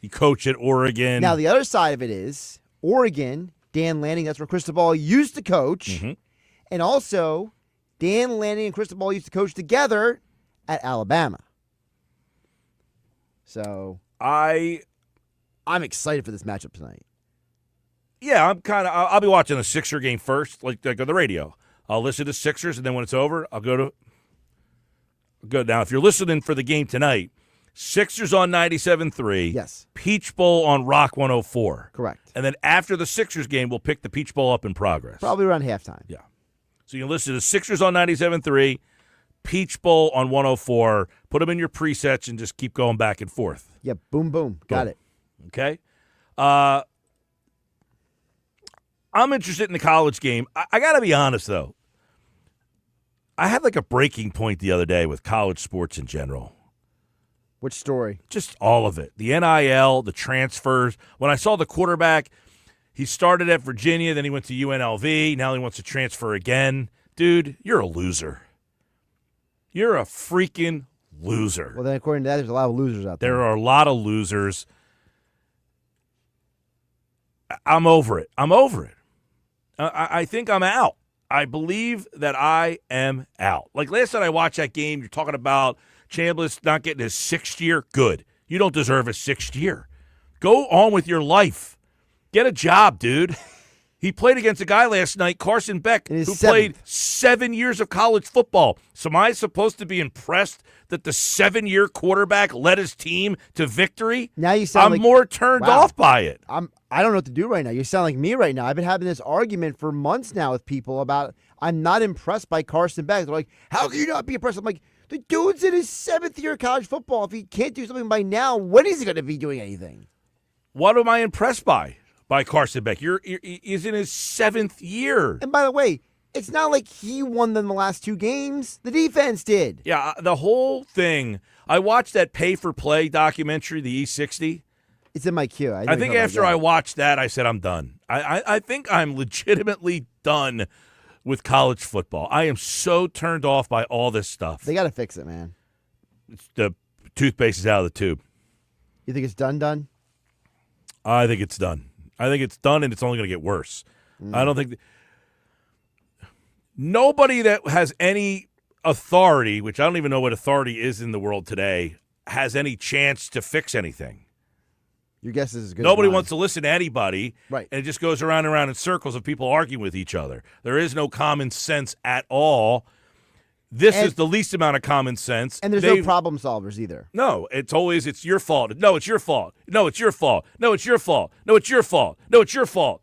He coached at Oregon. Now the other side of it is Oregon, Dan Lanning, that's where Cristobal used to coach. Mm-hmm. And also Dan Lanning and Cristobal used to coach together at Alabama. So I'm excited for this matchup tonight. Yeah, I'll be watching a Sixer game first, like on the radio. I'll listen to Sixers, and then when it's over, I'll go. Now, if you're listening for the game tonight, Sixers on 97.3. Yes. Peach Bowl on Rock 104. Correct. And then after the Sixers game, we'll pick the Peach Bowl up in progress. Probably around halftime. Yeah. So you can listen to Sixers on 97.3, Peach Bowl on 104. Put them in your presets and just keep going back and forth. Yeah, boom, boom. Got it. Okay. I'm interested in the college game. I got to be honest, though. I had like a breaking point the other day with college sports in general. Which story? Just all of it. The NIL, the transfers. When I saw the quarterback, he started at Virginia, then he went to UNLV. Now he wants to transfer again. Dude, you're a loser. You're a freaking loser. Well, then according to that, there's a lot of losers out there. There are a lot of losers. I'm over it. I think I'm out. I believe that I am out. Like last night I watched that game, you're talking about Chambliss not getting his 6th year. Good. You don't deserve a 6th year. Go on with your life. Get a job, dude. He played against a guy last night, Carson Beck, who played 7 years of college football. So am I supposed to be impressed that the 7-year quarterback led his team to victory? Now you sound I'm more turned off by it. I don't know what to do right now. You sound like me right now. I've been having this argument for months now with people about I'm not impressed by Carson Beck. They're like, how can you not be impressed? I'm like, the dude's in his 7th year of college football. If he can't do something by now, when is he going to be doing anything? What am I impressed by Carson Beck? He's in his 7th year. And by the way, it's not like he won them the last 2 games. The defense did. Yeah, the whole thing. I watched that pay-for-play documentary, the E60. It's in my queue. I think after I watched that, I said, I'm done. I think I'm legitimately done with college football. I am so turned off by all this stuff. They got to fix it, man. The toothpaste is out of the tube. You think it's done? I think it's done. I think it's done, and it's only going to get worse. I don't think nobody that has any authority, which I don't even know what authority is in the world today, has any chance to fix anything. Your guess is as good. Nobody wants to listen to anybody, right? And it just goes around and around in circles of people arguing with each other. There is no common sense at all. This is the least amount of common sense. And there's no problem solvers either. No, it's your fault. No, it's your fault. No, it's your fault. No, it's your fault. No, it's your fault. No, it's your fault.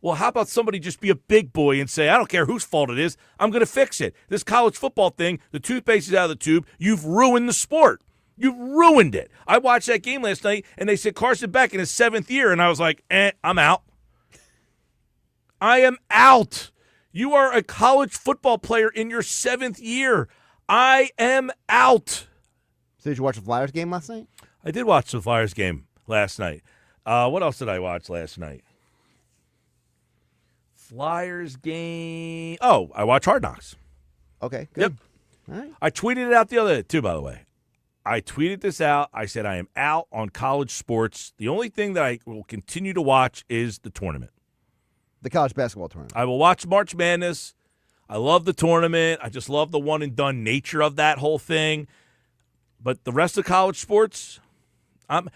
Well, how about somebody just be a big boy and say, I don't care whose fault it is. I'm going to fix it. This college football thing, the toothpaste is out of the tube. You've ruined the sport. You ruined it. I watched that game last night, and they said Carson Beck in his 7th year, and I was like, I'm out. I am out. You are a college football player in your 7th year. I am out. So did you watch the Flyers game last night? I did watch the Flyers game last night. What else did I watch last night? Flyers game. Oh, I watched Hard Knocks. Okay, good. Yep. All right. I tweeted it out the other day, too, by the way. I tweeted this out. I said I am out on college sports. The only thing that I will continue to watch is the tournament. The college basketball tournament. I will watch March Madness. I love the tournament. I just love the one-and-done nature of that whole thing. But the rest of college sports,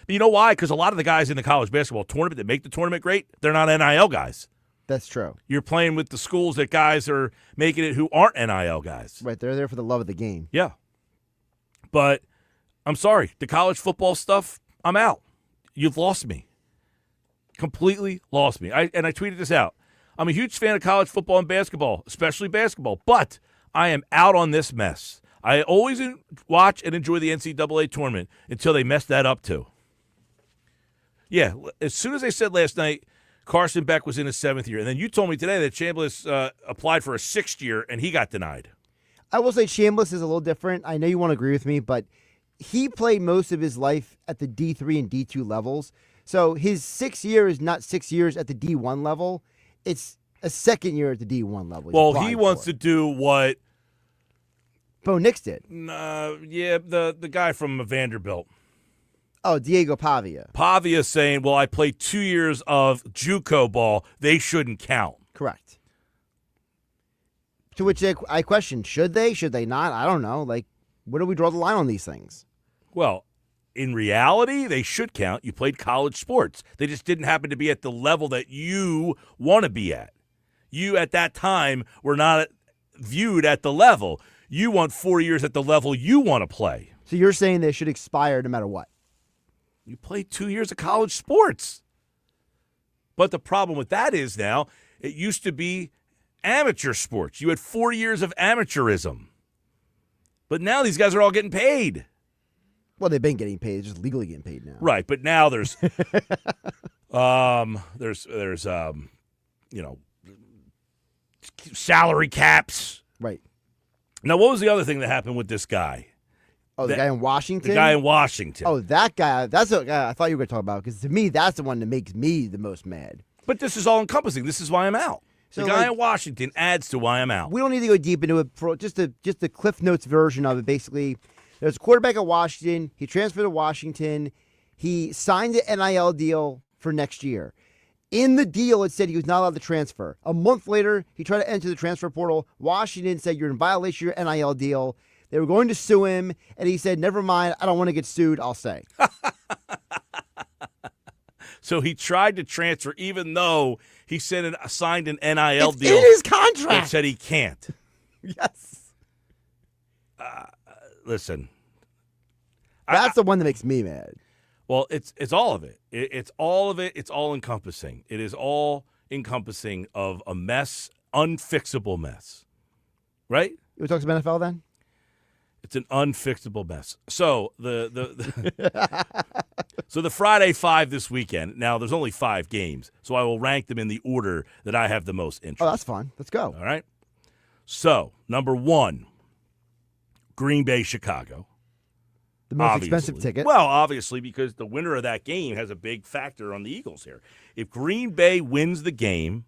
you know why? Because a lot of the guys in the college basketball tournament that make the tournament great, they're not NIL guys. That's true. You're playing with the schools that guys are making it who aren't NIL guys. Right, they're there for the love of the game. Yeah. But I'm sorry. The college football stuff, I'm out. You've lost me. Completely lost me. I tweeted this out. I'm a huge fan of college football and basketball, especially basketball, but I am out on this mess. I always watch and enjoy the NCAA tournament until they mess that up too. Yeah, as soon as they said last night Carson Beck was in his 7th year, and then you told me today that Chambliss applied for a 6th year and he got denied. I will say Chambliss is a little different. I know you won't agree with me, but he played most of his life at the D3 and D2 levels. So his 6th year is not 6 years at the D1 level. It's a 2nd year at the D1 level. Well, he wants to do what Bo Nix did. Yeah, the guy from Vanderbilt. Oh, Diego Pavia. Pavia saying, well, I played 2 years of JUCO ball. They shouldn't count. Correct. To which I question, should they? Should they not? I don't know. Like, where do we draw the line on these things? Well, in reality, they should count. You played college sports. They just didn't happen to be at the level that you want to be at. You, at that time, were not viewed at the level. You want 4 years at the level you want to play. So you're saying they should expire no matter what? You played 2 years of college sports. But the problem with that is now, it used to be amateur sports. You had 4 years of amateurism. But now these guys are all getting paid. Well, they've been getting paid. They're just legally getting paid now. Right, but now there's salary caps. Right. Now, what was the other thing that happened with this guy? Oh, the guy in Washington? The guy in Washington. Oh, that guy. That's the guy I thought you were going to talk about, because to me, that's the one that makes me the most mad. But this is all-encompassing. This is why I'm out. So, the guy in Washington adds to why I'm out. We don't need to go deep into it. Just the Cliff Notes version of it, basically. There's a quarterback at Washington. He transferred to Washington. He signed an NIL deal for next year. In the deal, it said he was not allowed to transfer. A month later, he tried to enter the transfer portal. Washington said, you're in violation of your NIL deal. They were going to sue him, and he said, never mind, I don't want to get sued, I'll stay. So he tried to transfer, even though he signed an NIL deal. In his contract. That said he can't. Yes. Listen. That's the one that makes me mad. Well, it's all of it. It's all of it. It's all encompassing. It is all encompassing of a mess, unfixable mess. Right? You want to talk some NFL then? It's an unfixable mess. So so the Friday 5 this weekend. Now there's only 5 games, so I will rank them in the order that I have the most interest. Oh, that's fun. Let's go. All right. So number 1, Green Bay, Chicago. The most expensive ticket. Well, obviously, because the winner of that game has a big factor on the Eagles here. If Green Bay wins the game,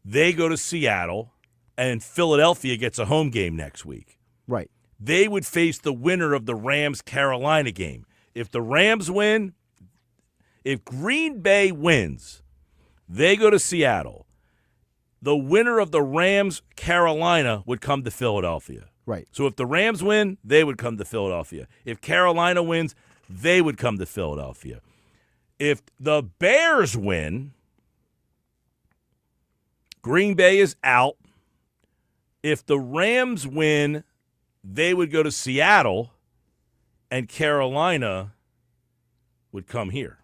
they go to Seattle, and Philadelphia gets a home game next week. Right. They would face the winner of the Rams-Carolina game. If the Rams win, if Green Bay wins, they go to Seattle. The winner of the Rams-Carolina would come to Philadelphia. Right. So if the Rams win, they would come to Philadelphia. If Carolina wins, they would come to Philadelphia. If the Bears win, Green Bay is out. If the Rams win, they would go to Seattle, and Carolina would come here.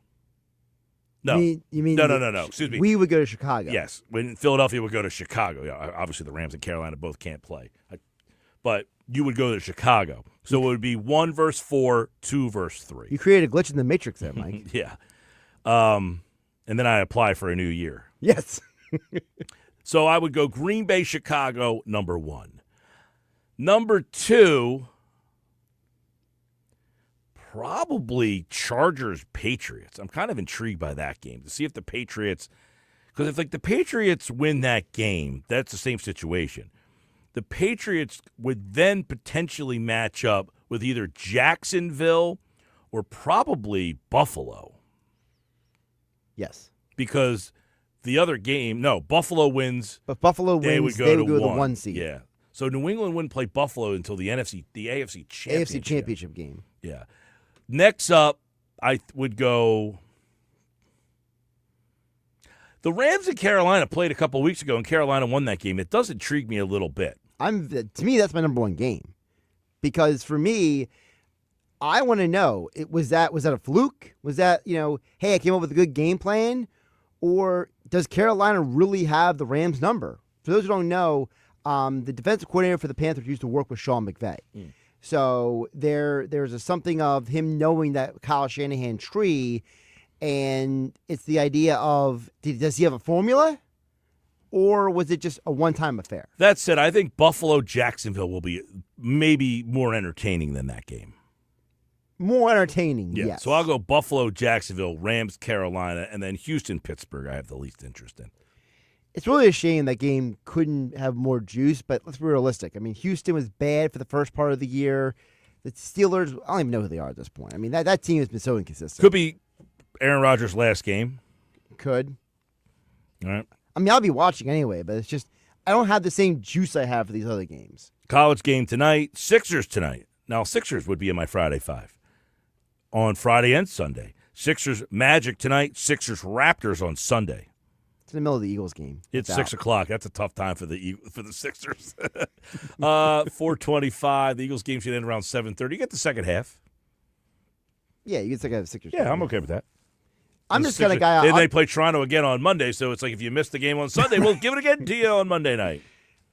No. You mean No. Excuse me. We would go to Chicago. Yes. When Philadelphia would go to Chicago. Yeah, obviously, the Rams and Carolina both can't play. But you would go to Chicago. So it would be 1 versus 4, 2 versus 3. You created a glitch in the matrix there, Mike. Yeah. And then I apply for a new year. Yes. So I would go Green Bay, Chicago, number 1. Number 2, probably Chargers, Patriots. I'm kind of intrigued by that game to see if the Patriots, because if the Patriots win that game, that's the same situation. The Patriots would then potentially match up with either Jacksonville or probably Buffalo. Yes. Because the other game, Buffalo wins. But Buffalo wins, they would go to the 1 seed. Yeah. So New England wouldn't play Buffalo until the AFC Championship. AFC Championship game. Yeah. Next up, I would go. The Rams in Carolina played a couple weeks ago, and Carolina won that game. It does intrigue me a little bit. To me, that's my number 1 game, because for me, I want to know, was that a fluke? Was that, hey, I came up with a good game plan, or does Carolina really have the Rams number? For those who don't know, the defensive coordinator for the Panthers used to work with Sean McVay. So there's something of him knowing that Kyle Shanahan tree, and it's the idea of, does he have a formula? Or was it just a one-time affair? That said, I think Buffalo-Jacksonville will be maybe more entertaining than that game. More entertaining, yes. So I'll go Buffalo-Jacksonville, Rams-Carolina, and then Houston-Pittsburgh I have the least interest in. It's really a shame that game couldn't have more juice, but let's be realistic. I mean, Houston was bad for the first part of the year. The Steelers, I don't even know who they are at this point. I mean, that team has been so inconsistent. Could be Aaron Rodgers' last game. Could. All right. I mean, I'll be watching anyway, but it's just I don't have the same juice I have for these other games. College game tonight, Sixers tonight. Now, Sixers would be in my Friday 5 on Friday and Sunday. Sixers Magic tonight, Sixers Raptors on Sunday. It's in the middle of the Eagles game. It's 6 o'clock. That's a tough time for the Sixers. 4:25. The Eagles game should end around 7:30. You get the second half. Yeah, you can take a Sixers. Yeah, I'm okay with that. I'm just kind of guy. Then they play Toronto again on Monday, so it's like if you missed the game on Sunday, we'll give it again to you on Monday night.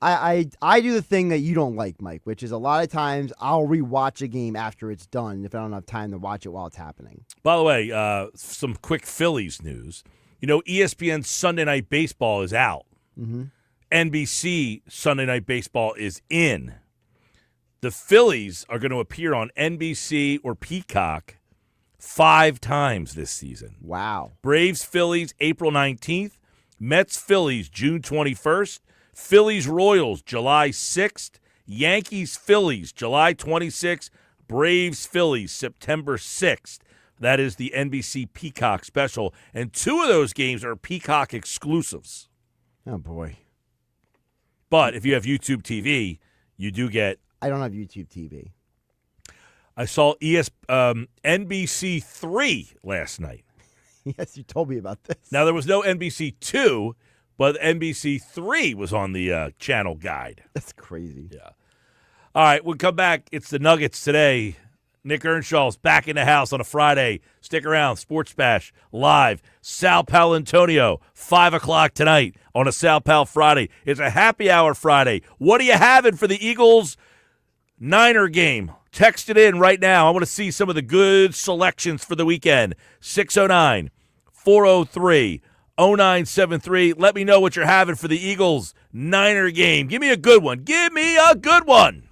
I do the thing that you don't like, Mike, which is a lot of times I'll rewatch a game after it's done if I don't have time to watch it while it's happening. By the way, some quick Phillies news. ESPN Sunday Night Baseball is out. Mm-hmm. NBC Sunday Night Baseball is in. The Phillies are going to appear on NBC or Peacock 5 times this season. Wow. Braves-Phillies, April 19th. Mets-Phillies, June 21st. Phillies-Royals, July 6th. Yankees-Phillies, July 26th. Braves-Phillies, September 6th. That is the NBC Peacock special. And 2 of those games are Peacock exclusives. Oh, boy. But if you have YouTube TV, you do get... I don't have YouTube TV. I saw NBC 3 last night. Yes, you told me about this. Now, there was no NBC 2, but NBC 3 was on the channel guide. That's crazy. Yeah. All right, we'll come back. It's the Nuggets today. Nick Earnshaw's back in the house on a Friday. Stick around. Sports Bash live. Sal Paolantonio, 5 o'clock tonight on a Sal Pal Friday. It's a happy hour Friday. What are you having for the Eagles Niner game? Text it in right now. I want to see some of the good selections for the weekend. 609-403-0973. Let me know what you're having for the Eagles Niner game. Give me a good one. Give me a good one.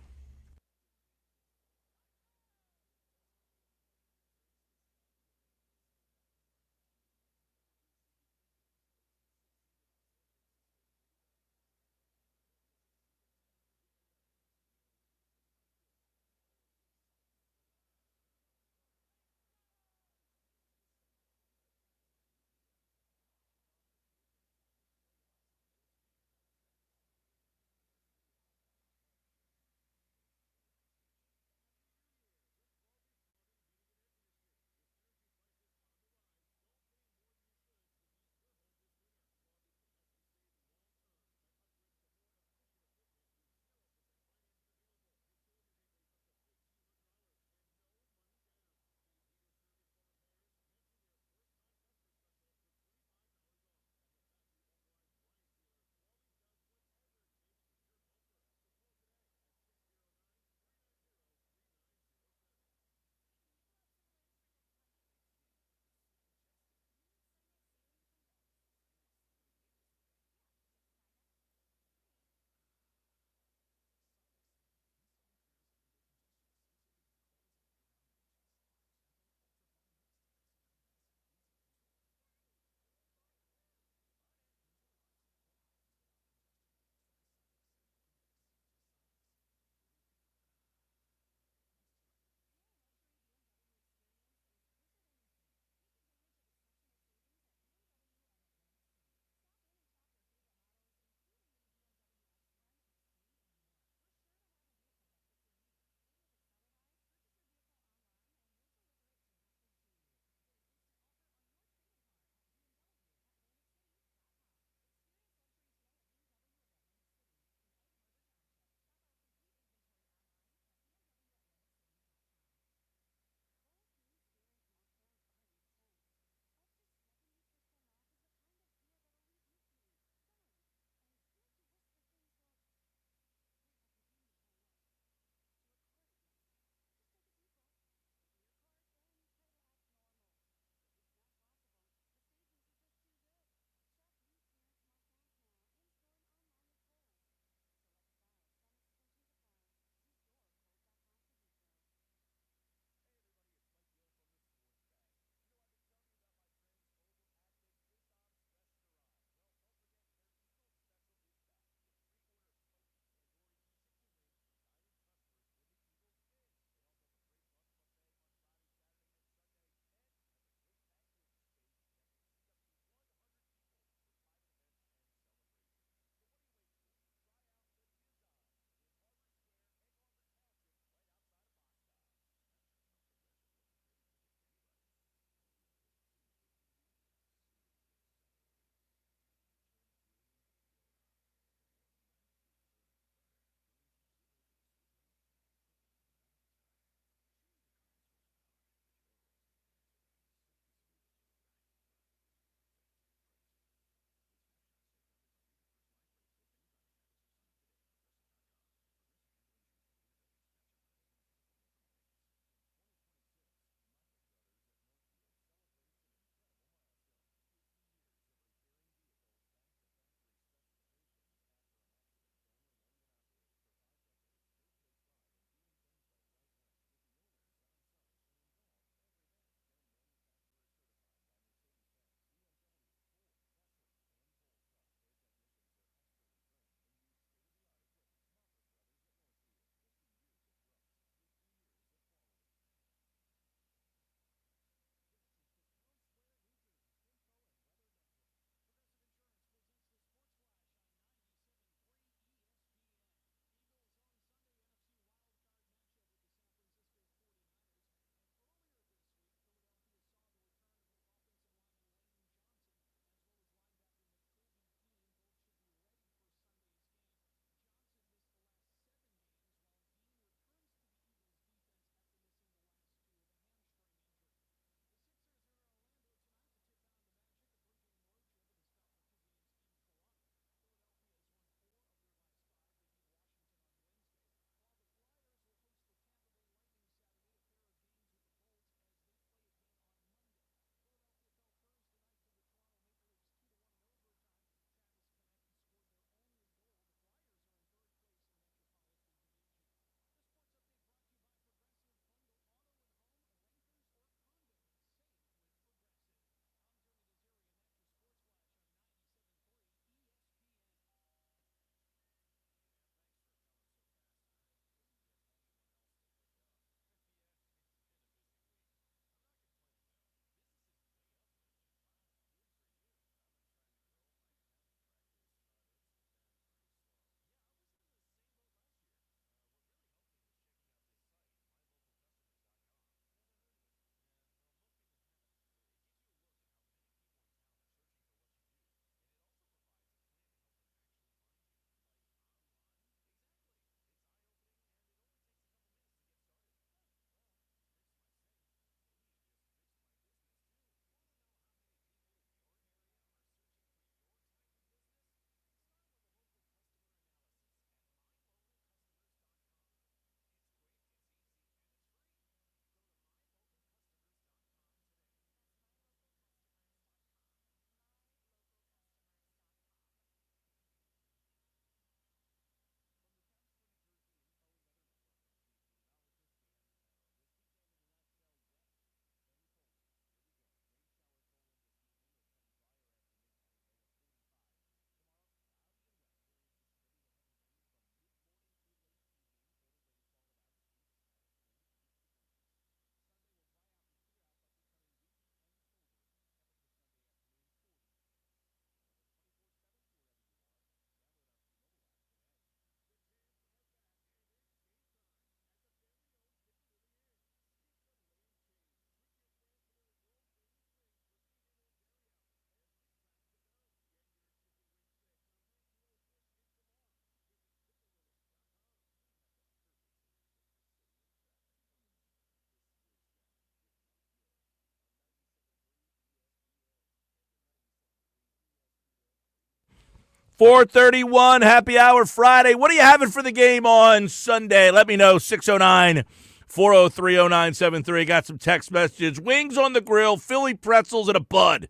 4:31, happy hour Friday. What are you having for the game on Sunday? Let me know, 609-403-0973. Got some text messages. Wings on the grill, Philly pretzels, and a Bud. What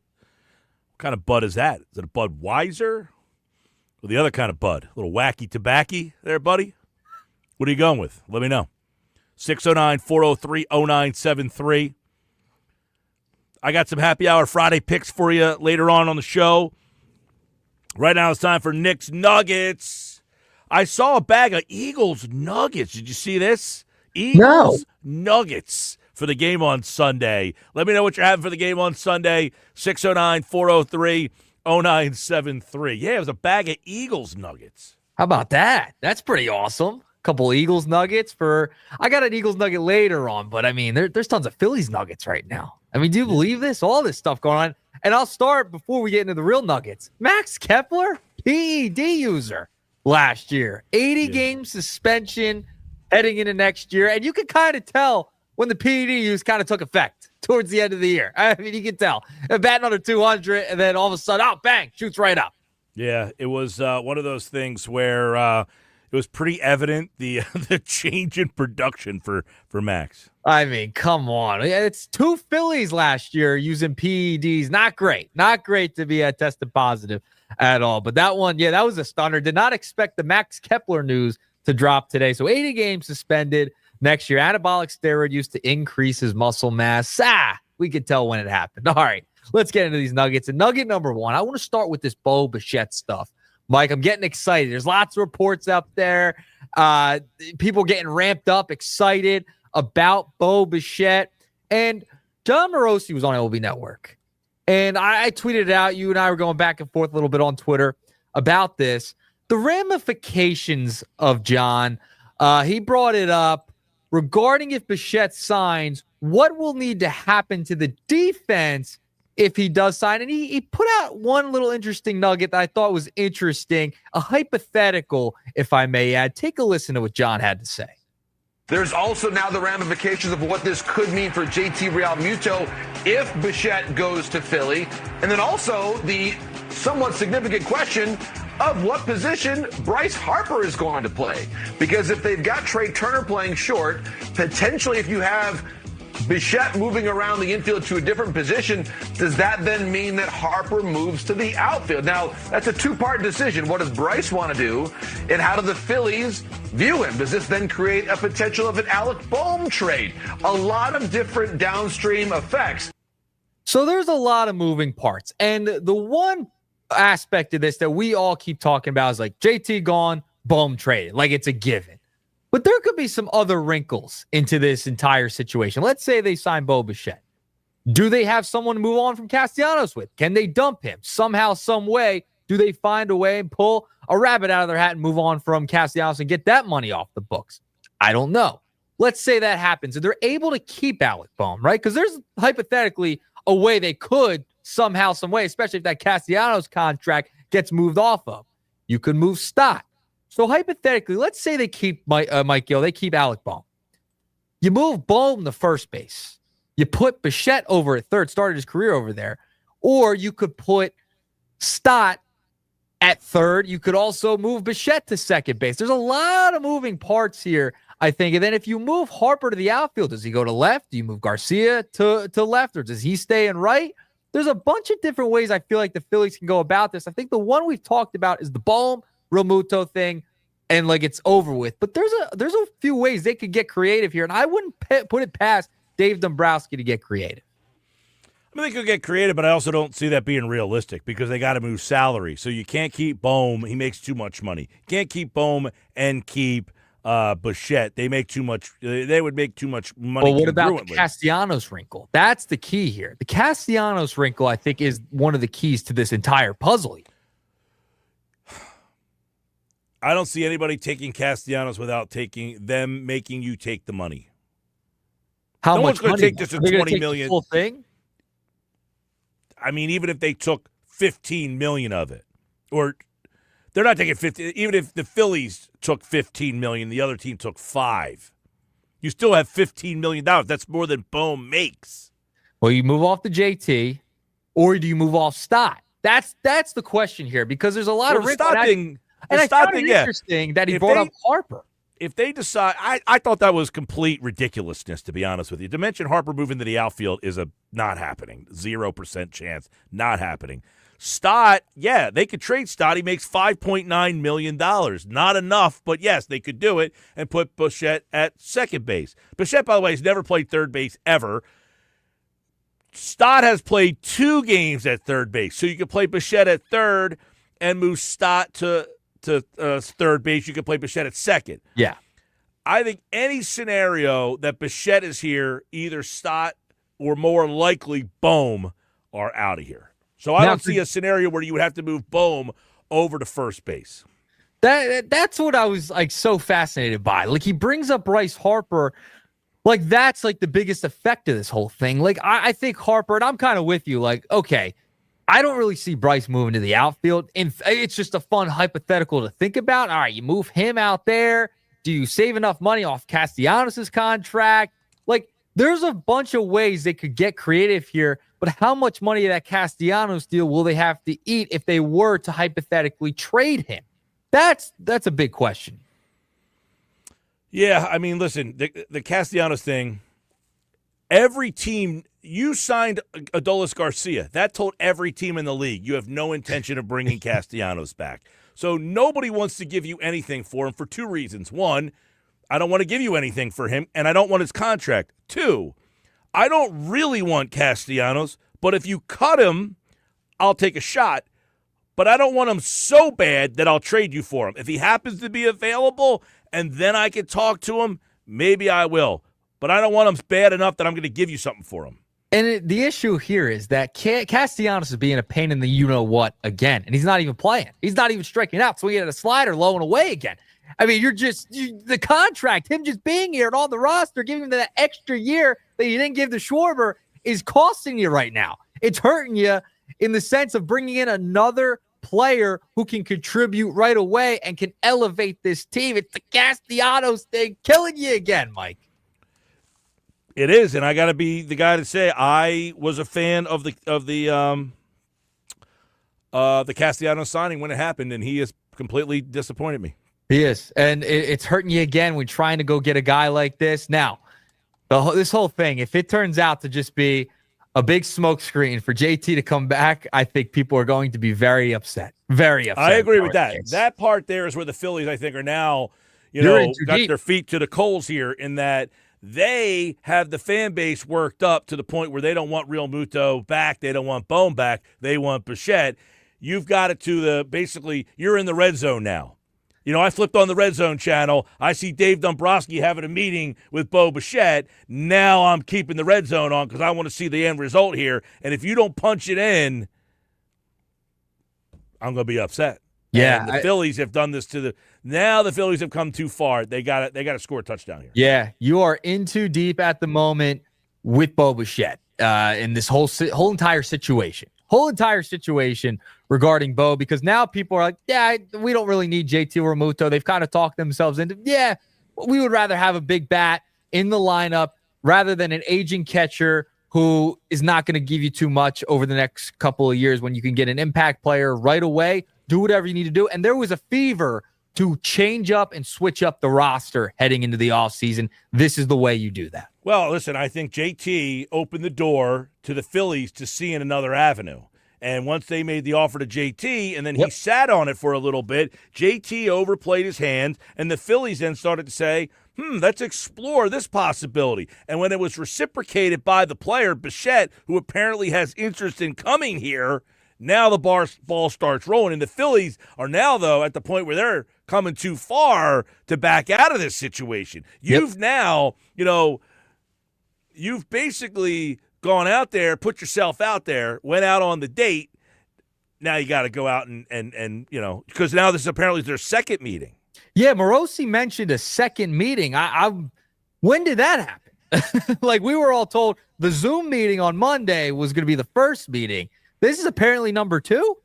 kind of Bud is that? Is it a Budweiser? Or the other kind of Bud? A little wacky tobacco there, buddy? What are you going with? Let me know. 609-403-0973. I got some happy hour Friday picks for you later on the show. Right now it's time for Nick's Nuggets. I saw a bag of Eagles Nuggets. Did you see this? Eagles Nuggets for the game on Sunday. Let me know what you're having for the game on Sunday. 609-403-0973. Yeah, it was a bag of Eagles Nuggets. How about that? That's pretty awesome. Couple Eagles Nuggets I got an Eagles Nugget later on, but I mean, there's tons of Phillies Nuggets right now. I mean, do you believe this? All this stuff going on. And I'll start before we get into the real Nuggets. Max Kepler, PED user last year. 80-game suspension heading into next year. And you can kind of tell when the PED use kind of took effect towards the end of the year. I mean, you can tell. Batting under 200, and then all of a sudden, bang, shoots right up. Yeah, it was one of those things where it was pretty evident the change in production for Max. I mean, come on. It's 2 Phillies last year using PEDs. Not great. Not great to be tested positive at all. But that one, yeah, that was a stunner. Did not expect the Max Kepler news to drop today. So 80 games suspended next year. Anabolic steroid used to increase his muscle mass. We could tell when it happened. All right, let's get into these Nuggets. And nugget number 1, I want to start with this Bo Bichette stuff. Mike, I'm getting excited. There's lots of reports out there. People getting ramped up, excited about Bo Bichette. And John Morosi was on LB Network. And I tweeted it out. You and I were going back and forth a little bit on Twitter about this. The ramifications of John, he brought it up regarding if Bichette signs, what will need to happen to the defense if he does sign. And he put out one little interesting nugget that I thought was interesting, a hypothetical, if I may add. Take a listen to what John had to say. There's also now the ramifications of what this could mean for J.T. Realmuto if Bichette goes to Philly. And then also the somewhat significant question of what position Bryce Harper is going to play. Because if they've got Trey Turner playing short, potentially if you have Bichette moving around the infield to a different position, does that then mean that Harper moves to the outfield? Now, that's a two-part decision. What does Bryce want to do, and how do the Phillies view him? Does this then create a potential of an Alec Bohm trade? A lot of different downstream effects. So there's a lot of moving parts. And the one aspect of this that we all keep talking about is like JT gone, Bohm traded. Like it's a given. But there could be some other wrinkles into this entire situation. Let's say they sign Bo Bichette. Do they have someone to move on from Castellanos with? Can they dump him? Somehow, some way, do they find a way and pull a rabbit out of their hat and move on from Castellanos and get that money off the books? I don't know. Let's say that happens and they're able to keep Alec Bohm, right? Because there's hypothetically a way they could somehow, some way, especially if that Castellanos contract gets moved off of. You could move Stott. So hypothetically, let's say they keep Mike Gill, they keep Alec Bohm. You move Bohm to first base. You put Bichette over at third, started his career over there. Or you could put Stott at third. You could also move Bichette to second base. There's a lot of moving parts here, I think. And then if you move Harper to the outfield, does he go to left? Do you move Garcia to left? Or does he stay in right? There's a bunch of different ways I feel like the Phillies can go about this. I think the one we've talked about is the Bohm Realmuto thing, and like it's over with. But there's a few ways they could get creative here, and I wouldn't put it past Dave Dombrowski to get creative. I mean, they could get creative, but I also don't see that being realistic because they got to move salary. So you can't keep Bohm. He makes too much money. You can't keep Bohm and keep Bichette. They make too much. They would make too much money. But what about the Castellanos wrinkle? That's the key here. The Castellanos wrinkle, I think, is one of the keys to this entire puzzle. I don't see anybody taking Castellanos without making you take the money. How no much one's going to take this Are at they gonna $20 take million. the whole thing? I mean, even if they took $15 million of it, or they're not taking 50. Even if the Phillies took $15 million, the other team took $5 million, you still have $15 million. That's more than Bohm makes. Well, you move off the JT, or do you move off Stott? That's the question here, because there's a lot of wrinkles. And I found it interesting that he brought up Harper. If they decide, I thought that was complete ridiculousness, to be honest with you. To mention Harper moving to the outfield is not happening. 0% chance, not happening. Stott, yeah, they could trade Stott. He makes $5.9 million. Not enough, but yes, they could do it and put Bichette at second base. Bichette, by the way, has never played third base ever. Stott has played 2 games at third base. So you could play Bichette at third and move Stott to third base. You could play Bichette at second. Yeah. I think any scenario that Bichette is here, either Stott or more likely Bohm are out of here. So I don't see a scenario where you would have to move Bohm over to first base. That's what I was like so fascinated by. Like, he brings up Bryce Harper, like that's like the biggest effect of this whole thing. Like I think Harper, and I'm kind of with you. Like, okay, I don't really see Bryce moving to the outfield, and it's just a fun hypothetical to think about. All right, you move him out there. Do you save enough money off Castellanos' contract? Like, there's a bunch of ways they could get creative here, but how much money of that Castellanos deal will they have to eat if they were to hypothetically trade him? That's a big question. Yeah, I mean, listen, the Castellanos thing, every team, you signed Adolis Garcia. That told every team in the league you have no intention of bringing Castellanos back. So nobody wants to give you anything for him for 2 reasons. 1, I don't want to give you anything for him, and I don't want his contract. 2, I don't really want Castellanos, but if you cut him, I'll take a shot. But I don't want him so bad that I'll trade you for him. If he happens to be available and then I can talk to him, maybe I will. But I don't want him bad enough that I'm going to give you something for him. And the issue here is that Castellanos is being a pain in the you-know-what again, and he's not even playing. He's not even striking out, so he had a slider low and away again. I mean, the contract, him just being here and on the roster, giving him that extra year that you didn't give to Schwarber is costing you right now. It's hurting you in the sense of bringing in another player who can contribute right away and can elevate this team. It's the Castellanos thing killing you again, Mike. It is, and I got to be the guy to say I was a fan of the Castellanos signing when it happened, and he has completely disappointed me. He is, and it's hurting you again when trying to go get a guy like this. Now, this whole thing, if it turns out to just be a big smokescreen for JT to come back, I think people are going to be very upset. Very upset. I agree with that. That part there is where the Phillies, I think, are now, got their feet to the coals here in that they have the fan base worked up to the point where they don't want Realmuto back. They don't want Bohm back. They want Bichette. You've got it to basically, you're in the red zone now. I flipped on the Red Zone channel. I see Dave Dombrowski having a meeting with Bo Bichette. Now I'm keeping the Red Zone on because I want to see the end result here. And if you don't punch it in, I'm going to be upset. Yeah, and the Phillies have done this now the Phillies have come too far. They got to score a touchdown here. Yeah, you are in too deep at the moment with Bo Bichette in this whole entire situation. Regarding Bo, because now people are like, yeah, we don't really need JT or Realmuto. They've kind of talked themselves into, yeah, we would rather have a big bat in the lineup rather than an aging catcher who is not going to give you too much over the next couple of years when you can get an impact player right away, do whatever you need to do. And there was a fever to change up and switch up the roster heading into the offseason. This is the way you do that. Well, listen, I think JT opened the door to the Phillies to seeing another avenue. And once they made the offer to JT, and then he sat on it for a little bit, JT overplayed his hand, and the Phillies then started to say, let's explore this possibility. And when it was reciprocated by the player, Bichette, who apparently has interest in coming here, now the ball starts rolling. And the Phillies are now, though, at the point where they're coming too far to back out of this situation. You've now, you've basically gone out there, put yourself out there, went out on the date. Now you got to go out and because now this is apparently their second meeting. Yeah, Morosi mentioned a second meeting. When did that happen? Like, we were all told the Zoom meeting on Monday was going to be the first meeting. This is apparently number 2.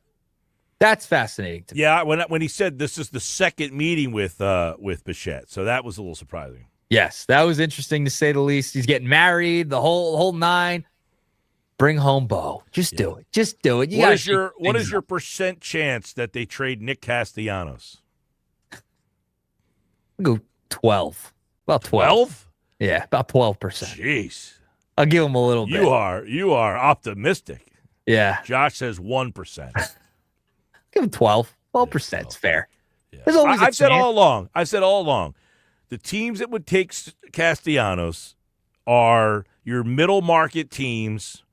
That's fascinating to me. Yeah, when he said this is the second meeting with Bichette, so that was a little surprising. Yes, that was interesting to say the least. He's getting married, the whole 9. Bring home Bo. Just do it. Just do it. What is your percent chance that they trade Nick Castellanos? I'll go 12. About 12. Yeah, about 12%. Jeez. I'll give him a little bit. You are optimistic. Yeah. Josh says 1%. Give him 12. 12% is fair. Yeah. There's always I've said all along, the teams that would take Castellanos are your middle market teams.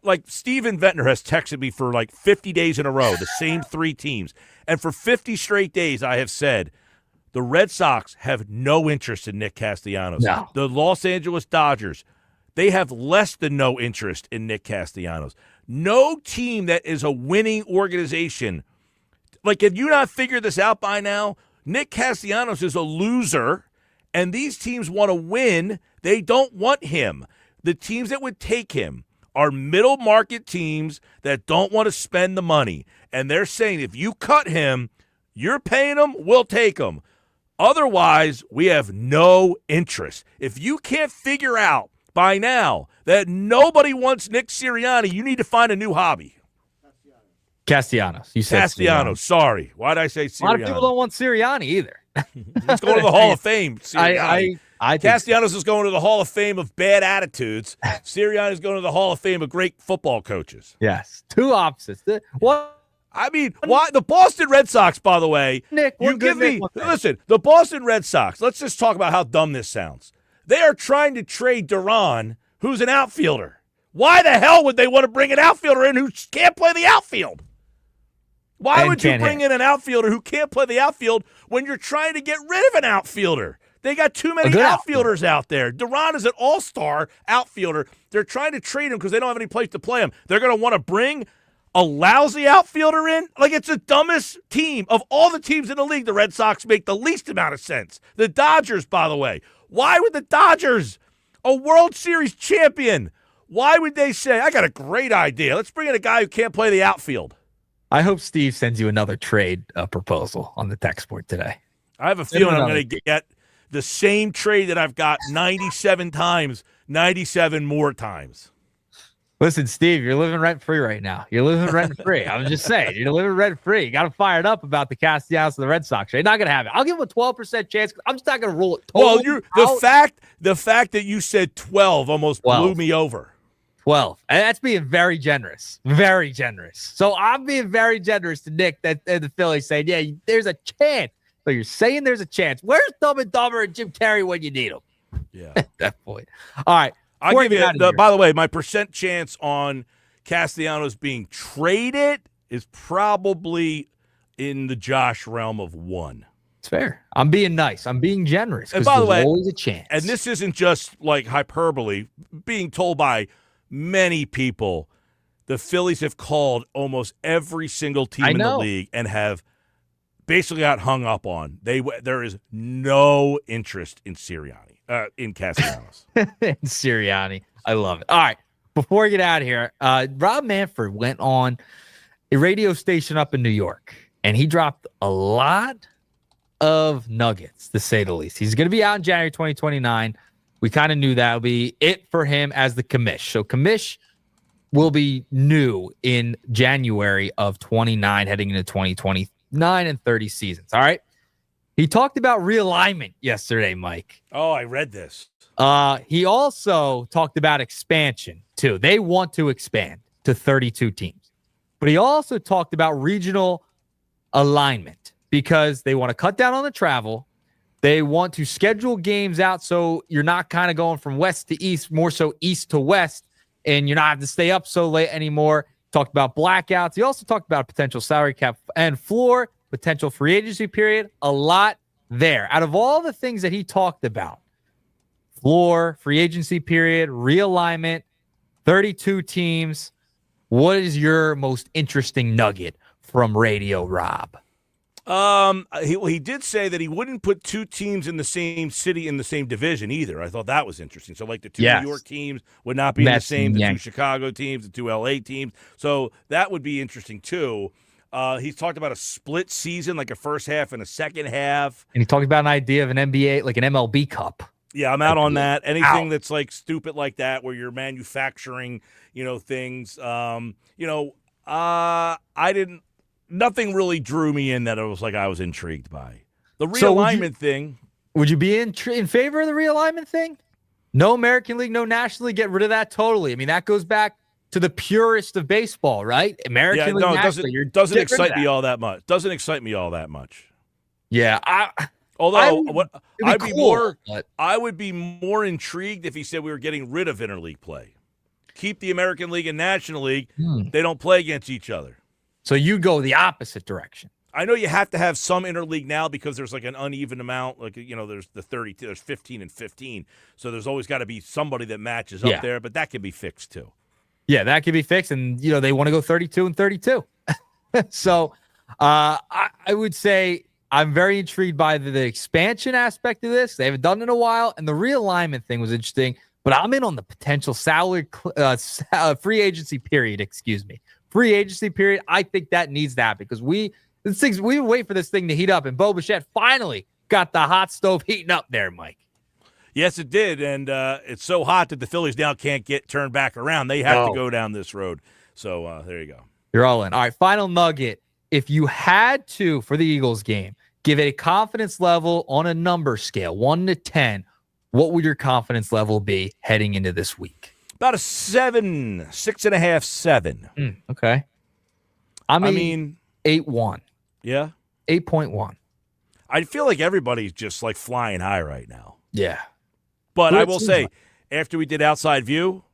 Like Steven Ventnor has texted me for like 50 days in a row, the same 3 teams. And for 50 straight days, I have said the Red Sox have no interest in Nick Castellanos. No. The Los Angeles Dodgers, they have less than no interest in Nick Castellanos. No team that is a winning organization, like, have you not figured this out by now? Nick Castellanos is a loser, and these teams want to win. They don't want him. The teams that would take him are middle market teams that don't want to spend the money. And they're saying if you cut him, you're paying him, we'll take him. Otherwise, we have no interest. If you can't figure out by now that nobody wants Nick Sirianni, you need to find a new hobby. Castellanos. You said Castellanos. Sorry. Why did I say Sirianni? A lot of people don't want Sirianni either. He's going to the Hall of Fame. I Castellanos is going to the Hall of Fame of bad attitudes. Sirianni is going to the Hall of Fame of great football coaches. Yes. Two opposites. I mean, why the Boston Red Sox, by the way, Nick, listen, the Boston Red Sox, let's just talk about how dumb this sounds. They are trying to trade Duran, who's an outfielder. Why the hell would they want to bring an outfielder in who can't play the outfield? Why would you bring in an outfielder who can't play the outfield when you're trying to get rid of an outfielder? They got too many outfielders out there. Duran is an all-star outfielder. They're trying to trade him because they don't have any place to play him. They're going to want to bring a lousy outfielder in? Like, it's the dumbest team. Of all the teams in the league, the Red Sox make the least amount of sense. The Dodgers, by the way. Why would the Dodgers, a World Series champion, why would they say, I got a great idea. Let's bring in a guy who can't play the outfield. I hope Steve sends you another trade proposal on the text board today. I have a feeling I'm going to get the same trade that I've got 97 times, 97 more times. Listen, Steve, you're living rent-free right now. You're living rent-free. I'm just saying, you're living rent-free. You got to fire it up about the Castellanos of the Red Sox. You're not going to have it. I'll give him a 12% chance. I'm just not going to rule it totally. Well, the fact that you said 12 almost blew me over. 12. And that's being very generous. Very generous. So I'm being very generous to Nick and the Phillies saying, yeah, there's a chance. So you're saying there's a chance. Where's Dumb and Dumber and Jim Carrey when you need them? Yeah. At that point. All right. I'll give you, by the way, my percent chance on Castellanos being traded is probably in the Josh realm of 1. It's fair. I'm being nice. I'm being generous. And by the way, always a chance. And this isn't just like hyperbole. Being told by many people, the Phillies have called almost every single team in the league and have basically got hung up on. There is no interest in Sirianni, in Castellanos. In Sirianni. I love it. All right. Before we get out of here, Rob Manfred went on a radio station up in New York, and he dropped a lot of nuggets, to say the least. He's going to be out in January 2029. We kind of knew that would be it for him as the commish. So commish will be new in January of 29, heading into 2029 and 30 seasons. All right. He talked about realignment yesterday, Mike. Oh, I read this. He also talked about expansion, too. They want to expand to 32 teams. But he also talked about regional alignment because they want to cut down on the travel. They want to schedule games out so you're not kind of going from west to east, more so east to west, and you're not having to stay up so late anymore. Talked about blackouts. He also talked about potential salary cap and floor, potential free agency period. A lot there. Out of all the things that he talked about, floor, free agency period, realignment, 32 teams, what is your most interesting nugget from Radio Rob? He did say that he wouldn't put 2 teams in the same city in the same division either. I thought that was interesting. So, like, the 2 New York teams would not be the same, the 2 Chicago teams, the 2 LA teams. So that would be interesting too. He's talked about a split season, like a first half and a second half. And he talked about an idea of an NBA, like an MLB Cup. Yeah, I'm out on that. Anything that's like stupid like that, where you're manufacturing, things. I didn't. Nothing really drew me in that it was like I was intrigued by the realignment thing. Would you be in favor of the realignment thing? No American League, no National League. Get rid of that totally. I mean, that goes back to the purest of baseball, right? American League, National League. Doesn't excite me all that much. Doesn't excite me all that much. Yeah, I would be more intrigued if he said we were getting rid of interleague play. Keep the American League and National League. They don't play against each other. So you go the opposite direction. I know you have to have some interleague now because there's like an uneven amount. Like, there's the 30, there's 15 and 15. So there's always got to be somebody that matches up there, but that can be fixed too. Yeah, that can be fixed. And, they want to go 32 and 32. So I would say I'm very intrigued by the expansion aspect of this. They haven't done it in a while. And the realignment thing was interesting. But I'm in on the potential free agency period, Free agency period. I think that needs to happen because we wait for this thing to heat up. And Bo Bichette finally got the hot stove heating up there, Mike. Yes, it did. And it's so hot that the Phillies now can't get turned back around. They have to go down this road. So there you go. You're all in. All right, final nugget. If you had to, for the Eagles game, give it a confidence level on a number scale, 1 to 10, what would your confidence level be heading into this week? About a 7, 6.5, 7. Okay. I mean 8.1. Yeah? 8.1. I feel like everybody's just like flying high right now. Yeah. But I will say, after we did Outside View,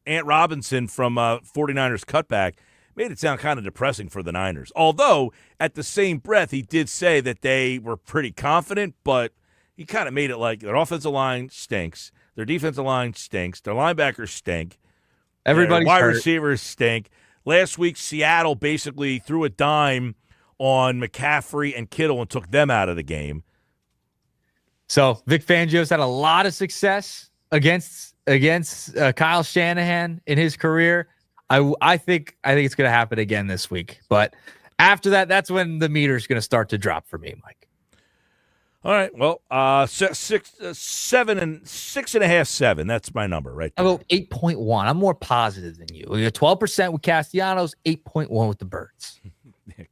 Ant Robinson from 49ers Cutback made it sound kind of depressing for the Niners. Although, at the same breath, he did say that they were pretty confident, but he kind of made it like their offensive line stinks, their defensive line stinks, their linebackers stink, everybody's wide hurt. receivers stink. Last week, Seattle basically threw a dime on McCaffrey and Kittle and took them out of the game. So Vic Fangio's had a lot of success against Kyle Shanahan in his career. I think it's going to happen again this week. But after that, that's when the meter's going to start to drop for me, Mike. All right. Well, 6.5, 7. That's my number right there. I go 8.1. I'm more positive than you. We got 12% with Castellanos, 8.1 with the Birds.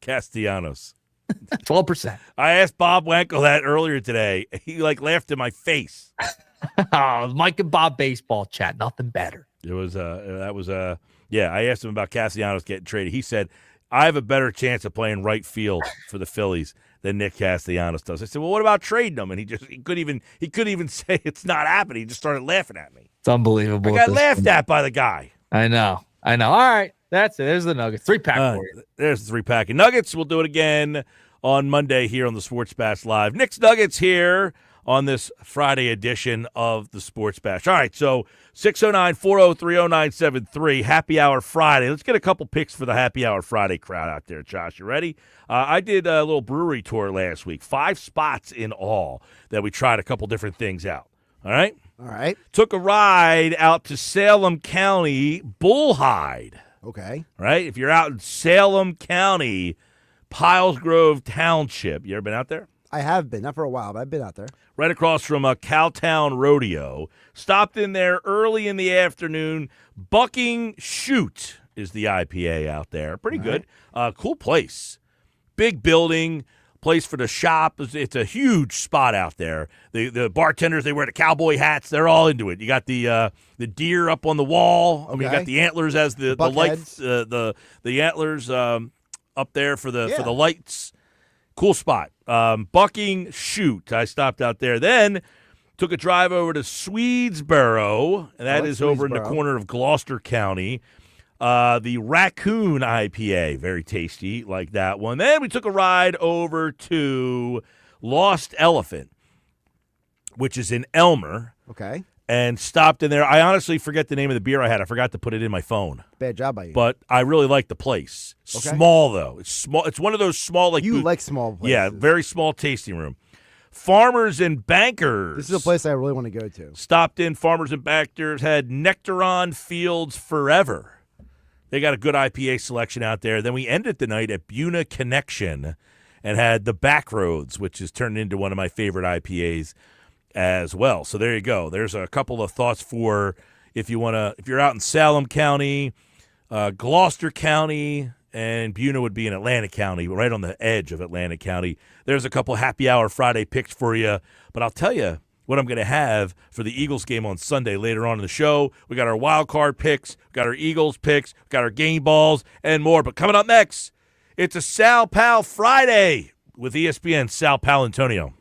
Castellanos. 12%. I asked Bob Wankel that earlier today. He laughed in my face. Mike and Bob baseball chat. Nothing better. It was yeah. I asked him about Castellanos getting traded. He said, I have a better chance of playing right field for the Phillies than Nick Castellanos does. I said, well, what about trading him? And he couldn't even say it's not happening. He just started laughing at me. It's unbelievable. I got laughed at by the guy. I know. All right. That's it. There's the Nuggets. 3-pack for you. There's the 3-pack of Nuggets. We'll do it again on Monday here on the Sports Bash Live. Nick's Nuggets here on this Friday edition of the Sports Bash. All right, so 609-403-0973, Happy Hour Friday. Let's get a couple picks for the Happy Hour Friday crowd out there, Josh. You ready? I did a little brewery tour last week, 5 spots in all that we tried a couple different things out. All right? All right. Took a ride out to Salem County, Bullhide. Okay. Right? If you're out in Salem County, Piles Grove Township. You ever been out there? I have been. Not for a while, but I've been out there. Right across from Cowtown Rodeo. Stopped in there early in the afternoon. Bucking Shoot is the IPA out there. Pretty good. Cool place. Big building. Place for the shop. It's a huge spot out there. The bartenders, they wear the cowboy hats. They're all into it. You got the deer up on the wall. I mean, you got the antlers as the lights. The antlers up there for the lights. Cool spot. Bucking Shoot. I stopped out there. Then took a drive over to Swedesboro, and that is over in the corner of Gloucester County. The Raccoon IPA, very tasty, like that one. Then we took a ride over to Lost Elephant, which is in Elmer. Okay. And stopped in there. I honestly forget the name of the beer I had. I forgot to put it in my phone. Bad job by you. But I really like the place. Okay. Small, though. It's small. It's one of those small, like you like small places. Yeah, very small tasting room. Farmers and Bankers. This is a place I really want to go to. Stopped in. Farmers and Bankers had Nectaron Fields Forever. They got a good IPA selection out there. Then we ended the night at Buna Connection and had the Backroads, which has turned into one of my favorite IPAs. as well. So there you go. There's a couple of thoughts for if you're out in Salem County, Gloucester County, and Buena would be in Atlantic County, right on the edge of Atlantic County. There's a couple happy hour Friday picks for you. But I'll tell you what I'm going to have for the Eagles game on Sunday later on in the show. We got our wild card picks, we got our Eagles picks, we got our game balls, and more. But coming up next, it's a Sal Pal Friday with ESPN Sal Paolantonio.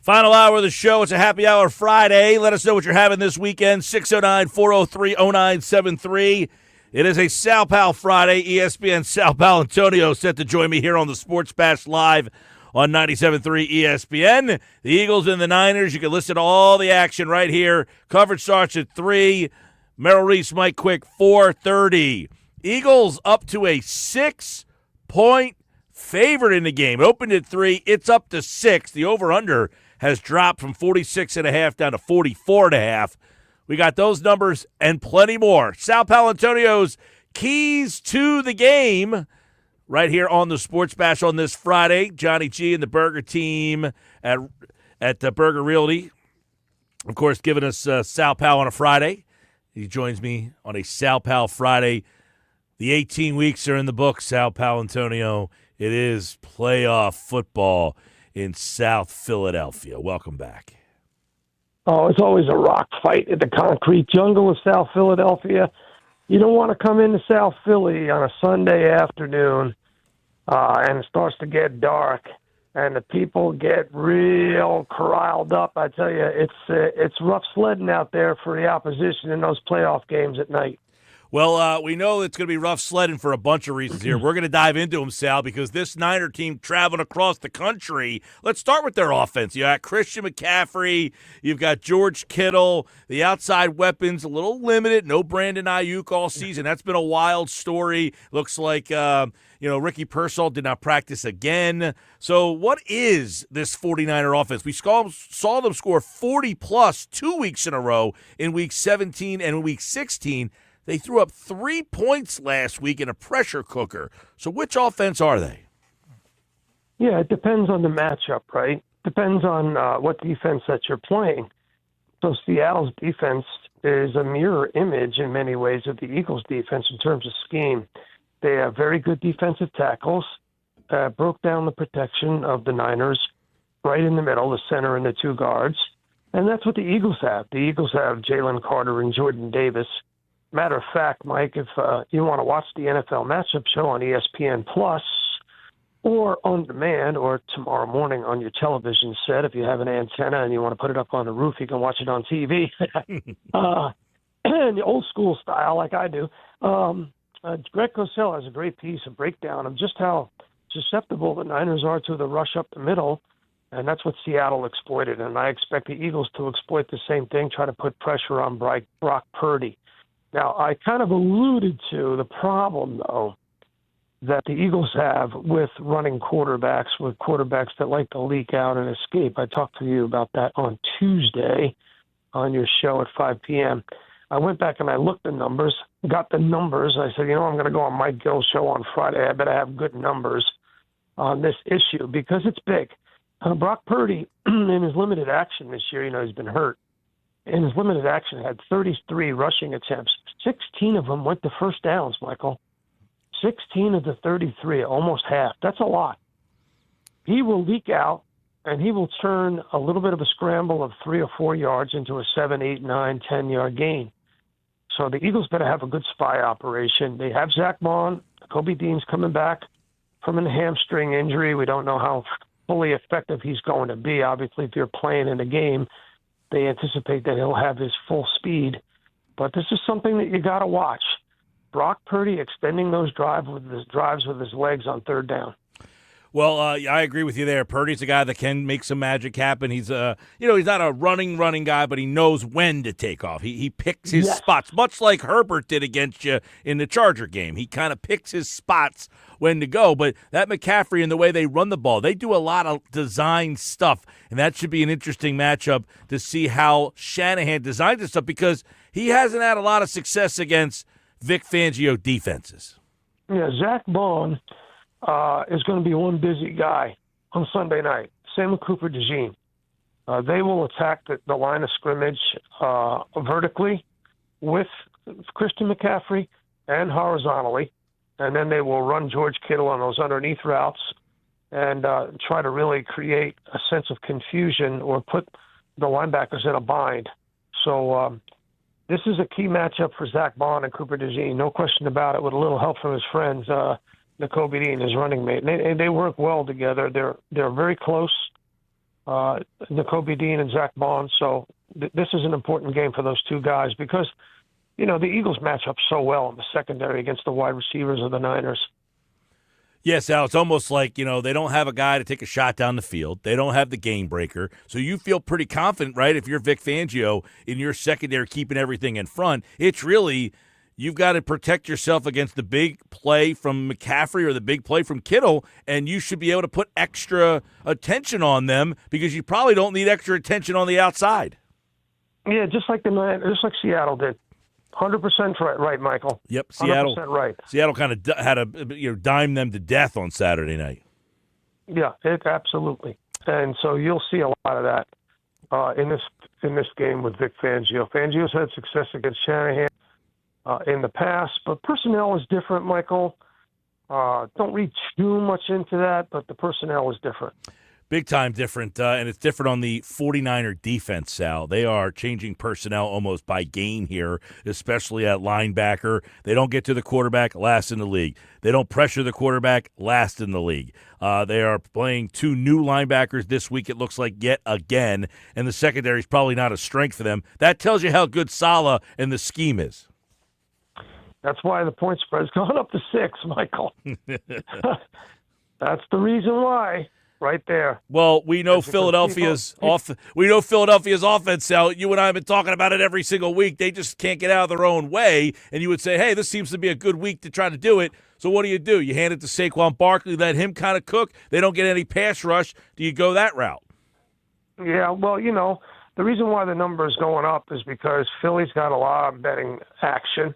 Final hour of the show. It's a happy hour Friday. Let us know what you're having this weekend. 609-403-0973. It is a Sal Pal Friday. ESPN Sal Paolantonio set to join me here on the Sports Bash Live on 97.3 ESPN. The Eagles and the Niners. You can listen to all the action right here. Coverage starts at 3. Merrill Reese, Mike Quick, 4:30. Eagles up to a 6-point favorite in the game. It opened at 3. It's up to 6. The over-under has dropped from 46.5 down to 44.5. We got those numbers and plenty more. Sal Paolantonio's keys to the game right here on the Sports Bash on this Friday. Johnny G and the Burger team at the Burger Realty, of course, giving us Sal Pal on a Friday. He joins me on a Sal Pal Friday. The 18 weeks are in the books, Sal Paolantonio. It is playoff football in South Philadelphia. Welcome back. Oh, it's always a rock fight at the concrete jungle of South Philadelphia. You don't want to come into South Philly on a Sunday afternoon and it starts to get dark and the people get real riled up. I tell you, it's rough sledding out there for the opposition in those playoff games at night. Well, we know it's going to be rough sledding for a bunch of reasons here. We're going to dive into them, Sal, because this Niner team traveling across the country. Let's start with their offense. You got Christian McCaffrey. You've got George Kittle. The outside weapons a little limited. No Brandon Ayuk all season. That's been a wild story. Looks like Ricky Pearsall did not practice again. So what is this 49er offense? We saw them score 40-plus 2 weeks in a row in Week 17 and Week 16. They threw up 3 points last week in a pressure cooker. So which offense are they? Yeah, it depends on the matchup, right? Depends on what defense that you're playing. So Seattle's defense is a mirror image in many ways of the Eagles' defense in terms of scheme. They have very good defensive tackles, broke down the protection of the Niners right in the middle, the center and the 2 guards. And that's what the Eagles have. The Eagles have Jalen Carter and Jordan Davis. Matter of fact, Mike, if you want to watch the NFL matchup show on ESPN Plus or on demand or tomorrow morning on your television set, if you have an antenna and you want to put it up on the roof, you can watch it on TV. The old school style like I do. Greg Cosell has a great piece, a breakdown of just how susceptible the Niners are to the rush up the middle, and that's what Seattle exploited. And I expect the Eagles to exploit the same thing, try to put pressure on Brock Purdy. Now, I kind of alluded to the problem, though, that the Eagles have with running quarterbacks, with quarterbacks that like to leak out and escape. I talked to you about that on Tuesday on your show at 5 p.m. I went back and I looked the numbers, got the numbers. I said, I'm going to go on Mike Gill's show on Friday. I better have good numbers on this issue because it's big. Brock Purdy, in his limited action this year, he's been hurt. In his limited action, had 33 rushing attempts. 16 of them went to first downs, Michael. 16 of the 33, almost half. That's a lot. He will leak out, and he will turn a little bit of a scramble of 3 or 4 yards into a 7, 8, 9, 10-yard gain. So the Eagles better have a good spy operation. They have Zach Bond. Kobe Dean's coming back from a hamstring injury. We don't know how fully effective he's going to be. Obviously, if you're playing in a game, they anticipate that he'll have his full speed. But this is something that you got to watch. Brock Purdy extending those drives with his legs on third down. Well, I agree with you there. Purdy's a guy that can make some magic happen. He's he's not a running guy, but he knows when to take off. He picks his spots, much like Herbert did against you in the Charger game. He kind of picks his spots when to go. But that McCaffrey and the way they run the ball, they do a lot of design stuff, and that should be an interesting matchup to see how Shanahan designs this stuff because he hasn't had a lot of success against Vic Fangio defenses. Yeah, Zach Bond is going to be one busy guy on Sunday night. Same with Cooper DeJean. They will attack the line of scrimmage vertically with Christian McCaffrey and horizontally, and then they will run George Kittle on those underneath routes and try to really create a sense of confusion or put the linebackers in a bind. So this is a key matchup for Zach Bond and Cooper DeJean, no question about it, with a little help from his friends, Nakobe Dean, his running mate. They work well together. They're very close. N'Kobe Dean and Zach Bond. So this is an important game for those two guys because, the Eagles match up so well in the secondary against the wide receivers of the Niners. Yes, Al, it's almost like, they don't have a guy to take a shot down the field. They don't have the game breaker. So you feel pretty confident, right, if you're Vic Fangio in your secondary keeping everything in front. It's really you've got to protect yourself against the big play from McCaffrey or the big play from Kittle, and you should be able to put extra attention on them because you probably don't need extra attention on the outside. Yeah, just like Seattle did. 100% right, Michael. Yep, Seattle. 100% right. Seattle kind of had a dime them to death on Saturday night. Yeah, absolutely. And so you'll see a lot of that in this game with Vic Fangio. Fangio's had success against Shanahan in the past, but personnel is different, Michael. Don't read too much into that, but the personnel is different. Big time different, and it's different on the 49er defense, Sal. They are changing personnel almost by game here, especially at linebacker. They don't get to the quarterback, last in the league. They don't pressure the quarterback, last in the league. They are playing two new linebackers this week, it looks like, yet again, and the secondary is probably not a strength for them. That tells you how good Saleh and the scheme is. That's why the point spread's gone up to 6, Michael. That's the reason why. Right there. Well, we know Philadelphia's offense, Sal. You and I have been talking about it every single week. They just can't get out of their own way. And you would say, hey, this seems to be a good week to try to do it. So what do? You hand it to Saquon Barkley, let him kind of cook. They don't get any pass rush. Do you go that route? Yeah, well, the reason why the number is going up is because Philly's got a lot of betting action,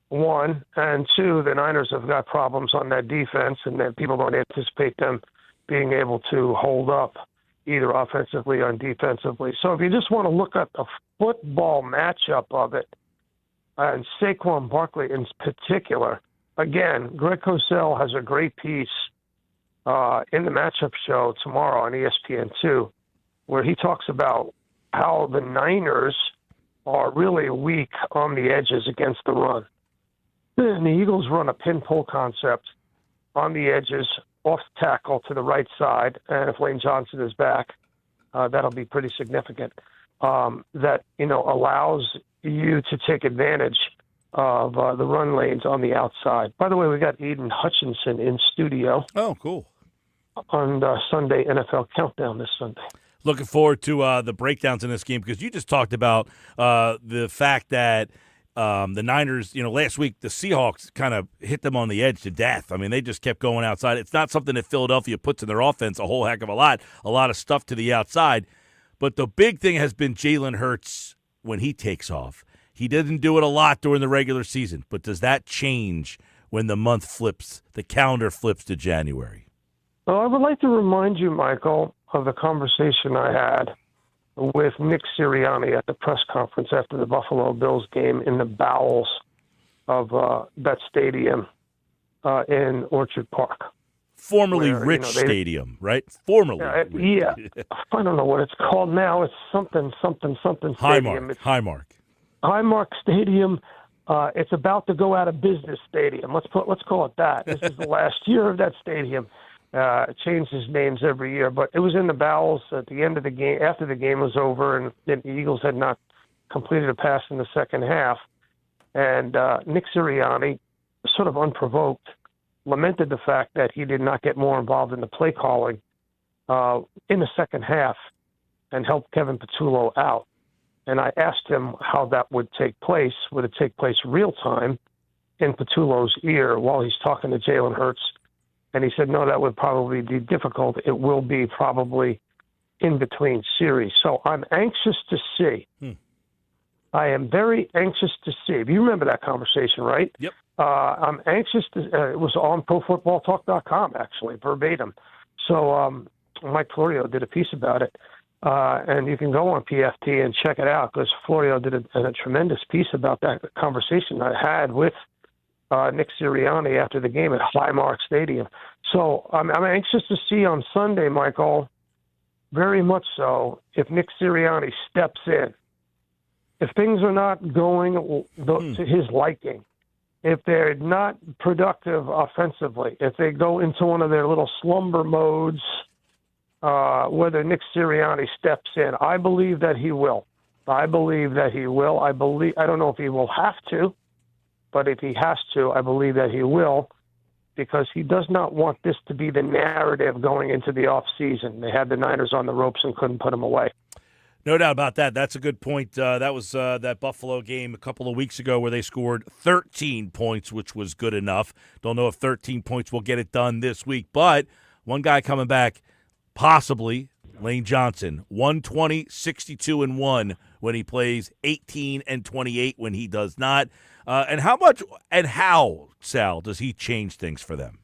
1. And 2, the Niners have got problems on that defense, and then people don't anticipate them being able to hold up either offensively or defensively. So if you just want to look at the football matchup of it, and Saquon Barkley in particular, again, Greg Cosell has a great piece in the matchup show tomorrow on ESPN2, where he talks about how the Niners are really weak on the edges against the run. And the Eagles run a pin-pull concept on the edges, off tackle to the right side, and if Lane Johnson is back, that'll be pretty significant. That allows you to take advantage of the run lanes on the outside. By the way, we got Aiden Hutchinson in studio. Oh, cool. On Sunday NFL Countdown this Sunday. Looking forward to the breakdowns in this game because you just talked about the fact that the Niners, last week the Seahawks kind of hit them on the edge to death. I mean, they just kept going outside. It's not something that Philadelphia puts in their offense a whole heck of a lot of stuff to the outside. But the big thing has been Jalen Hurts when he takes off. He didn't do it a lot during the regular season, but does that change when the month flips, the calendar flips to January? Well, I would like to remind you, Michael, of the conversation I had with Nick Sirianni at the press conference after the Buffalo Bills game in the bowels of that stadium in Orchard Park. Formerly Rich Stadium, right? Formerly. Yeah. I don't know what it's called now. It's something stadium. Highmark Stadium. It's about to go out of business stadium. Let's call it that. This is the last year of that stadium. It changes names every year, but it was in the bowels at the end of the game, after the game was over, and the Eagles had not completed a pass in the second half. And Nick Sirianni, sort of unprovoked, lamented the fact that he did not get more involved in the play calling in the second half and helped Kevin Patullo out. And I asked him how that would take place. Would it take place real time in Patullo's ear while he's talking to Jalen Hurts? And he said, no, that would probably be difficult. It will be probably in between series. So I'm anxious to see. I am very anxious to see. You remember that conversation, right? Yep. I'm anxious to it was on ProFootballTalk.com, actually, verbatim. So Mike Florio did a piece about it. And you can go on PFT and check it out because Florio did a tremendous piece about that conversation I had with Nick Sirianni after the game at Highmark Stadium. So I'm anxious to see on Sunday, Michael, very much so, if Nick Sirianni steps in. If things are not going to his liking, if they're not productive offensively, if they go into one of their little slumber modes whether Nick Sirianni steps in. I believe that he will. I don't know if he will have to, but if he has to, I believe that he will, because he does not want this to be the narrative going into the offseason. They had the Niners on the ropes and couldn't put them away. No doubt about that. That's a good point. That was that Buffalo game a couple of weeks ago where they scored 13 points, which was good enough. Don't know if 13 points will get it done this week, but one guy coming back, possibly Lane Johnson, 120, 62-1 when he plays, 18-28 when he does not. And how, Sal, does he change things for them?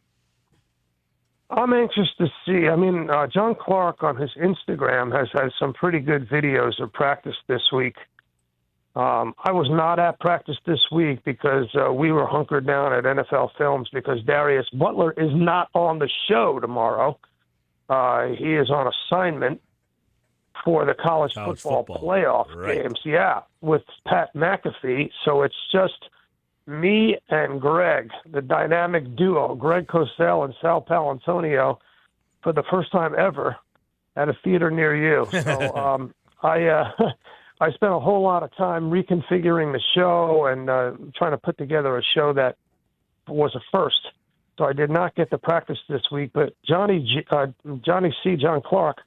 I'm anxious to see. I mean, John Clark on his Instagram has had some pretty good videos of practice this week. I was not at practice this week because we were hunkered down at NFL Films because Darius Butler is not on the show tomorrow. He is on assignment for the college football playoff games. Yeah, with Pat McAfee. So it's just me and Greg, the dynamic duo, Greg Cosell and Sal Paolantonio, for the first time ever at a theater near you. So I spent a whole lot of time reconfiguring the show and trying to put together a show that was a first. So I did not get to practice this week, but John Clark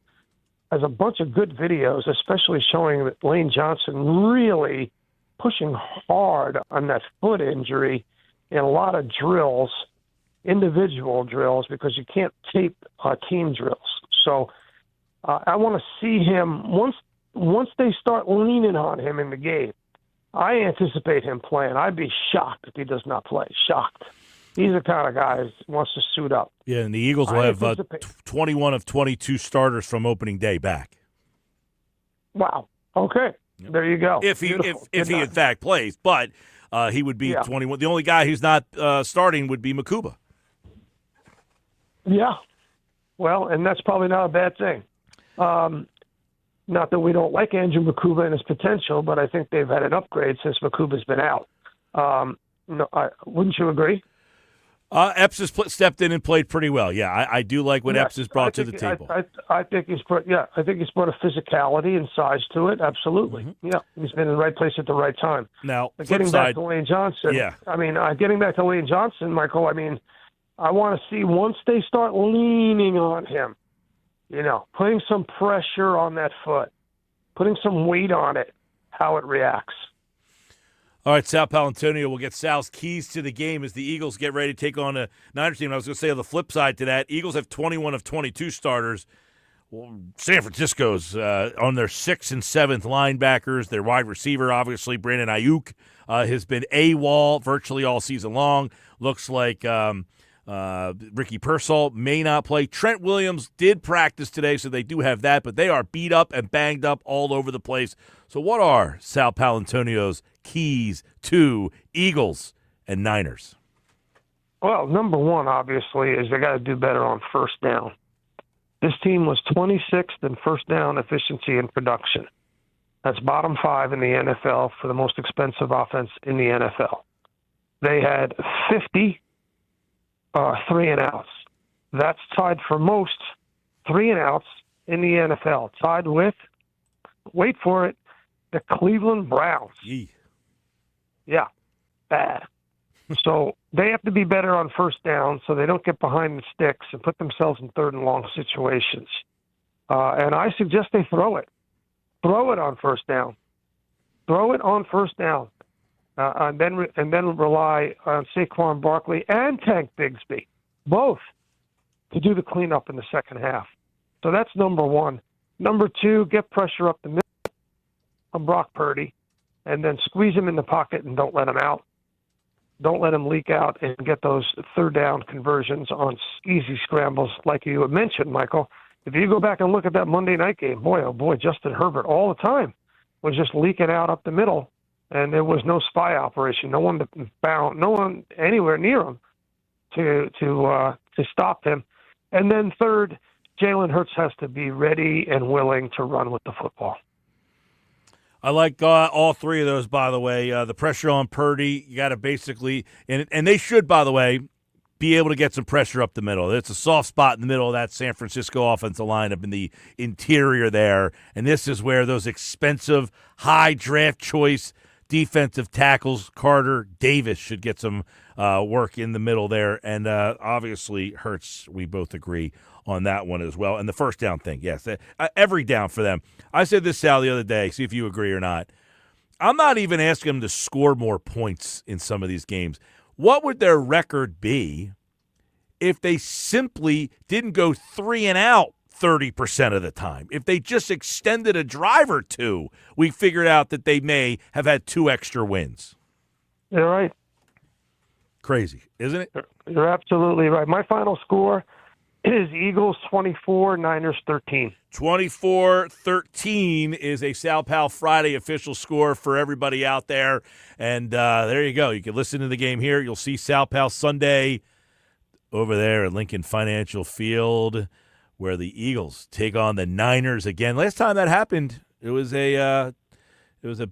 has a bunch of good videos, especially showing that Lane Johnson really pushing hard on that foot injury in a lot of drills, individual drills, because you can't tape team drills. So I want to see him once they start leaning on him in the game. I anticipate him playing. I'd be shocked if he does not play. Shocked. He's the kind of guy who wants to suit up. Yeah, and the Eagles will have 21 of 22 starters from opening day back. Wow. Okay. Yep. There you go. If he in fact plays, but he would be 21. The only guy who's not starting would be Makuba. Yeah. Well, and that's probably not a bad thing. Not that we don't like Andrew Makuba and his potential, but I think they've had an upgrade since Makuba's been out. Wouldn't you agree? Epps has stepped in and played pretty well. Yeah, I do like what Epps has brought to the table. I think he's brought a physicality and size to it. Absolutely. Mm-hmm. Yeah, he's been in the right place at the right time. Now, getting back to Lane Johnson. Yeah. I mean, getting back to Lane Johnson, Michael. I mean, I want to see once they start leaning on him, putting some pressure on that foot, putting some weight on it, how it reacts. All right, Sal Paolantonio will get Sal's keys to the game as the Eagles get ready to take on a Niners team. I was going to say on the flip side to that, Eagles have 21 of 22 starters. Well, San Francisco's on their 6th and 7th linebackers. Their wide receiver, obviously, Brandon Ayuk, has been AWOL virtually all season long. Looks like Ricky Pearsall may not play. Trent Williams did practice today, so they do have that, but they are beat up and banged up all over the place. So what are Sal Paolantonio's keys to Eagles and Niners? Well, number one, obviously, is they got to do better on first down. This team was 26th in first down efficiency and production. That's bottom 5 in the NFL for the most expensive offense in the NFL. They had 50 3 and outs. That's tied for most 3 and outs in the NFL. Tied with, wait for it, the Cleveland Browns. Yee. Yeah, bad. So they have to be better on first down so they don't get behind the sticks and put themselves in third and long situations. And I suggest they throw it. Throw it on first down. Throw it on first down. And then rely on Saquon Barkley and Tank Bigsby, both, to do the cleanup in the second half. So that's number one. Number two, get pressure up the middle on Brock Purdy, and then squeeze him in the pocket and don't let him out. Don't let him leak out and get those third down conversions on easy scrambles like you had mentioned, Michael. If you go back and look at that Monday night game, boy, oh boy, Justin Herbert all the time was just leaking out up the middle, and there was no spy operation. No one anywhere near him to stop him. And then third, Jalen Hurts has to be ready and willing to run with the football. I like all three of those, by the way. The pressure on Purdy, you got to basically, and they should, by the way, be able to get some pressure up the middle. It's a soft spot in the middle of that San Francisco offensive line up in the interior there, and this is where those expensive, high draft choice defensive tackles, Carter, Davis, should get some work in the middle there, and obviously Hurts, we both agree on that one as well. And the first down thing, yes, every down for them. I said this, Sal, the other day, see if you agree or not. I'm not even asking them to score more points in some of these games. What would their record be if they simply didn't go 3 and out 30% of the time? If they just extended a drive or two, we figured out that they may have had 2 extra wins. You're right. Crazy, isn't it? You're absolutely right. My final score is Eagles 24, Niners 13. 24-13 is a Sal Pal Friday official score for everybody out there. And there you go. You can listen to the game here. You'll see Sal Pal Sunday over there at Lincoln Financial Field, where the Eagles take on the Niners again. Last time that happened, it was a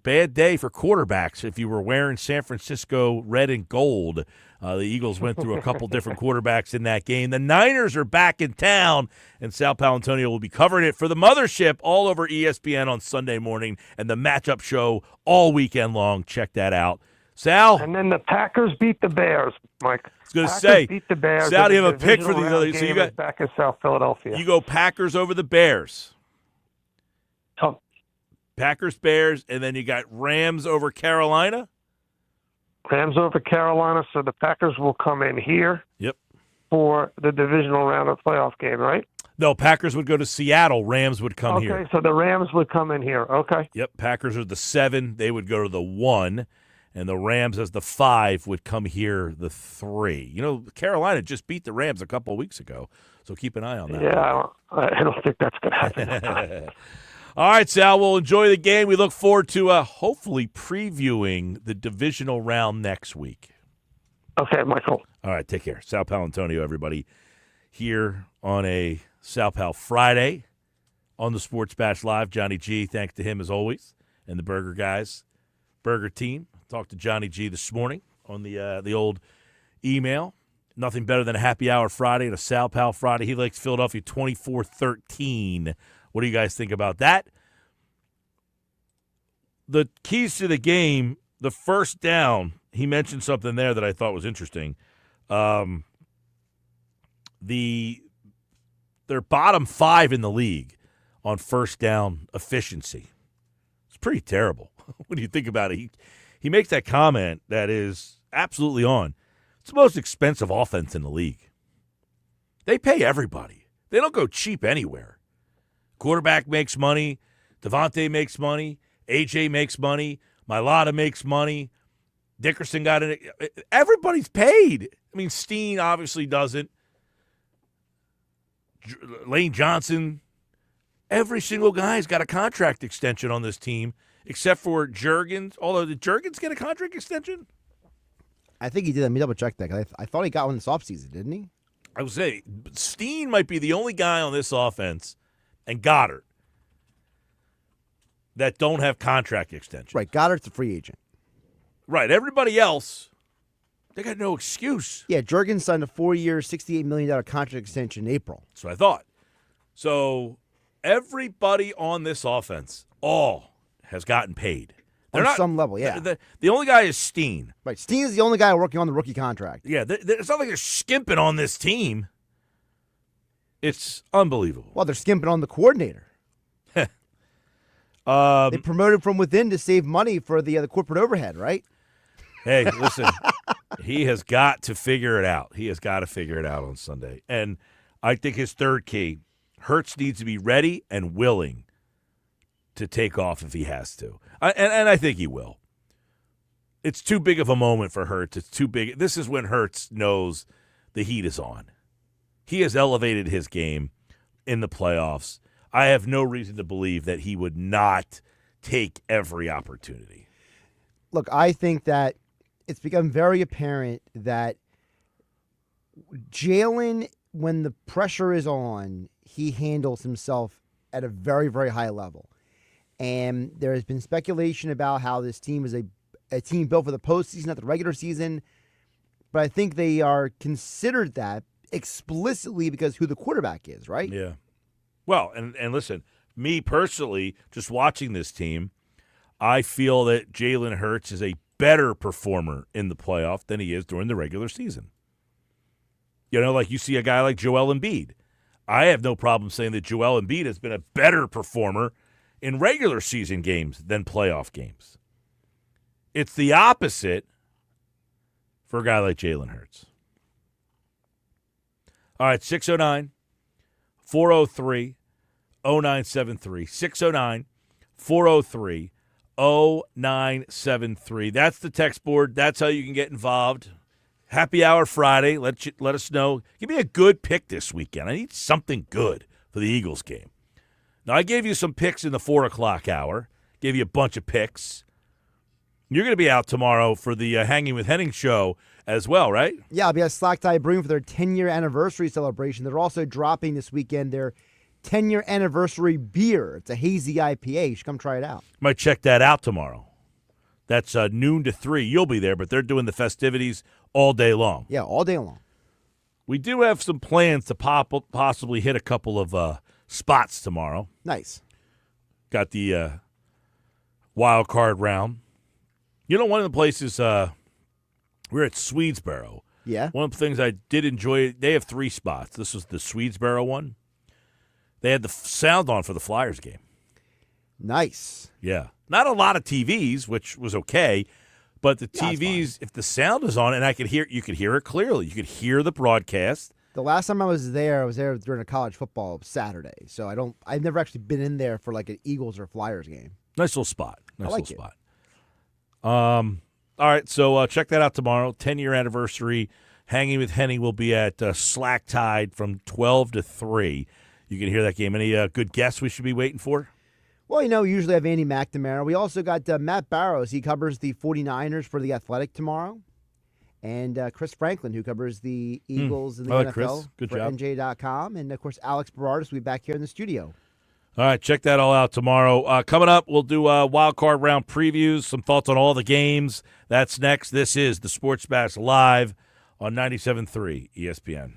bad day for quarterbacks. If you were wearing San Francisco red and gold, the Eagles went through a couple different quarterbacks in that game. The Niners are back in town, and Sal Paolantonio will be covering it for the mothership all over ESPN on Sunday morning, and the matchup show all weekend long. Check that out. Sal? And then the Packers beat the Bears, Mike. I was going to Packers say, beat the Bears. Sal, do you have a pick for these other? So you got back in South Philadelphia. You go Packers over the Bears. Oh. Packers, Bears, and then you got Rams over Carolina. Rams over Carolina, so the Packers will come in here. Yep. For the divisional round of playoff game, right? No, Packers would go to Seattle. Rams would come here. Okay, so the Rams would come in here. Okay. Yep, Packers are the 7. They would go to the 1. And the Rams as the 5 would come here the 3. You know, Carolina just beat the Rams a couple of weeks ago, so keep an eye on that. Yeah, I don't think that's going to happen. All right, Sal, we'll enjoy the game. We look forward to hopefully previewing the divisional round next week. Okay, Michael. All right, take care. Sal Paolantonio, everybody, here on a Sal Pal Friday on the Sports Bash Live. Johnny G, thanks to him as always, and the Burger guys, Burger team. Talked to Johnny G this morning on the old email. Nothing better than a happy hour Friday and a Sal Pal Friday. He likes Philadelphia 24-13. What do you guys think about that? The keys to the game, the first down, he mentioned something there that I thought was interesting. They're bottom 5 in the league on first down efficiency. It's pretty terrible when you think about it. He makes that comment that is absolutely on. It's the most expensive offense in the league. They pay everybody. They don't go cheap anywhere. Quarterback makes money. Devontae makes money. AJ makes money. Mailata makes money. Dickerson got it. Everybody's paid. I mean, Steen obviously doesn't. Lane Johnson. Every single guy's got a contract extension on this team, except for Juergens. Although, did Juergens get a contract extension? I think he did. Let me double check that. 'Cause I thought he got one this offseason, didn't he? I would say Steen might be the only guy on this offense, and Goddard, that don't have contract extensions. Right. Goddard's a free agent. Right. Everybody else, they got no excuse. Yeah, Juergens signed a 4-year, $68 million contract extension in April. That's what I thought. So everybody on this offense, all has gotten paid. They're on some level, yeah. The only guy is Steen. Right. Steen is the only guy working on the rookie contract. Yeah, it's not like they're skimping on this team. It's unbelievable. Well, they're skimping on the coordinator. They promoted from within to save money for the corporate overhead, right? Hey, listen, he has got to figure it out. He has got to figure it out on Sunday. And I think his third key, Hurts needs to be ready and willing to take off if he has to. And I think he will. It's too big of a moment for Hurts. It's too big. This is when Hurts knows the heat is on. He has elevated his game in the playoffs. I have no reason to believe that he would not take every opportunity. Look, I think that it's become very apparent that Jalen, when the pressure is on, he handles himself at a very, very high level. And there has been speculation about how this team is a team built for the postseason, not the regular season. but I think they are considered that explicitly because who the quarterback is, right? Yeah. Well, and listen, me personally, just watching this team, I feel that Jalen Hurts is a better performer in the playoff than he is during the regular season. You know, like you see a guy like Joel Embiid. I have no problem saying that Joel Embiid has been a better performer in regular season games than playoff games. It's the opposite for a guy like Jalen Hurts. All right, 609 403 0973. 609 403 0973. That's the text board. That's how you can get involved. Happy Hour Friday. Let us know. Give me a good pick this weekend. I need something good for the Eagles game. Now, I gave you some picks in the 4 o'clock hour. Gave you a bunch of picks. You're going to be out tomorrow for the Hanging with Henning show as well, right? Yeah, I'll be at Slack Tie Brewing for their 10-year anniversary celebration. They're also dropping this weekend their 10-year anniversary beer. It's a hazy IPA. You should come try it out. Might check that out tomorrow. That's noon to 3. You'll be there, but they're doing the festivities all day long. Yeah, all day long. We do have some plans to possibly hit a couple of spots tomorrow. Nice. Got the wild card round. You know, one of the places we're at Swedesboro. Yeah. One of the things I did enjoy, they have 3 spots. This was the Swedesboro one. They had the sound on for the Flyers game. Nice. Yeah. Not a lot of TVs, which was okay, but the TVs, if the sound is on, and you could hear it clearly. You could hear the broadcast. The last time I was there during a college football Saturday. So I've never actually been in there for like an Eagles or Flyers game. Nice little spot. I like it. All right, so check that out tomorrow. 10-year anniversary. Hanging with Henning will be at Slack Tide from 12 to 3. You can hear that game. Any good guests we should be waiting for? Well, usually I have Andy McNamara. We also got Matt Barrows. He covers the 49ers for The Athletic tomorrow. And Chris Franklin, who covers the Eagles and the NFL Chris. Good for job. NJ.com. And, of course, Alex Berardis will be back here in the studio. All right, check that all out tomorrow. Coming up, we'll do wild card round previews, some thoughts on all the games. That's next. This is the Sports Bash Live on 97.3 ESPN.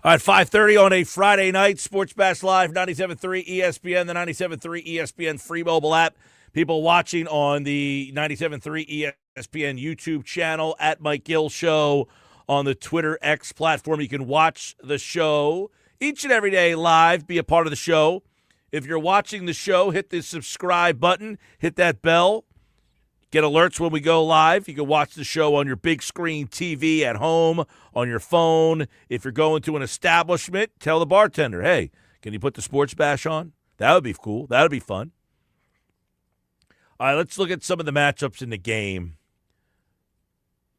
All right, 5:30 on a Friday night, Sports Bash Live, 97.3 ESPN, the 97.3 ESPN free mobile app. People watching on the 97.3 ESPN YouTube channel, at Mike Gill Show on the Twitter X platform. You can watch the show each and every day live, be a part of the show. If you're watching the show, hit the subscribe button, hit that bell. Get alerts when we go live. You can watch the show on your big screen TV at home, on your phone. If you're going to an establishment, tell the bartender, hey, can you put the Sports Bash on? That would be cool. That would be fun. All right, let's look at some of the matchups in the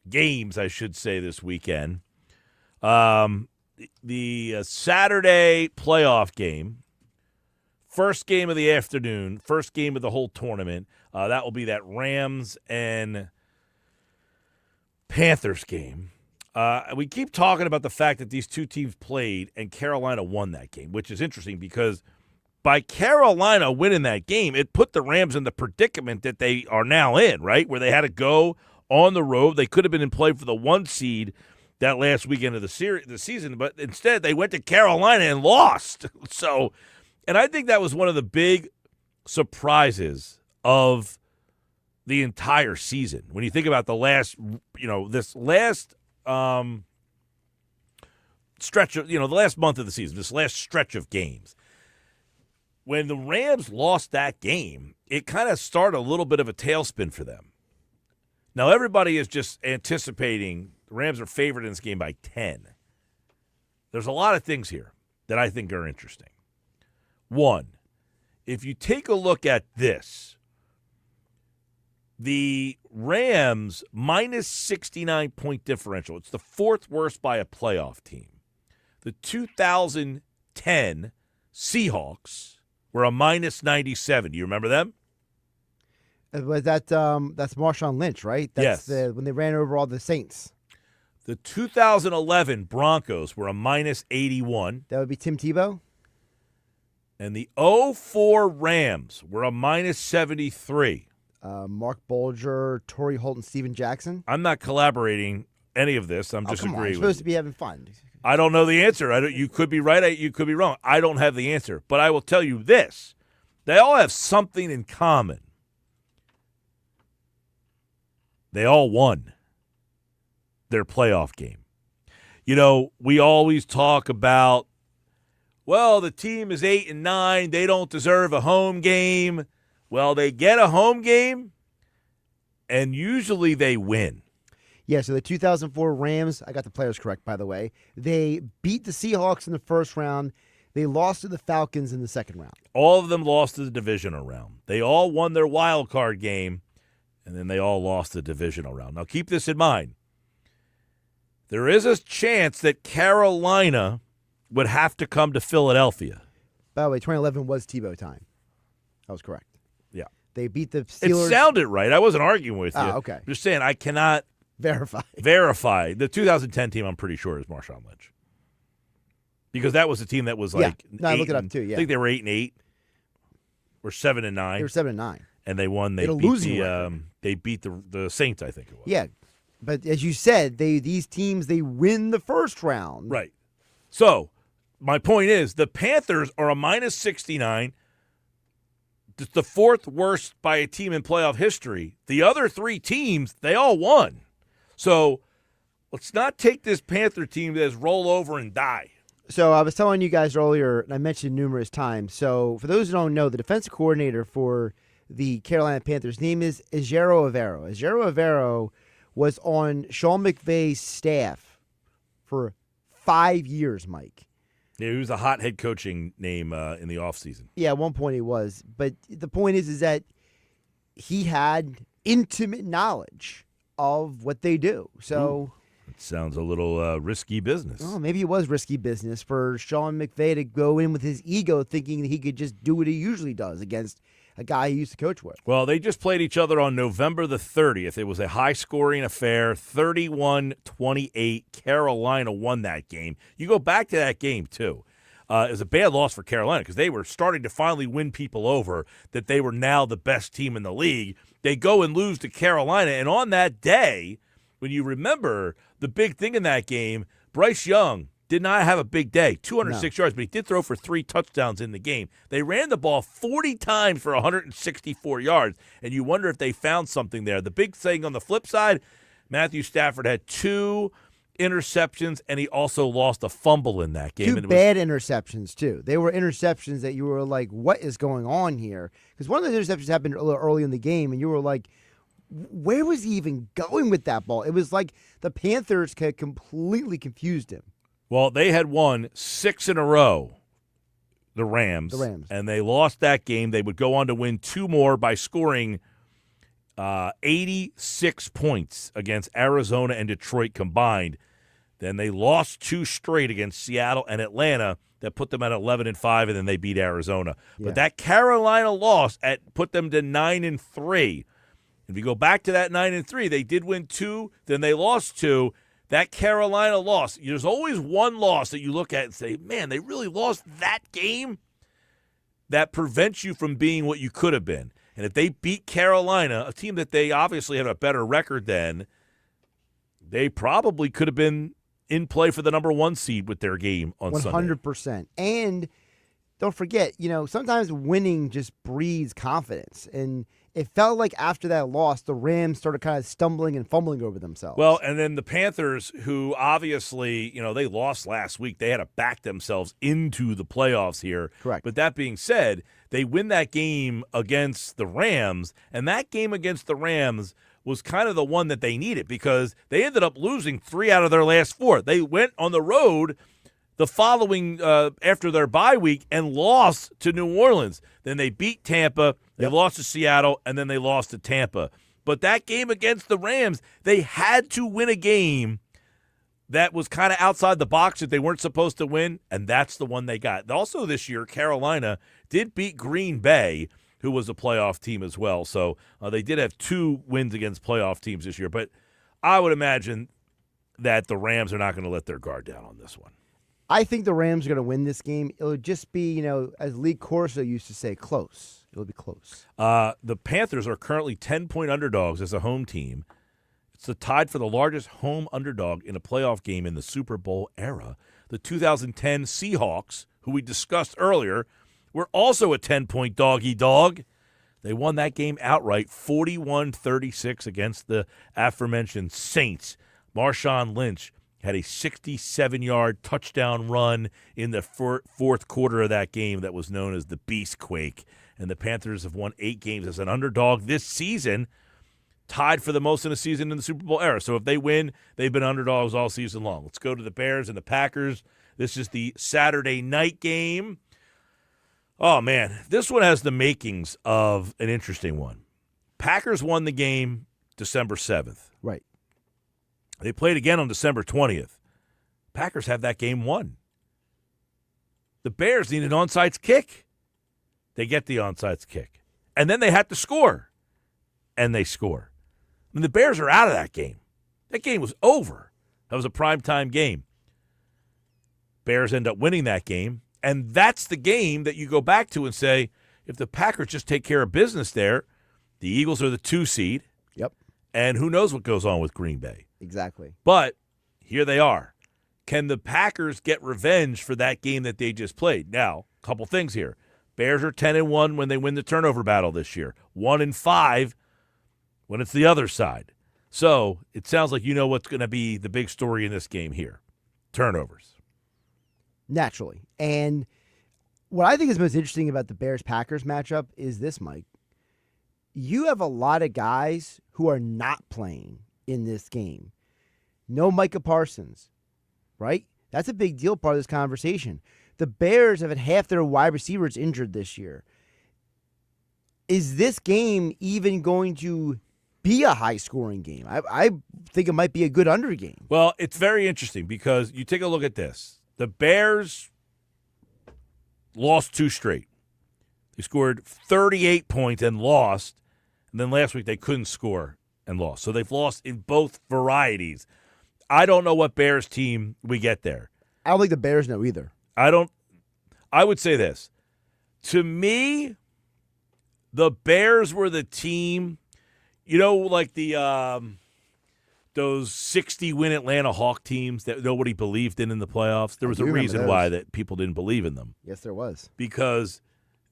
games, I should say, this weekend. The Saturday playoff game, first game of the afternoon, first game of the whole tournament. That will be that Rams and Panthers game. We keep talking about the fact that these two teams played and Carolina won that game, which is interesting because by Carolina winning that game, it put the Rams in the predicament that they are now in, right, where they had to go on the road. They could have been in play for the 1 seed that last weekend of the season, but instead they went to Carolina and lost. So, and I think that was one of the big surprises of the entire season. When you think about the last, this last stretch of, the last month of the season, this last stretch of games, when the Rams lost that game, it kind of started a little bit of a tailspin for them. Now, everybody is just anticipating the Rams are favored in this game by 10. There's a lot of things here that I think are interesting. One, if you take a look at this, the Rams minus 69-point differential. It's the fourth worst by a playoff team. The 2010 Seahawks were a minus 97. Do you remember them? Was that's Marshawn Lynch, right? That's yes. When they ran over all the Saints. The 2011 Broncos were a minus 81. That would be Tim Tebow. And the 04 Rams were a minus 73. Mark Bolger, Torrey Holt, and Steven Jackson. I'm not collaborating any of this. I'm just agreeing. agreeing. You're supposed to be having fun. I don't know the answer. You could be right. You could be wrong. I don't have the answer. But I will tell you this. They all have something in common. They all won their playoff game. We always talk about, well, the team is 8-9. They don't deserve a home game. Well, they get a home game, and usually they win. Yeah, so the 2004 Rams, I got the players correct, by the way. They beat the Seahawks in the first round. They lost to the Falcons in the second round. All of them lost to the divisional round. They all won their wild card game, and then they all lost the divisional round. Now, keep this in mind. There is a chance that Carolina would have to come to Philadelphia. By the way, 2011 was Tebow time. That was correct. Yeah. They beat the Steelers. It sounded right. I wasn't arguing with you. Okay. I'm just saying I cannot verify. The 2010 team, I'm pretty sure, is Marshawn Lynch. Because that was the team that was like I looked it up too, yeah. I think they were 8-8 or 7-9. They were 7-9. And they won. They beat the Saints, I think it was. Yeah. But as you said, these teams, they win the first round. Right. So, my point is, the Panthers are a minus 69. It's the fourth worst by a team in playoff history. The other three teams, they all won. So, let's not take this Panther team as roll over and die. So, I was telling you guys earlier, and I mentioned numerous times. So, for those who don't know, the defensive coordinator for the Carolina Panthers' name is Ejiro Evero. Ejiro Evero was on Sean McVay's staff for 5 years, Mike. Yeah, he was a hot head coaching name in the offseason. Yeah, at one point he was. But the point is that he had intimate knowledge of what they do. So it sounds a little risky business. Oh, maybe it was risky business for Sean McVay to go in with his ego thinking that he could just do what he usually does against a guy he used to coach with. Well, they just played each other on November the 30th. It was a high-scoring affair, 31-28. Carolina won that game. You go back to that game, too. It was a bad loss for Carolina because they were starting to finally win people over, that they were now the best team in the league. They go and lose to Carolina, and on that day, when you remember the big thing in that game, Bryce Young did not have a big day, 206 yards, but he did throw for 3 touchdowns in the game. They ran the ball 40 times for 164 yards, and you wonder if they found something there. The big thing on the flip side, Matthew Stafford had 2 interceptions, and he also lost a fumble in that game. 2 bad interceptions, too. They were interceptions that you were like, what is going on here? Because one of those interceptions happened a little early in the game, and you were like, where was he even going with that ball? It was like the Panthers had completely confused him. Well, they had won 6 in a row, the Rams. And they lost that game. They would go on to win 2 more by scoring 86 points against Arizona and Detroit combined. Then they lost 2 straight against Seattle and Atlanta that put them at 11-5, and then they beat Arizona. Yeah. But that Carolina loss put them to 9-3. If you go back to that 9-3, they did win 2, then they lost 2. That Carolina loss, there's always one loss that you look at and say, man, they really lost that game. That prevents you from being what you could have been. And if they beat Carolina, a team that they obviously have a better record than, they probably could have been in play for the number 1 seed with their game on 100%. Sunday. 100%. And don't forget, sometimes winning just breeds confidence. And it felt like after that loss, the Rams started kind of stumbling and fumbling over themselves. Well, and then the Panthers, who obviously, they lost last week. They had to back themselves into the playoffs here. Correct. But that being said, they win that game against the Rams, and that game against the Rams was kind of the one that they needed because they ended up losing 3 out of their last 4. They went on the road the following after their bye week and lost to New Orleans. Then they beat Tampa, they lost to Seattle, and then they lost to Tampa. But that game against the Rams, they had to win a game that was kind of outside the box that they weren't supposed to win, and that's the one they got. Also this year, Carolina did beat Green Bay, who was a playoff team as well. So they did have 2 wins against playoff teams this year. But I would imagine that the Rams are not going to let their guard down on this one. I think the Rams are going to win this game. It'll just be, as Lee Corso used to say, close. It'll be close. The Panthers are currently 10-point underdogs as a home team. It's tied for the largest home underdog in a playoff game in the Super Bowl era. The 2010 Seahawks, who we discussed earlier, were also a 10-point dog. They won that game outright, 41-36 against the aforementioned Saints. Marshawn Lynch had a 67-yard touchdown run in the fourth quarter of that game that was known as the Beast Quake. And the Panthers have won 8 games as an underdog this season, tied for the most in a season in the Super Bowl era. So if they win, they've been underdogs all season long. Let's go to the Bears and the Packers. This is the Saturday night game. Oh, man, this one has the makings of an interesting one. Packers won the game December 7th. Right. They played again on December 20th. Packers have that game won. The Bears need an onside kick. They get the onside kick. And then they have to score. And they score. And the Bears are out of that game. That game was over. That was a primetime game. Bears end up winning that game. And that's the game that you go back to and say, if the Packers just take care of business there, the Eagles are the 2 seed. Yep. And who knows what goes on with Green Bay. Exactly. But here they are. Can the Packers get revenge for that game that they just played? Now, a couple things here. Bears are 10-1 when they win the turnover battle this year. 1-5 when it's the other side. So it sounds like you know what's going to be the big story in this game here. Turnovers. Naturally. And what I think is most interesting about the Bears-Packers matchup is this, Mike. You have a lot of guys who are not playing in this game. No Micah Parsons, right? That's a big deal part of this conversation. The Bears have had half their wide receivers injured this year. Is this game even going to be a high-scoring game? I think it might be a good under game. Well, it's very interesting because you take a look at this. The Bears lost 2 straight. They scored 38 points and lost, and then last week they couldn't score and lost. So they've lost in both varieties. I don't know what Bears team we get there. I don't think the Bears know either. I would say this. To me, the Bears were the team, like the those 60-win Atlanta Hawk teams that nobody believed in the playoffs? There was a do remember reason those. why that people didn't believe in them. Yes, there was. Because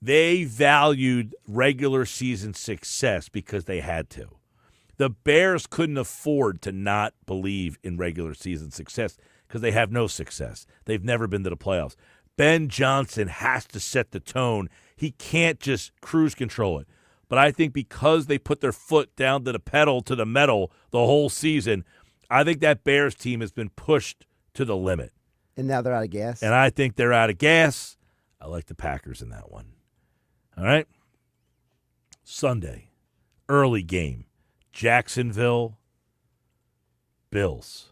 they valued regular season success because they had to. The Bears couldn't afford to not believe in regular season success because they have no success. They've never been to the playoffs. Ben Johnson has to set the tone. He can't just cruise control it. But I think because they put their foot down to the pedal to the metal the whole season, I think that Bears team has been pushed to the limit. And now they're out of gas. And I think they're out of gas. I like the Packers in that one. All right? Sunday, early game. Jacksonville, Bills.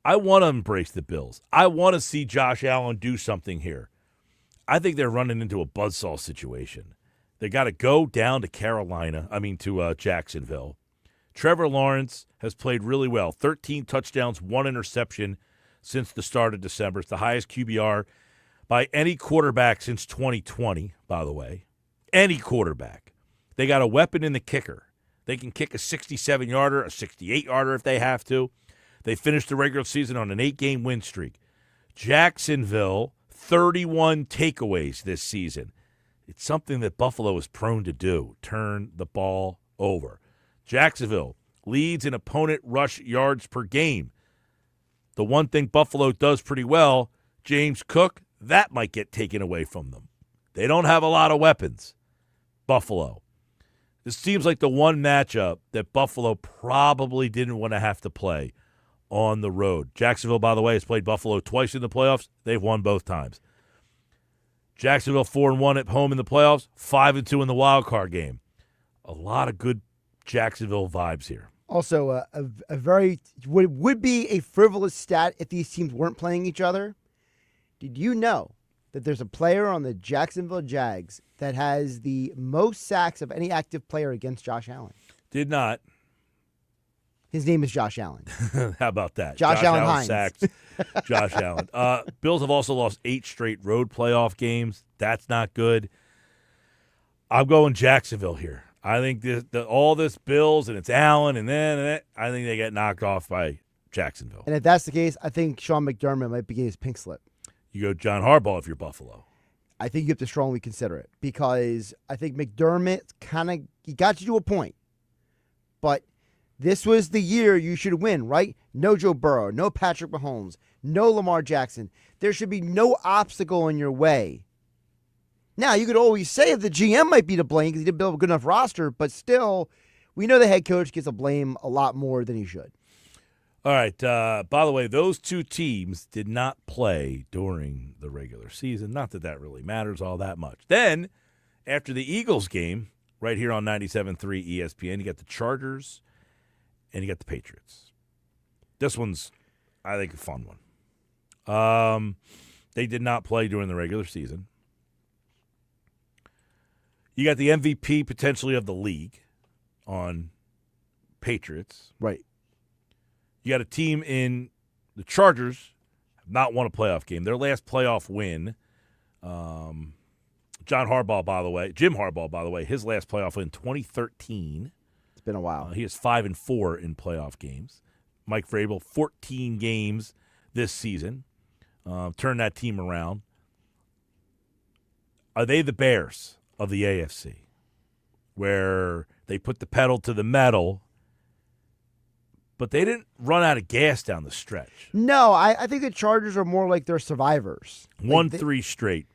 I want to embrace the Bills. I want to see Josh Allen do something here. I think they're running into a buzzsaw situation. They got to go down to Jacksonville. Trevor Lawrence has played really well. 13 touchdowns, 1 interception since the start of December. It's the highest QBR by any quarterback since 2020, by the way. Any quarterback. They got a weapon in the kicker. They can kick a 67-yarder, a 68-yarder if they have to. They finished the regular season on an 8-game win streak. Jacksonville, 31 takeaways this season. It's something that Buffalo is prone to do, turn the ball over. Jacksonville leads in opponent rush yards per game. The one thing Buffalo does pretty well, James Cook, that might get taken away from them. They don't have a lot of weapons, Buffalo. This seems like the one matchup that Buffalo probably didn't want to have to play on the road. Jacksonville, by the way, has played Buffalo twice in the playoffs. They've won both times. Jacksonville 4-1 at home in the playoffs, 5-2 in the wild card game. A lot of good Jacksonville vibes here. Also, a very would be a frivolous stat if these teams weren't playing each other. Did you know that there's a player on the Jacksonville Jags that has the most sacks of any active player against Josh Allen? Did not. His name is Josh Allen. How about that? Josh Allen Hines. Sacks. Josh Allen. Bills have also lost 8 straight road playoff games. That's not good. I'm going Jacksonville here. I think all this Bills and it's Allen and then I think they get knocked off by Jacksonville. And if that's the case, I think Sean McDermott might be getting his pink slip. You go John Harbaugh if you're Buffalo. I think you have to strongly consider it because I think McDermott he got you to a point. But this was the year you should win, right? No Joe Burrow, no Patrick Mahomes, no Lamar Jackson. There should be no obstacle in your way. Now, you could always say the GM might be to blame because he didn't build a good enough roster, but still, we know the head coach gets to blame a lot more than he should. All right. By the way, those two teams did not play during the regular season. Not that that really matters all that much. Then, after the Eagles game, right here on 97.3 ESPN, you got the Chargers and you got the Patriots. This one's, I think, a fun one. They did not play during the regular season. You got the MVP potentially of the league on Patriots. Right. You got a team in the Chargers have not won a playoff game. Their last playoff win, Jim Harbaugh, by the way, his last playoff win, 2013. It's been a while. He is 5-4 in playoff games. Mike Vrabel, 14 games this season. Turned that team around. Are they the Bears of the AFC, where they put the pedal to the metal, but they didn't run out of gas down the stretch? No, I think the Chargers are more like they're survivors. Won 3 straight.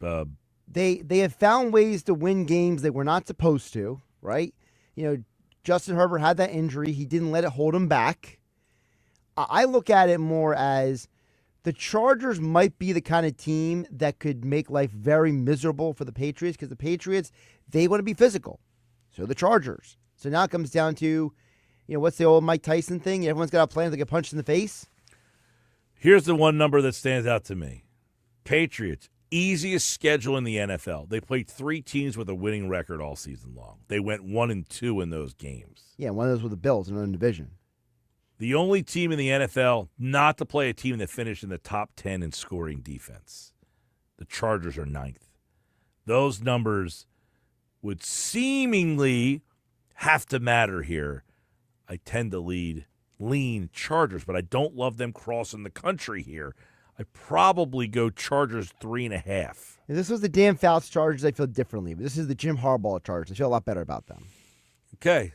They have found ways to win games they were not supposed to, right? You know, Justin Herbert had that injury. He didn't let it hold him back. I look at it more as the Chargers might be the kind of team that could make life very miserable for the Patriots because the Patriots, they want to be physical. So the Chargers. So now it comes down to, what's the old Mike Tyson thing? Everyone's got a plan to get punched in the face. Here's the one number that stands out to me. Patriots, easiest schedule in the NFL. They played 3 teams with a winning record all season long. They went 1-2 in those games. Yeah, one of those were the Bills in another division. The only team in the NFL not to play a team that finished in the top 10 in scoring defense. The Chargers are 9th. Those numbers would seemingly have to matter here. I tend to lean lean Chargers, but I don't love them crossing the country here. I probably go Chargers 3.5. If this was the Dan Fouts Chargers, I feel differently. But this is the Jim Harbaugh Chargers. I feel a lot better about them. Okay.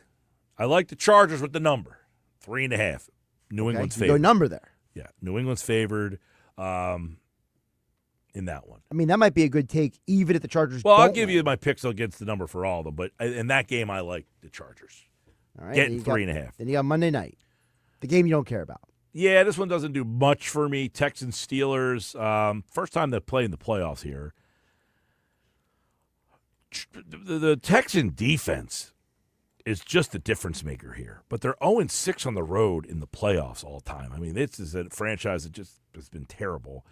I like the Chargers with the number. 3.5. New England's You favored. go number there. Yeah, New England's favored in that one. I mean, that might be a good take, even if the Chargers Well, I'll don't give win. you my picks against the number for all of them, but in that game, I like the Chargers. All right, Getting then you got- 3.5. Then you got Monday night, the game you don't care about. Yeah, this one doesn't do much for me. Texans, Steelers. First time they play in the playoffs here. The Texan defense is just the difference maker here. But they're 0-6 on the road in the playoffs all time. I mean, this is a franchise that just has been terrible.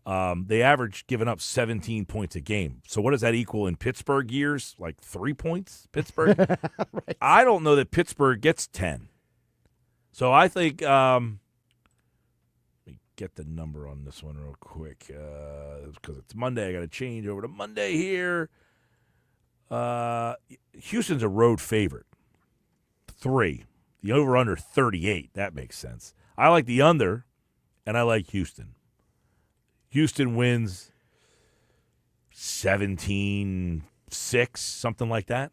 They average giving up 17 points a game. So what does that equal in Pittsburgh years? Like 3 points, Pittsburgh? Right. I don't know that Pittsburgh gets 10. So I think let me get the number on this one real quick because it's Monday. I got to change over to Monday here. Houston's a road favorite. 3. The over-under 38. That makes sense. I like the under, and I like Houston. Houston wins 17-6, something like that.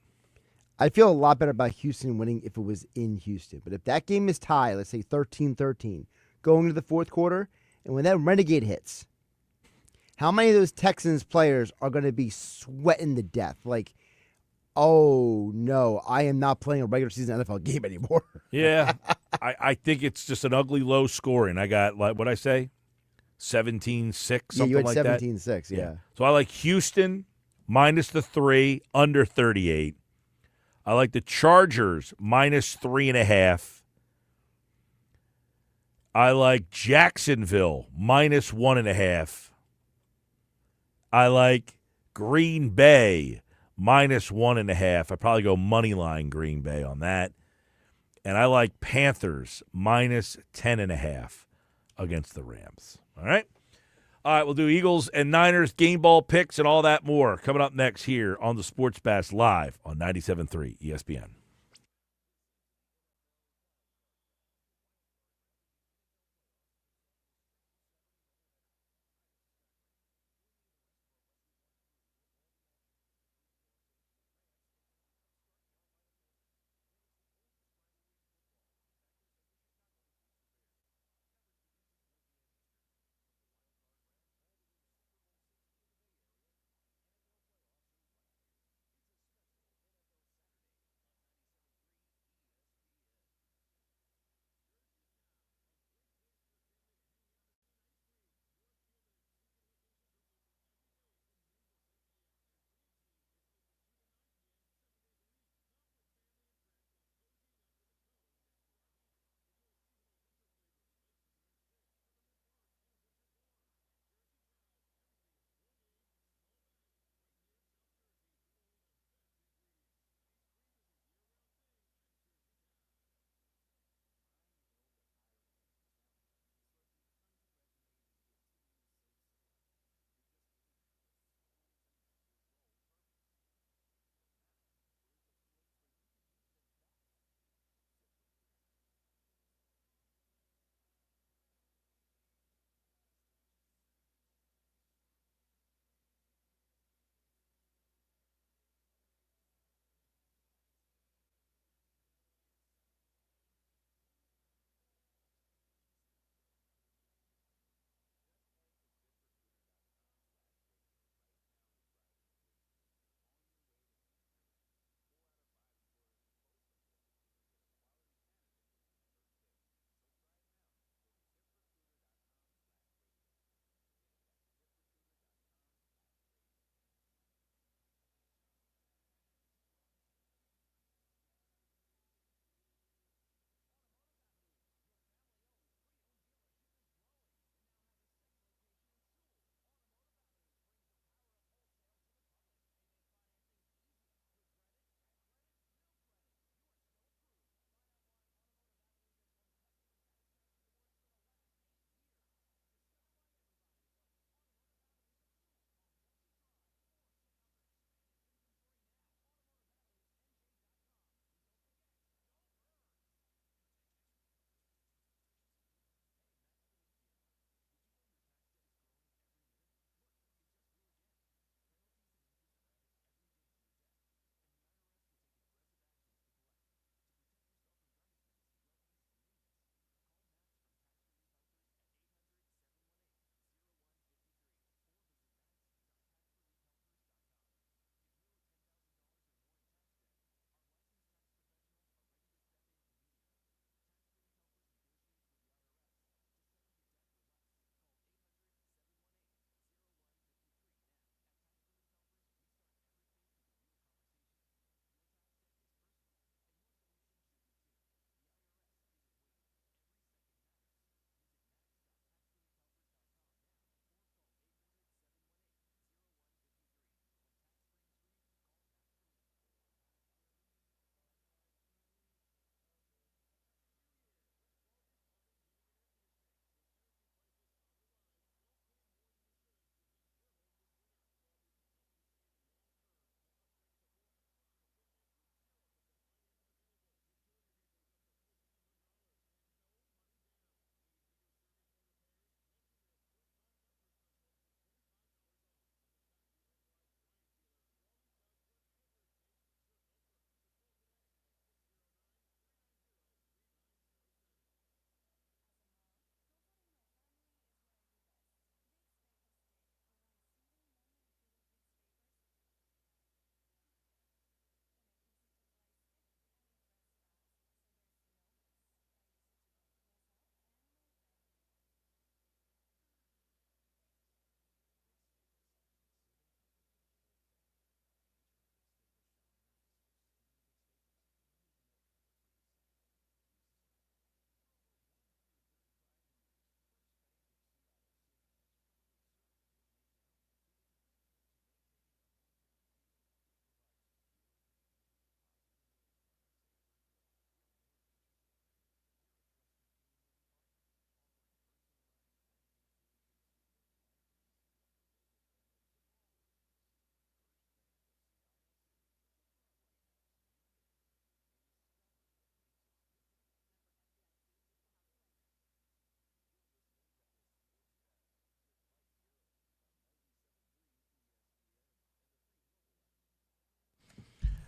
I feel a lot better about Houston winning if it was in Houston. But if that game is tied, let's say 13-13, going to the fourth quarter, and when that Renegade hits, how many of those Texans players are going to be sweating to death? Like, oh, no, I am not playing a regular season NFL game anymore. Yeah, I think it's just an ugly low scoring. I got, like, what'd I say? 17-6, something Yeah, you had like that. 17-6, yeah. So I like Houston minus the 3, under 38. I like the Chargers minus 3.5. I like Jacksonville minus 1.5. I like Green Bay minus 1.5. I probably go money line Green Bay on that. And I like Panthers minus 10.5 against the Rams. All right? All right, we'll do Eagles and Niners game ball picks and all that more coming up next here on the Sports Bash live on 97.3 ESPN.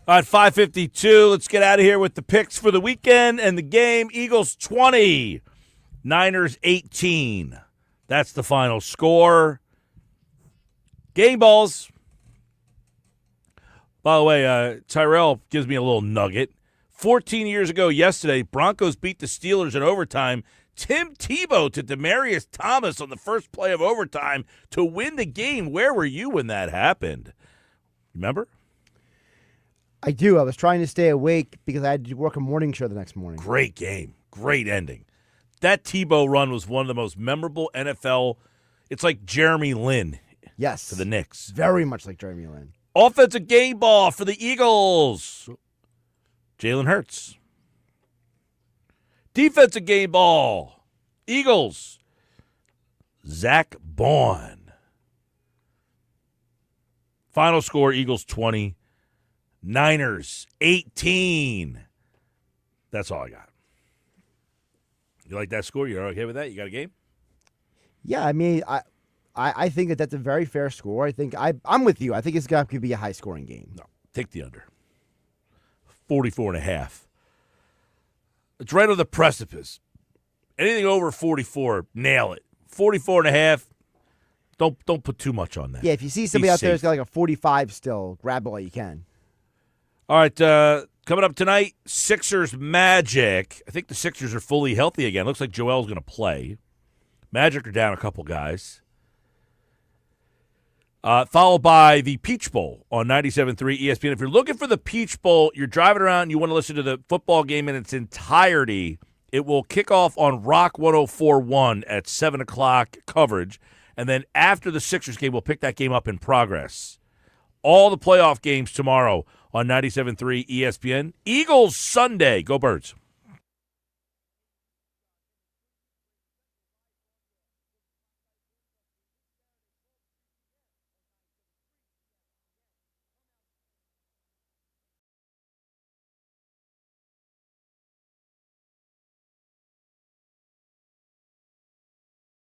All right, 5:52. Let's get out of here with the picks for the weekend and the game. Eagles 20, Niners 18. That's the final score. Game balls. By the way, Tyrell gives me a little nugget. 14 years ago yesterday, Broncos beat the Steelers in overtime. Tim Tebow to Demaryius Thomas on the first play of overtime to win the game. Where were you when that happened? Remember? I do. I was trying to stay awake because I had to work a morning show the next morning. Great game. Great ending. That Tebow run was one of the most memorable NFL. It's like Jeremy Lin. Yes. For the Knicks. Very much like Jeremy Lin. Offensive game ball for the Eagles. Jalen Hurts. Defensive game ball. Eagles. Zach Bond. Final score, Eagles 20. Niners 18. That's all I got. You like that score? You're okay with that? You got a game? Yeah, I mean, I think that's a very fair score. I think I'm with you. I think it's going to be a high-scoring game. No, take the under. 44.5. It's right on the precipice. Anything over 44, nail it. 44.5, don't put too much on that. Yeah, if you see somebody out there that's got like a 45 still, grab it while you can. All right, coming up tonight, Sixers Magic. I think the Sixers are fully healthy again. Looks like Joel's going to play. Magic are down a couple guys. Followed by the Peach Bowl on 97.3 ESPN. If you're looking for the Peach Bowl, you're driving around and you want to listen to the football game in its entirety, it will kick off on Rock 104.1 at 7 o'clock coverage. And then after the Sixers game, we'll pick that game up in progress. All the playoff games tomorrow on 97.3 ESPN. Eagles Sunday. Go Birds.